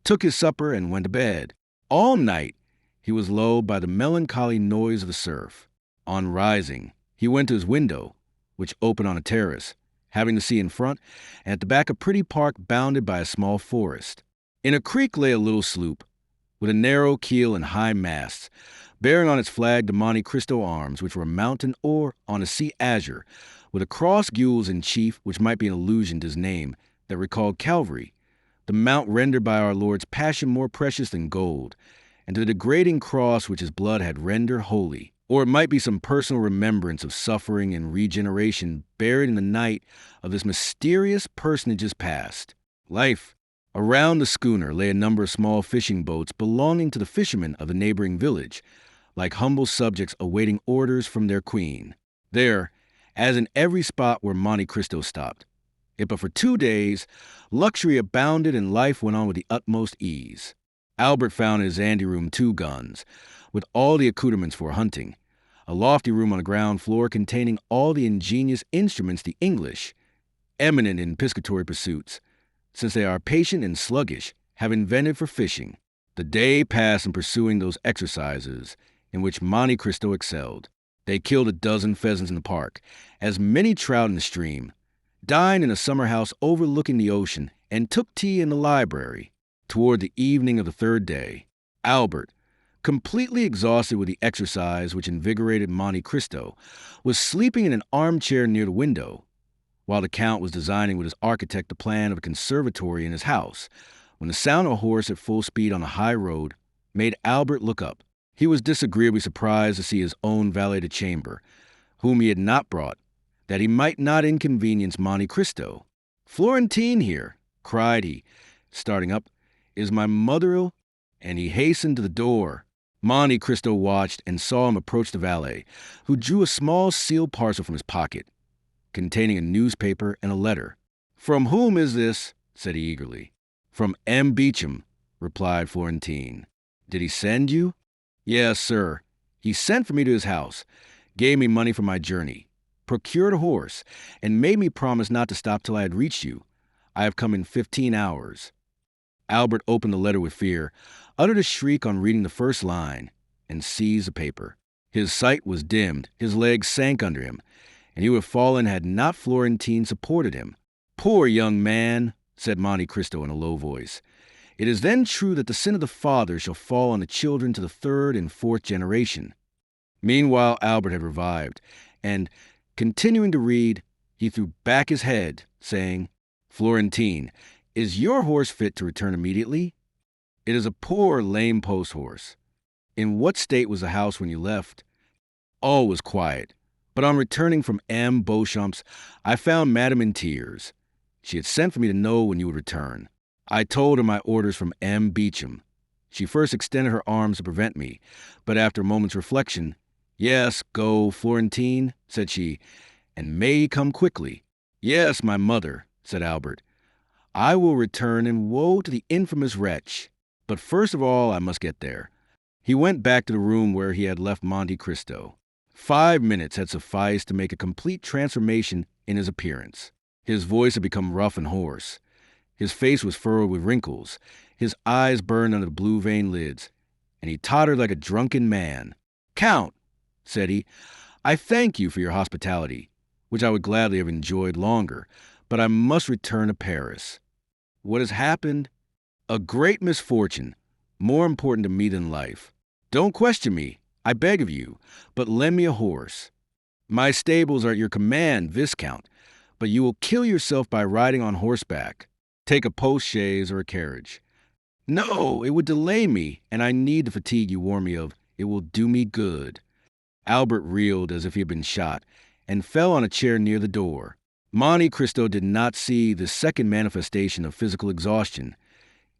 took his supper, and went to bed. All night he was lulled by the melancholy noise of the surf. On rising, he went to his window, which opened on a terrace, having the sea in front, and at the back a pretty park bounded by a small forest. In a creek lay a little sloop, with a narrow keel and high masts, bearing on its flag the Monte Cristo arms, which were a mountain, or on a sea azure, with a cross gules in chief, which might be an allusion to his name, that recalled Calvary, the mount rendered by our Lord's passion more precious than gold, and to the degrading cross which his blood had rendered holy. Or it might be some personal remembrance of suffering and regeneration buried in the night of this mysterious personage's past. Life. Around the schooner lay a number of small fishing boats belonging to the fishermen of the neighboring village, like humble subjects awaiting orders from their queen. There, as in every spot where Monte Cristo stopped, yet but for 2 days, luxury abounded and life went on with the utmost ease. Albert found in his anteroom 2 guns, with all the accoutrements for hunting, a lofty room on the ground floor containing all the ingenious instruments the English, eminent in piscatory pursuits, since they are patient and sluggish, have invented for fishing. The day passed in pursuing those exercises in which Monte Cristo excelled. They killed a dozen pheasants in the park, as many trout in the stream, dined in a summer house overlooking the ocean, and took tea in the library. Toward the evening of the 3rd day, Albert, completely exhausted with the exercise which invigorated Monte Cristo, was sleeping in an armchair near the window, while the Count was designing with his architect the plan of a conservatory in his house, when the sound of a horse at full speed on the high road made Albert look up. He was disagreeably surprised to see his own valet de chambre, whom he had not brought, that he might not inconvenience Monte Cristo. "Florentine here," cried he, starting up. "Is my mother ill?" And he hastened to the door. Monte Cristo watched and saw him approach the valet, who drew a small sealed parcel from his pocket, containing a newspaper and a letter. "From whom is this?" said he eagerly. "From M. Beauchamp," replied Florentine. "Did he send you?" "Yes, sir. He sent for me to his house, gave me money for my journey, procured a horse, and made me promise not to stop till I had reached you. I have come in 15 hours. Albert opened the letter with fear, uttered a shriek on reading the first line, and seized the paper. His sight was dimmed, his legs sank under him, and he would have fallen had not Florentine supported him. "Poor young man," said Monte Cristo in a low voice. "It is then true that the sin of the father shall fall on the children to the 3rd and 4th generation." Meanwhile Albert had revived, and, continuing to read, he threw back his head, saying, "Florentine, is your horse fit to return immediately?" "It is a poor lame post horse." "In what state was the house when you left?" "All was quiet. But on returning from M. Beauchamp's, I found Madame in tears. She had sent for me to know when you would return. I told her my orders from M. Beauchamp. She first extended her arms to prevent me, but after a moment's reflection, 'Yes, go, Florentine,' said she, 'and may he come quickly.' 'Yes, my mother,' said Albert. 'I will return, and woe to the infamous wretch.' But first of all, I must get there. He went back to the room where he had left Monte Cristo. 5 minutes had sufficed to make a complete transformation in his appearance. His voice had become rough and hoarse. His face was furrowed with wrinkles. His eyes burned under the blue-veined lids, and he tottered like a drunken man. "Count," said he, "I thank you for your hospitality, which I would gladly have enjoyed longer, but I must return to Paris. What has happened? A great misfortune, more important to me than life. Don't question me, I beg of you, but lend me a horse. My stables are at your command, Viscount, but you will kill yourself by riding on horseback. Take a post-chaise or a carriage." "No, it would delay me, and I need the fatigue you warn me of. It will do me good." Albert reeled as if he had been shot, and fell on a chair near the door. Monte Cristo did not see the second manifestation of physical exhaustion.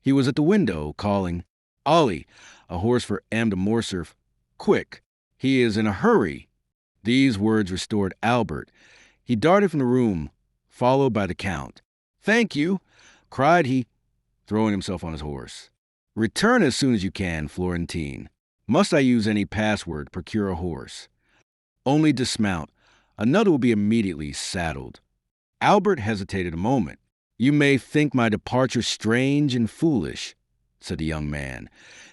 He was at the window, calling, "Ollie, a horse for M. de Morcerf. Quick, he is in a hurry." These words restored Albert. He darted from the room, followed by the Count. "Thank you," cried he, throwing himself on his horse. "Return as soon as you can, Florentine. Must I use any password to procure a horse?" "Only dismount. Another will be immediately saddled." Albert hesitated a moment. "You may think my departure strange and foolish," said the young man.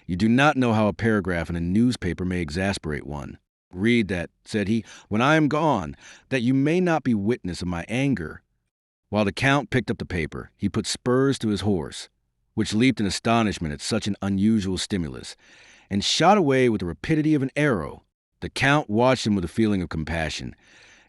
"You do not know how a paragraph in a newspaper may exasperate one. Read that," said he, "when I am gone, that you may not be witness of my anger." While the Count picked up the paper, he put spurs to his horse, which leaped in astonishment at such an unusual stimulus, and shot away with the rapidity of an arrow. The Count watched him with a feeling of compassion,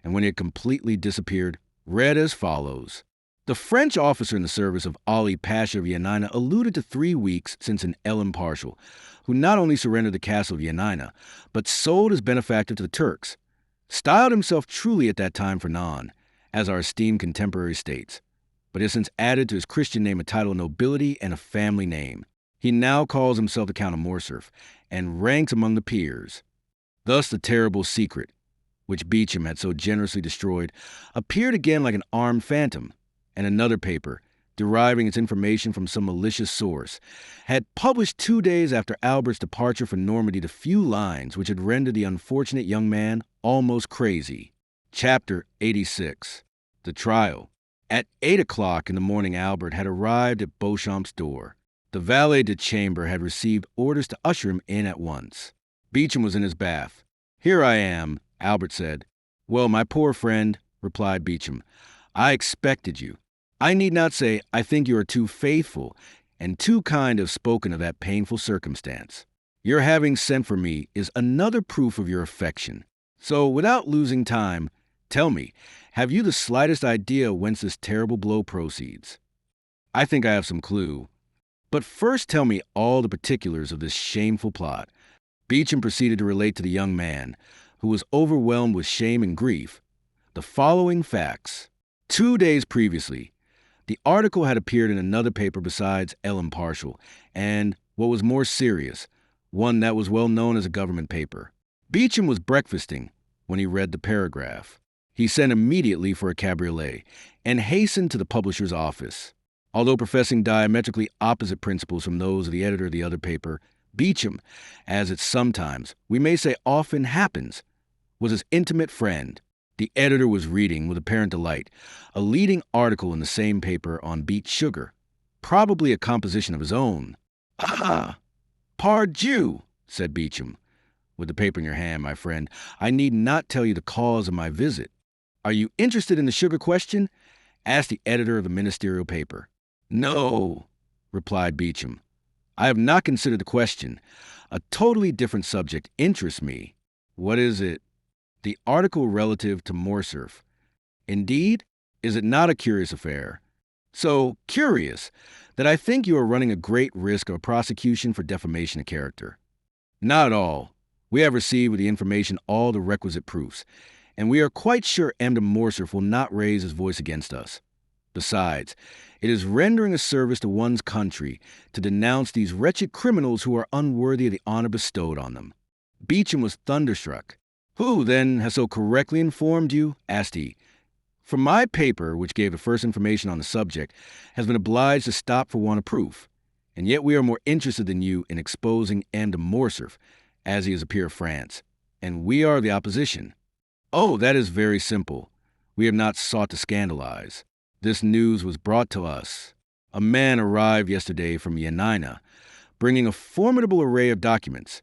and when he had completely disappeared, read as follows. The French officer in the service of Ali Pasha of Yanina alluded to 3 weeks since an El Impartial, who not only surrendered the castle of Yanina, but sold his benefactor to the Turks, styled himself truly at that time Fernand, as our esteemed contemporary states, but has since added to his Christian name a title of nobility and a family name. He now calls himself the Count of Morcerf, and ranks among the peers. Thus the terrible secret, which Beauchamp had so generously destroyed, appeared again like an armed phantom, and another paper, deriving its information from some malicious source, had published 2 days after Albert's departure for Normandy the few lines which had rendered the unfortunate young man almost crazy. Chapter 86. The Trial. At 8 o'clock in the morning Albert had arrived at Beauchamp's door. The valet de chambre had received orders to usher him in at once. Beauchamp was in his bath. "Here I am," Albert said. "Well, my poor friend," replied Beauchamp, "I expected you. I need not say I think you are too faithful and too kind to have spoken of that painful circumstance. Your having sent for me is another proof of your affection. So, without losing time, tell me, have you the slightest idea whence this terrible blow proceeds?" "I think I have some clue. But first tell me all the particulars of this shameful plot." Beauchamp proceeded to relate to the young man, who was overwhelmed with shame and grief, the following facts. 2 days previously, the article had appeared in another paper besides El Impartial, and, what was more serious, one that was well known as a government paper. Beauchamp was breakfasting when he read the paragraph. He sent immediately for a cabriolet and hastened to the publisher's office. Although professing diametrically opposite principles from those of the editor of the other paper, Beauchamp, as it sometimes, we may say often happens, was his intimate friend. The editor was reading, with apparent delight, a leading article in the same paper on beet sugar, probably a composition of his own. "Ah, pardieu," said Beauchamp. "With the paper in your hand, my friend, I need not tell you the cause of my visit." "Are you interested in the sugar question?" asked the editor of the ministerial paper. "No," replied Beauchamp. "I have not considered the question. A totally different subject interests me." "What is it?" "The article relative to Morcerf." "Indeed? Is it not a curious affair?" "So curious that I think you are running a great risk of a prosecution for defamation of character." "Not at all. We have received with the information all the requisite proofs, and we are quite sure M. de Morcerf will not raise his voice against us. Besides, it is rendering a service to one's country to denounce these wretched criminals who are unworthy of the honor bestowed on them." Beauchamp was thunderstruck. "Who, then, has so correctly informed you?" asked he. "For my paper, which gave the first information on the subject, has been obliged to stop for want of proof. And yet we are more interested than you in exposing M. de Morcerf, as he is a peer of France, and we are the opposition. Oh, that is very simple. We have not sought to scandalize. This news was brought to us. A man arrived yesterday from Yanina, bringing a formidable array of documents,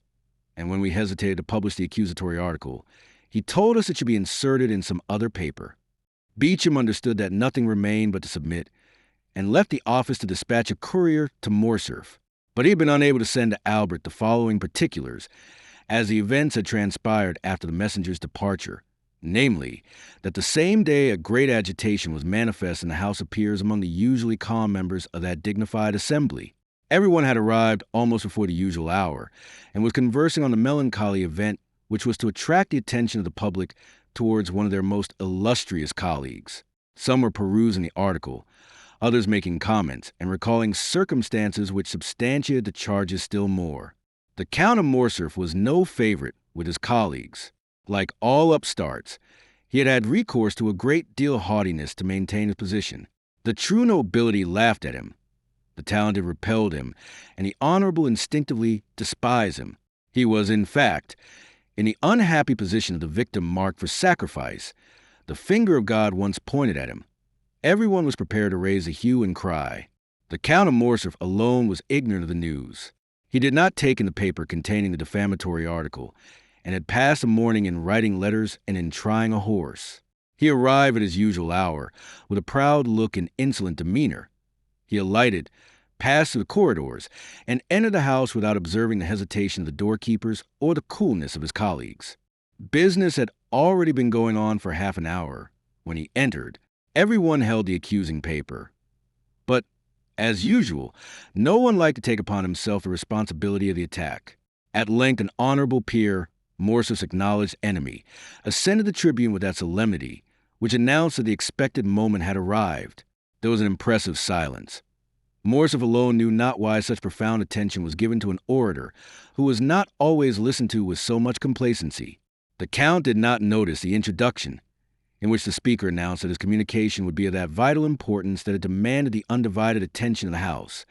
and when we hesitated to publish the accusatory article, he told us it should be inserted in some other paper. Beecham understood that nothing remained but to submit, and left the office to dispatch a courier to Morcerf. But he had been unable to send to Albert the following particulars, as the events had transpired after the messenger's departure, namely, that the same day a great agitation was manifest in the House of Peers among the usually calm members of that dignified assembly. Everyone had arrived almost before the usual hour, and was conversing on the melancholy event which was to attract the attention of the public towards one of their most illustrious colleagues. Some were perusing the article, others making comments and recalling circumstances which substantiated the charges still more. The Count of Morcerf was no favorite with his colleagues. Like all upstarts, he had had recourse to a great deal of haughtiness to maintain his position. The true nobility laughed at him, the talented repelled him, and the honorable instinctively despised him. He was, in fact, in the unhappy position of the victim marked for sacrifice. The finger of God once pointed at him. Everyone was prepared to raise a hue and cry. The Count of Morcerf alone was ignorant of the news. He did not take in the paper containing the defamatory article, and had passed the morning in writing letters and in trying a horse. He arrived at his usual hour, with a proud look and insolent demeanor. He alighted, passed through the corridors, and entered the house without observing the hesitation of the doorkeepers or the coolness of his colleagues. Business had already been going on for half an hour. When he entered, everyone held the accusing paper. But, as usual, no one liked to take upon himself the responsibility of the attack. At length an honorable peer, Morcerf's acknowledged enemy, ascended the tribune with that solemnity which announced that the expected moment had arrived. There was an impressive silence. Morcerf alone knew not why such profound attention was given to an orator who was not always listened to with so much complacency. The Count did not notice the introduction, in which the speaker announced that his communication would be of that vital importance that it demanded the undivided attention of the House.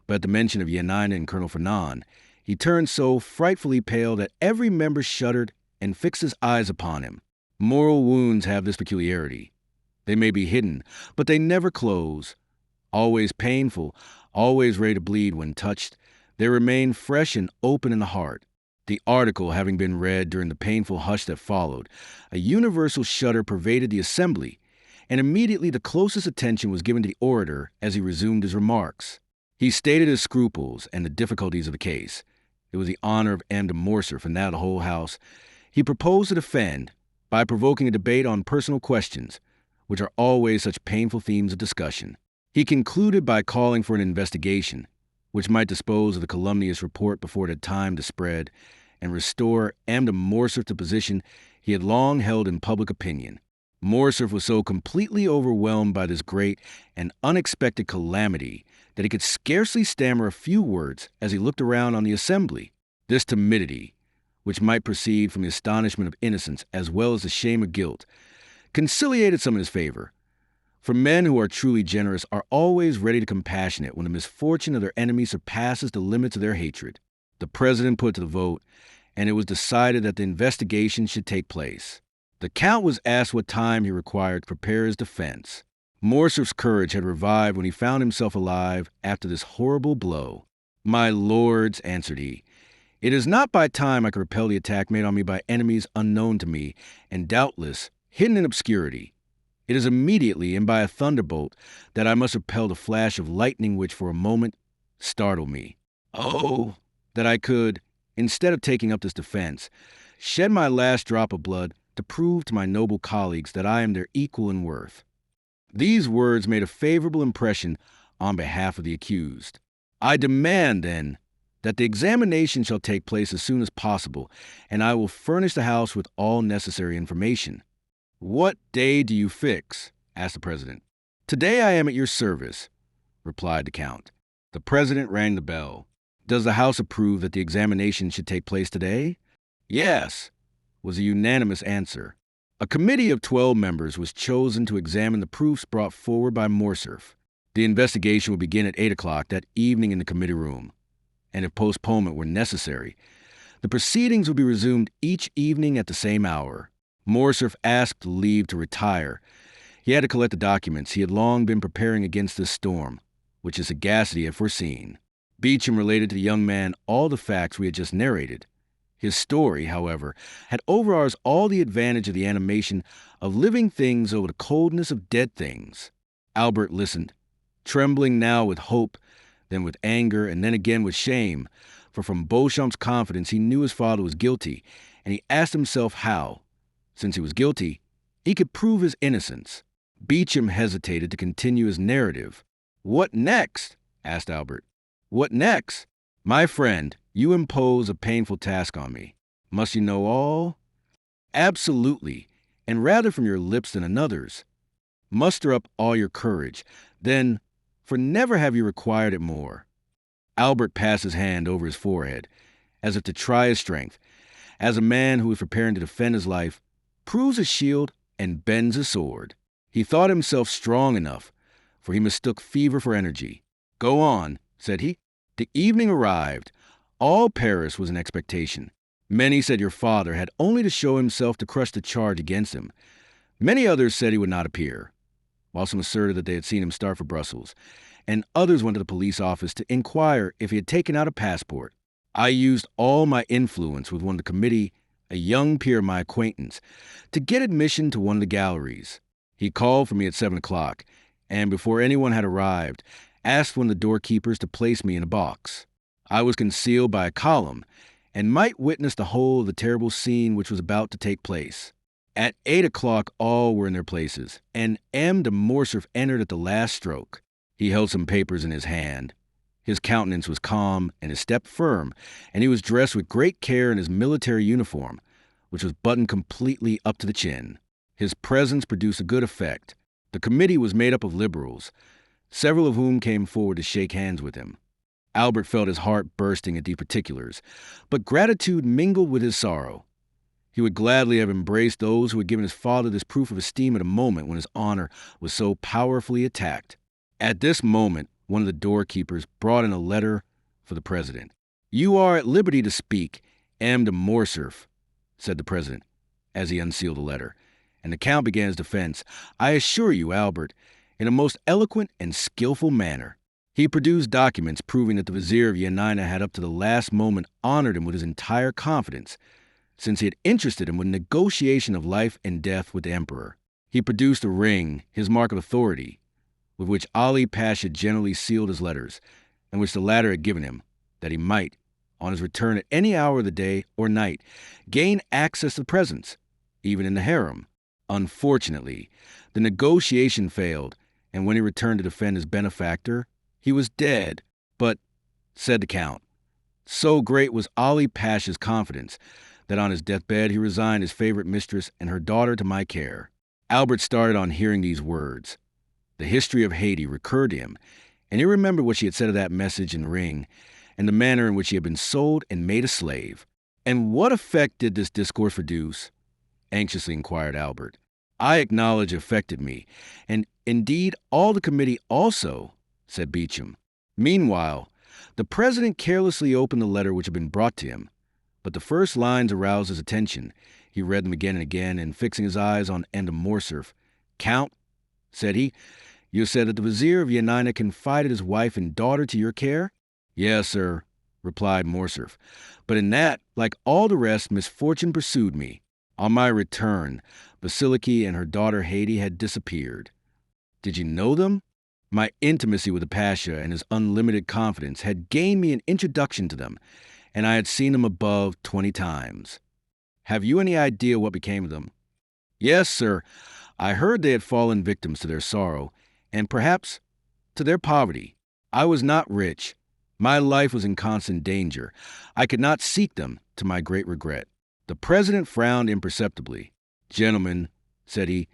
But at the mention of Yanina and Colonel Fernand, he turned so frightfully pale that every member shuddered and fixed his eyes upon him. Moral wounds have this peculiarity. They may be hidden, but they never close. Always painful, always ready to bleed when touched, they remain fresh and open in the heart. The article having been read during the painful hush that followed, a universal shudder pervaded the assembly, and immediately the closest attention was given to the orator as he resumed his remarks. He stated his scruples and the difficulties of the case. It was the honor of M. de Morcerf and that of the whole house. He proposed to defend by provoking a debate on personal questions, which are always such painful themes of discussion. He concluded by calling for an investigation, which might dispose of the calumnious report before it had time to spread, and restore M. de Morcerf to the position he had long held in public opinion. Morcerf was so completely overwhelmed by this great and unexpected calamity that he could scarcely stammer a few words as he looked around on the assembly. This timidity, which might proceed from the astonishment of innocence as well as the shame of guilt, conciliated some in his favor. For men who are truly generous are always ready to compassionate when the misfortune of their enemy surpasses the limits of their hatred. The president put it to the vote, and it was decided that the investigation should take place. The Count was asked what time he required to prepare his defense. Morcerf's courage had revived when he found himself alive after this horrible blow. "My lords," answered he, "it is not by time I can repel the attack made on me by enemies unknown to me, and doubtless hidden in obscurity. It is immediately and by a thunderbolt that I must repel the flash of lightning which for a moment startled me. Oh, that I could, instead of taking up this defense, shed my last drop of blood to prove to my noble colleagues that I am their equal in worth." These words made a favorable impression on behalf of the accused. "I demand, then, that the examination shall take place as soon as possible, and I will furnish the House with all necessary information." "What day do you fix?" asked the president. "Today I am at your service," replied the Count. The president rang the bell. "Does the House approve that the examination should take place today?" "Yes," was a unanimous answer. A committee of 12 members was chosen to examine the proofs brought forward by Morcerf. The investigation would begin at 8 o'clock that evening in the committee room, and if postponement were necessary, the proceedings would be resumed each evening at the same hour. Morcerf asked leave to retire. He had to collect the documents. He had long been preparing against this storm, which his sagacity had foreseen. Beecham related to the young man all the facts we had just narrated. His story, however, had over ours all the advantage of the animation of living things over the coldness of dead things. Albert listened, trembling now with hope, then with anger, and then again with shame, for from Beauchamp's confidence he knew his father was guilty, and he asked himself how, since he was guilty, he could prove his innocence. Beecham hesitated to continue his narrative. "What next?" asked Albert. "What next? My friend, you impose a painful task on me. Must you know all?" "Absolutely, and rather from your lips than another's. Muster up all your courage, then, for never have you required it more." Albert passed his hand over his forehead, as if to try his strength, as a man who is preparing to defend his life proves a shield and bends a sword. He thought himself strong enough, for he mistook fever for energy. "Go on," said he. "The evening arrived. All Paris was in expectation. Many said your father had only to show himself to crush the charge against him. Many others said he would not appear, while some asserted that they had seen him start for Brussels, and others went to the police office to inquire if he had taken out a passport. I used all my influence with one of the committee, a young peer of my acquaintance, to get admission to one of the galleries. He called for me at 7 o'clock, and before anyone had arrived, asked one of the doorkeepers to place me in a box. I was concealed by a column, and might witness the whole of the terrible scene which was about to take place. At 8 o'clock all were in their places, and M. de Morcerf entered at the last stroke. He held some papers in his hand. His countenance was calm and his step firm, and he was dressed with great care in his military uniform, which was buttoned completely up to the chin. His presence produced a good effect. The committee was made up of liberals, several of whom came forward to shake hands with him. Albert felt his heart bursting at these particulars, but gratitude mingled with his sorrow. He would gladly have embraced those who had given his father this proof of esteem at a moment when his honor was so powerfully attacked. At this moment, one of the doorkeepers brought in a letter for the president. "You are at liberty to speak, M. de Morcerf," said the president, as he unsealed the letter, and the count began his defense. "I assure you, Albert, in a most eloquent and skillful manner." He produced documents proving that the vizier of Yanina had up to the last moment honored him with his entire confidence, since he had interested him with negotiation of life and death with the emperor. He produced a ring, his mark of authority, with which Ali Pasha generally sealed his letters, and which the latter had given him, that he might, on his return at any hour of the day or night, gain access to the presence, even in the harem. Unfortunately, the negotiation failed, and when he returned to defend his benefactor, he was dead. "But," said the count, "so great was Ali Pasha's confidence that on his deathbed he resigned his favorite mistress and her daughter to my care." Albert started on hearing these words. The history of Haiti recurred to him, and he remembered what she had said of that message and ring, and the manner in which he had been sold and made a slave. "And what effect did this discourse produce?" anxiously inquired Albert. "I acknowledge it affected me, and indeed all the committee also," said Beecham. Meanwhile, the president carelessly opened the letter which had been brought to him, but the first lines aroused his attention. He read them again and again, and fixing his eyes on M. de Morcerf, "Count," said he, "you said that the vizier of Yanina confided his wife and daughter to your care?" "Yes, sir," replied Morcerf, "but in that, like all the rest, misfortune pursued me. On my return, Basiliki and her daughter Haiti had disappeared." "Did you know them?" "My intimacy with the Pasha and his unlimited confidence had gained me an introduction to them, and I had seen them above 20 times. "Have you any idea what became of them?" "Yes, sir. I heard they had fallen victims to their sorrow, and perhaps to their poverty. I was not rich. My life was in constant danger. I could not seek them, to my great regret." The president frowned imperceptibly. "Gentlemen," said he,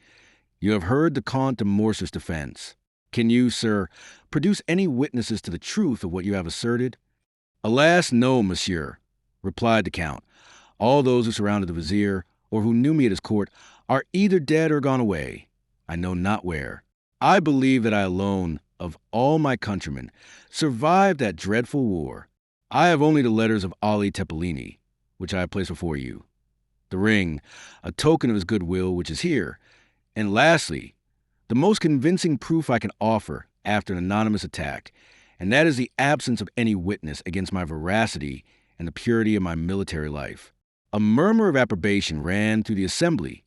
"you have heard the Count de Morcerf's defense. Can you, sir, produce any witnesses to the truth of what you have asserted?" "Alas, no, monsieur," replied the count. "All those who surrounded the vizier, or who knew me at his court, are either dead or gone away, I know not where. I believe that I alone, of all my countrymen, survived that dreadful war. I have only the letters of Ali Tepelini, which I have placed before you, the ring, a token of his goodwill, which is here, and lastly, the most convincing proof I can offer after an anonymous attack, and that is the absence of any witness against my veracity and the purity of my military life. A murmur of approbation ran through the assembly,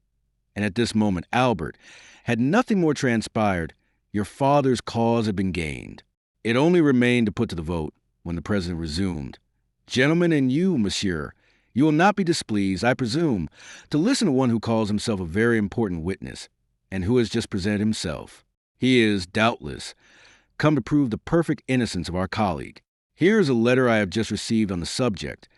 and at this moment, Albert, had nothing more transpired, your father's cause had been gained. It only remained to put to the vote when the president resumed. Gentlemen, and you, monsieur, you will not be displeased, I presume, to listen to one who calls himself a very important witness, and who has just presented himself. He is, doubtless, come to prove the perfect innocence of our colleague. Here is a letter I have just received on the subject.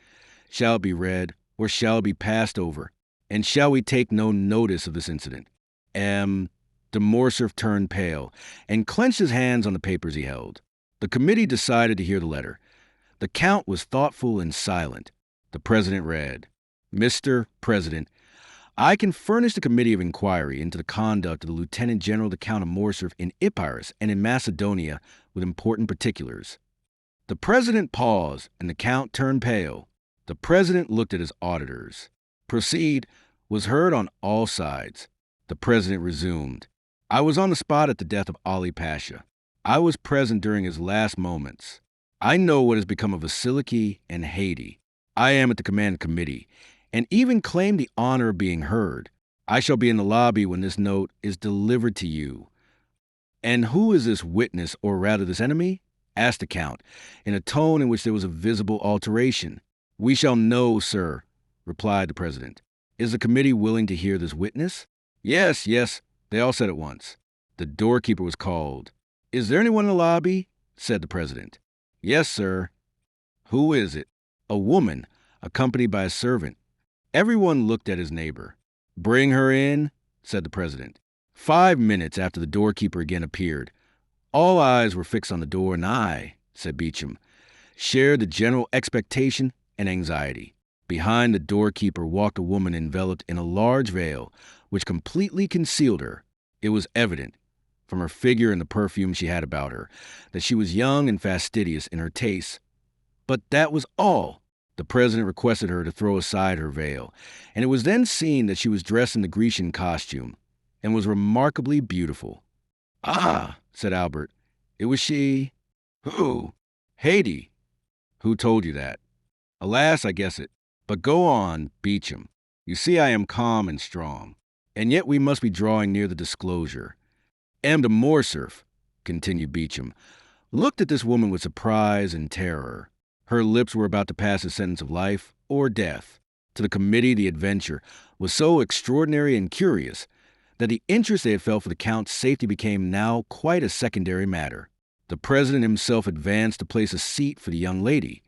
Shall it be read, or shall it be passed over? And shall we take no notice of this incident? De Morcerf turned pale and clenched his hands on the papers he held. The committee decided to hear the letter. The Count was thoughtful and silent. The President read, Mr. President, I can furnish the Committee of Inquiry into the conduct of the Lieutenant General the Count of Morcerf in Epirus and in Macedonia with important particulars. The President paused, and the Count turned pale. The President looked at his auditors. Proceed was heard on all sides. The President resumed. I was on the spot at the death of Ali Pasha. I was present during his last moments. I know what has become of Vasiliki and Haiti. I am at the command committee, and even claim the honor of being heard. I shall be in the lobby when this note is delivered to you. And who is this witness, or rather this enemy? Asked the Count, in a tone in which there was a visible alteration. We shall know, sir, replied the President. Is the committee willing to hear this witness? Yes, they all said at once. The doorkeeper was called. Is there anyone in the lobby? Said the President. Yes, sir. Who is it? A woman, accompanied by a servant. Everyone looked at his neighbor. Bring her in, said the President. 5 minutes after the doorkeeper again appeared. All eyes were fixed on the door, and I, said Beauchamp, shared the general expectation and anxiety. Behind the doorkeeper walked a woman enveloped in a large veil, which completely concealed her. It was evident, from her figure and the perfume she had about her, that she was young and fastidious in her tastes. But that was all. The President requested her to throw aside her veil, and it was then seen that she was dressed in the Grecian costume, and was remarkably beautiful. Ah, said Albert, it was she. Who? Haiti. Who told you that? Alas, I guess it. But go on, Beauchamp. You see I am calm and strong, and yet we must be drawing near the disclosure. De Morcerf, continued Beauchamp, looked at this woman with surprise and terror. Her lips were about to pass a sentence of life or death. To the committee, the adventure was so extraordinary and curious that the interest they had felt for the Count's safety became now quite a secondary matter. The President himself advanced to place a seat for the young lady,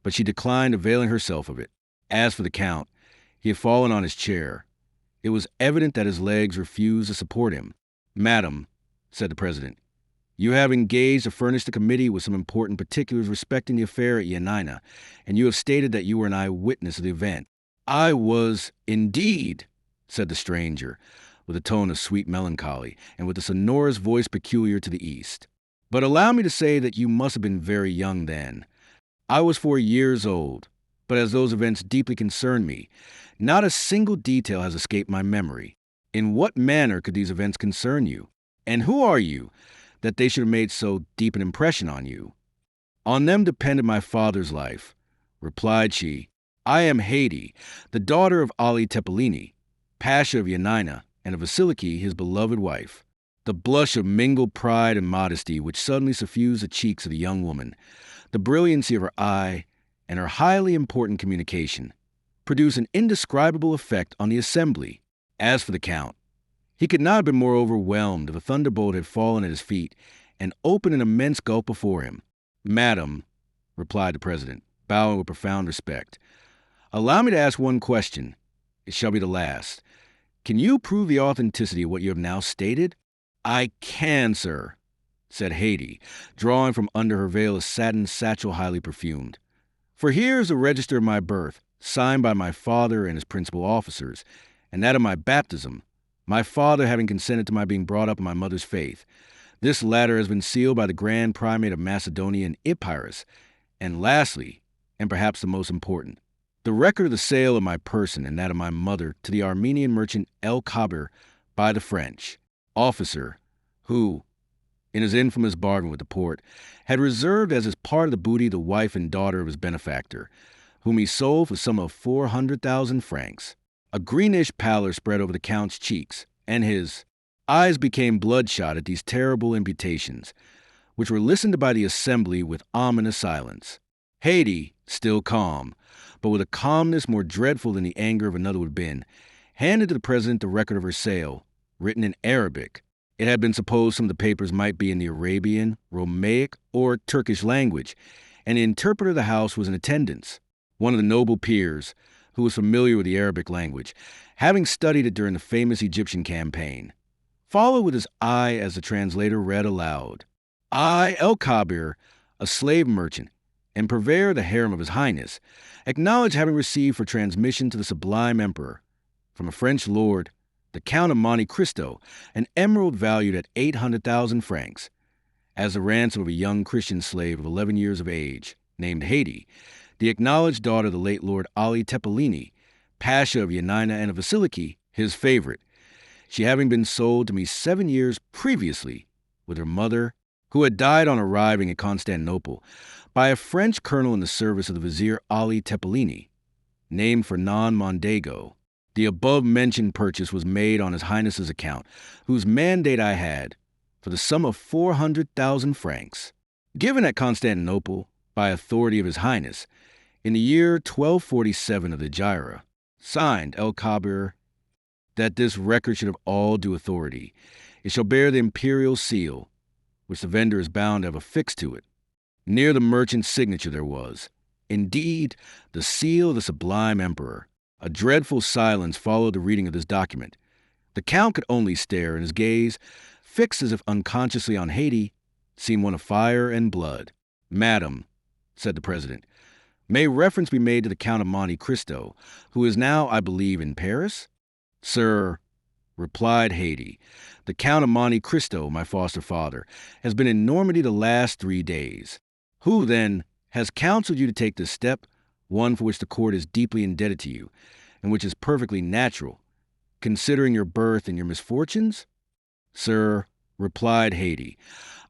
but she declined availing herself of it. As for the Count, he had fallen on his chair. It was evident that his legs refused to support him. Madam, said the President, you have engaged to furnish the committee with some important particulars respecting the affair at Yanina, and you have stated that you were an eyewitness of the event. I was indeed, said the stranger, with a tone of sweet melancholy, and with a sonorous voice peculiar to the East. But allow me to say that you must have been very young then. I was 4 years old, but as those events deeply concern me, not a single detail has escaped my memory. In what manner could these events concern you? And who are you, that they should have made so deep an impression on you? On them depended my father's life, replied she. I am Haiti, the daughter of Ali Tepelini, Pasha of Yanina, and of Vasiliki, his beloved wife. The blush of mingled pride and modesty which suddenly suffused the cheeks of the young woman, the brilliancy of her eye, and her highly important communication, produced an indescribable effect on the assembly. As for the Count, he could not have been more overwhelmed if a thunderbolt had fallen at his feet and opened an immense gulf before him. Madam, replied the President, bowing with profound respect, allow me to ask one question. It shall be the last. Can you prove the authenticity of what you have now stated? I can, sir, said Haiti, drawing from under her veil a satin satchel highly perfumed. For here is the register of my birth, signed by my father and his principal officers, and that of my baptism, my father having consented to my being brought up in my mother's faith. This latter has been sealed by the Grand Primate of Macedonia and Epirus. And lastly, and perhaps the most important, the record of the sale of my person and that of my mother to the Armenian merchant El Kabir by the French officer who, in his infamous bargain with the Porte, had reserved as his part of the booty the wife and daughter of his benefactor, whom he sold for the sum of 400,000 francs. A greenish pallor spread over the Count's cheeks, and his eyes became bloodshot at these terrible imputations, which were listened to by the assembly with ominous silence. Haydée, still calm, but with a calmness more dreadful than the anger of another would have been, handed to the president the record of her sale, written in Arabic. It had been supposed some of the papers might be in the Arabian, Romaic, or Turkish language, and the interpreter of the house was in attendance, one of the noble peers, who was familiar with the Arabic language, having studied it during the famous Egyptian campaign. Followed with his eye as the translator read aloud. I, El Kabir, a slave merchant, and purveyor of the harem of His Highness, acknowledge having received for transmission to the Sublime Emperor, from a French lord, the Count of Monte Cristo, an emerald valued at 800,000 francs, as the ransom of a young Christian slave of 11 years of age, named Haydée, the acknowledged daughter of the late Lord Ali Tepelini, Pasha of Yanina and of Vasiliki, his favorite, she having been sold to me 7 years previously, with her mother, who had died on arriving at Constantinople, by a French colonel in the service of the Vizier Ali Tepelini, named Fernand Mondego. The above-mentioned purchase was made on His Highness's account, whose mandate I had, for the sum of 400,000 francs, given at Constantinople by authority of His Highness, in the year 1247 of the Jira, signed El Kabir, that this record should have all due authority. It shall bear the imperial seal, which the vendor is bound to have affixed to it. Near the merchant's signature there was, indeed, the seal of the Sublime Emperor. A dreadful silence followed the reading of this document. The Count could only stare, and his gaze, fixed as if unconsciously on Haydée, seemed one of fire and blood. Madam, said the president, may reference be made to the Count of Monte Cristo, who is now, I believe, in Paris? Sir, replied Haydée, the Count of Monte Cristo, my foster father, has been in Normandy the last 3 days. Who, then, has counseled you to take this step, one for which the court is deeply indebted to you, and which is perfectly natural, considering your birth and your misfortunes? Sir, replied Haydée,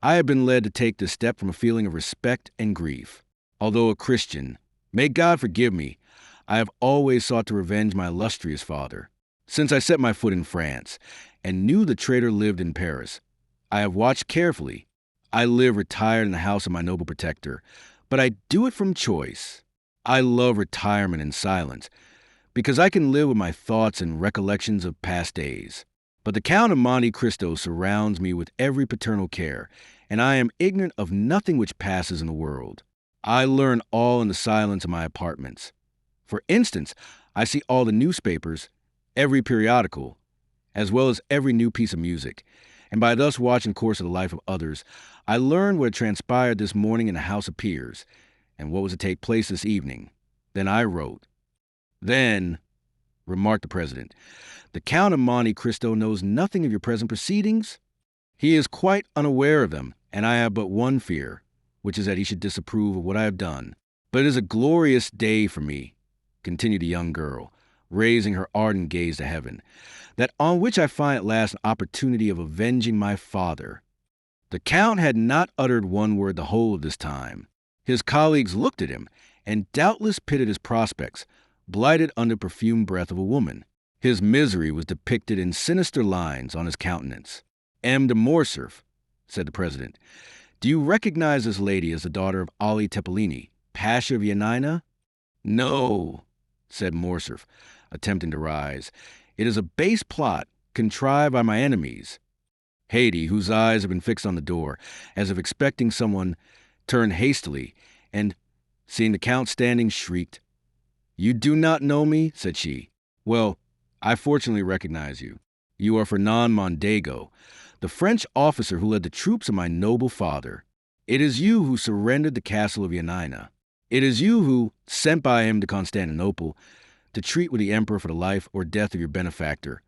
I have been led to take this step from a feeling of respect and grief. Although a Christian, may God forgive me, I have always sought to revenge my illustrious father. Since I set my foot in France, and knew the traitor lived in Paris, I have watched carefully. I live retired in the house of my noble protector, but I do it from choice. I love retirement and silence, because I can live with my thoughts and recollections of past days. But the Count of Monte Cristo surrounds me with every paternal care, and I am ignorant of nothing which passes in the world. I learn all in the silence of my apartments. For instance, I see all the newspapers, every periodical, as well as every new piece of music, and by thus watching the course of the life of others, I learned what had transpired this morning in the House of Peers, and what was to take place this evening. Then I wrote. Then, remarked the president, the Count of Monte Cristo knows nothing of your present proceedings? He is quite unaware of them, and I have but one fear, which is that he should disapprove of what I have done. But it is a glorious day for me, continued the young girl, raising her ardent gaze to heaven, that on which I find at last an opportunity of avenging my father. The Count had not uttered one word the whole of this time. His colleagues looked at him, and doubtless pitied his prospects, blighted under the perfumed breath of a woman. His misery was depicted in sinister lines on his countenance. M. de Morcerf, said the president, do you recognize this lady as the daughter of Ali Tepelini, Pasha of Yanina? No, said Morcerf, attempting to rise. It is a base plot contrived by my enemies. Haydée, whose eyes had been fixed on the door, as if expecting someone, turned hastily, and, seeing the Count standing, shrieked. You do not know me? Said she. Well, I fortunately recognize you. You are Fernand Mondego, the French officer who led the troops of my noble father. It is you who surrendered the castle of Yanina. It is you who, sent by him to Constantinople, to treat with the emperor for the life or death of your benefactor,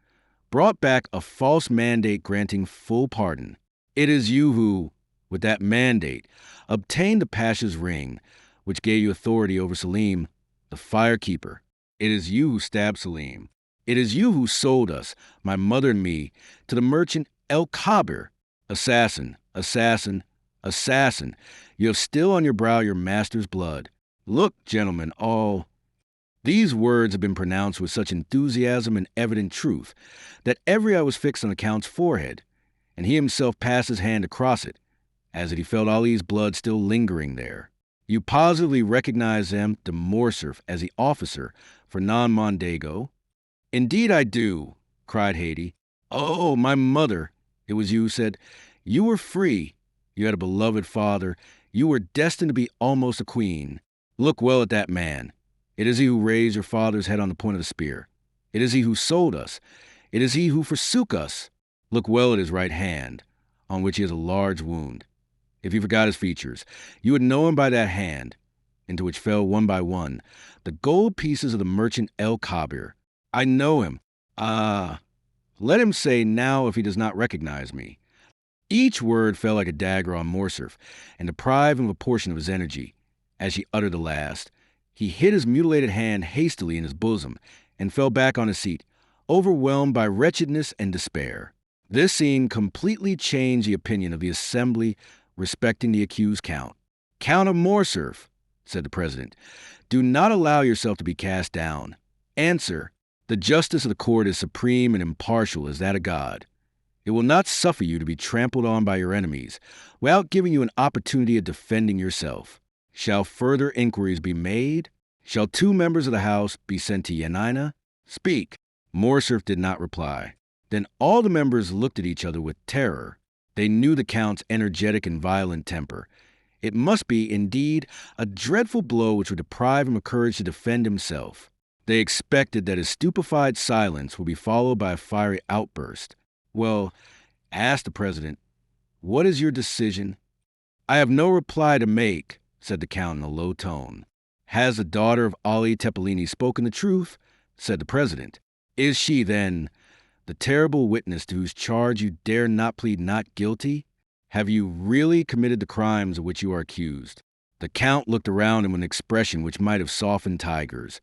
brought back a false mandate granting full pardon. It is you who, with that mandate, obtained the Pasha's ring, which gave you authority over Selim, the firekeeper. It is you who stabbed Selim. It is you who sold us, my mother and me, to the merchant El Kabir. Assassin, assassin, assassin, you have still on your brow your master's blood. Look, gentlemen, all. These words have been pronounced with such enthusiasm and evident truth that every eye was fixed on the Count's forehead, and he himself passed his hand across it, as if he felt Ali's blood still lingering there. You positively recognize them, de Morcerf, as the officer for non-Mondego? Indeed I do, cried Haiti. Oh, my mother, it was you who said, you were free, you had a beloved father, you were destined to be almost a queen. Look well at that man. It is he who raised your father's head on the point of the spear. It is he who sold us. It is he who forsook us. Look well at his right hand, on which he has a large wound. If you forgot his features, you would know him by that hand, into which fell one by one the gold pieces of the merchant El Kabir. I know him. Ah, let him say now if he does not recognize me. Each word fell like a dagger on Morcerf, and deprived him of a portion of his energy. As she uttered the last, he hid his mutilated hand hastily in his bosom, and fell back on his seat, overwhelmed by wretchedness and despair. This scene completely changed the opinion of the assembly respecting the accused Count. Count of Morcerf, said the president, do not allow yourself to be cast down. Answer. The justice of the court is supreme and impartial as that of God. It will not suffer you to be trampled on by your enemies without giving you an opportunity of defending yourself. Shall further inquiries be made? Shall 2 members of the House be sent to Yanina? Speak. Morcerf did not reply. Then all the members looked at each other with terror. They knew the Count's energetic and violent temper. It must be, indeed, a dreadful blow which would deprive him of courage to defend himself. They expected that his stupefied silence would be followed by a fiery outburst. Well, asked the president, what is your decision? I have no reply to make, said the Count in a low tone. Has the daughter of Ali Tepelini spoken the truth? Said the president. Is she, then, the terrible witness to whose charge you dare not plead not guilty? Have you really committed the crimes of which you are accused? The Count looked around him with an expression which might have softened tigers,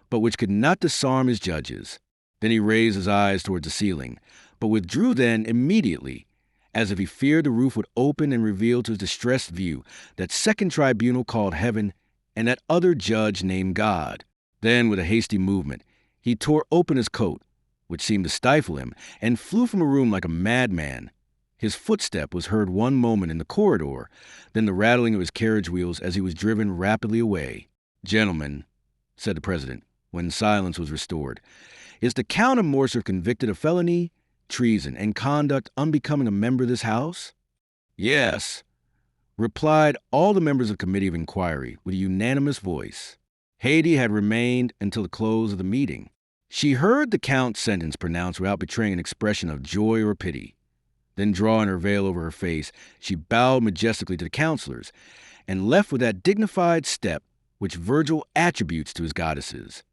but which could not disarm his judges. Then he raised his eyes towards the ceiling, but withdrew then immediately, as if he feared the roof would open and reveal to his distressed view that second tribunal called heaven and that other judge named God. Then, with a hasty movement, he tore open his coat, which seemed to stifle him, and flew from the room like a madman. His footstep was heard one moment in the corridor, then the rattling of his carriage wheels as he was driven rapidly away. Gentlemen, said the president, when silence was restored, is the Count of Morcerf convicted of felony, treason, and conduct unbecoming a member of this House? Yes, replied all the members of the Committee of Inquiry with a unanimous voice. Haiti had remained until the close of the meeting. She heard the Count's sentence pronounced without betraying an expression of joy or pity. Then, drawing her veil over her face, she bowed majestically to the counselors, and left with that dignified step which Virgil attributes to his goddesses.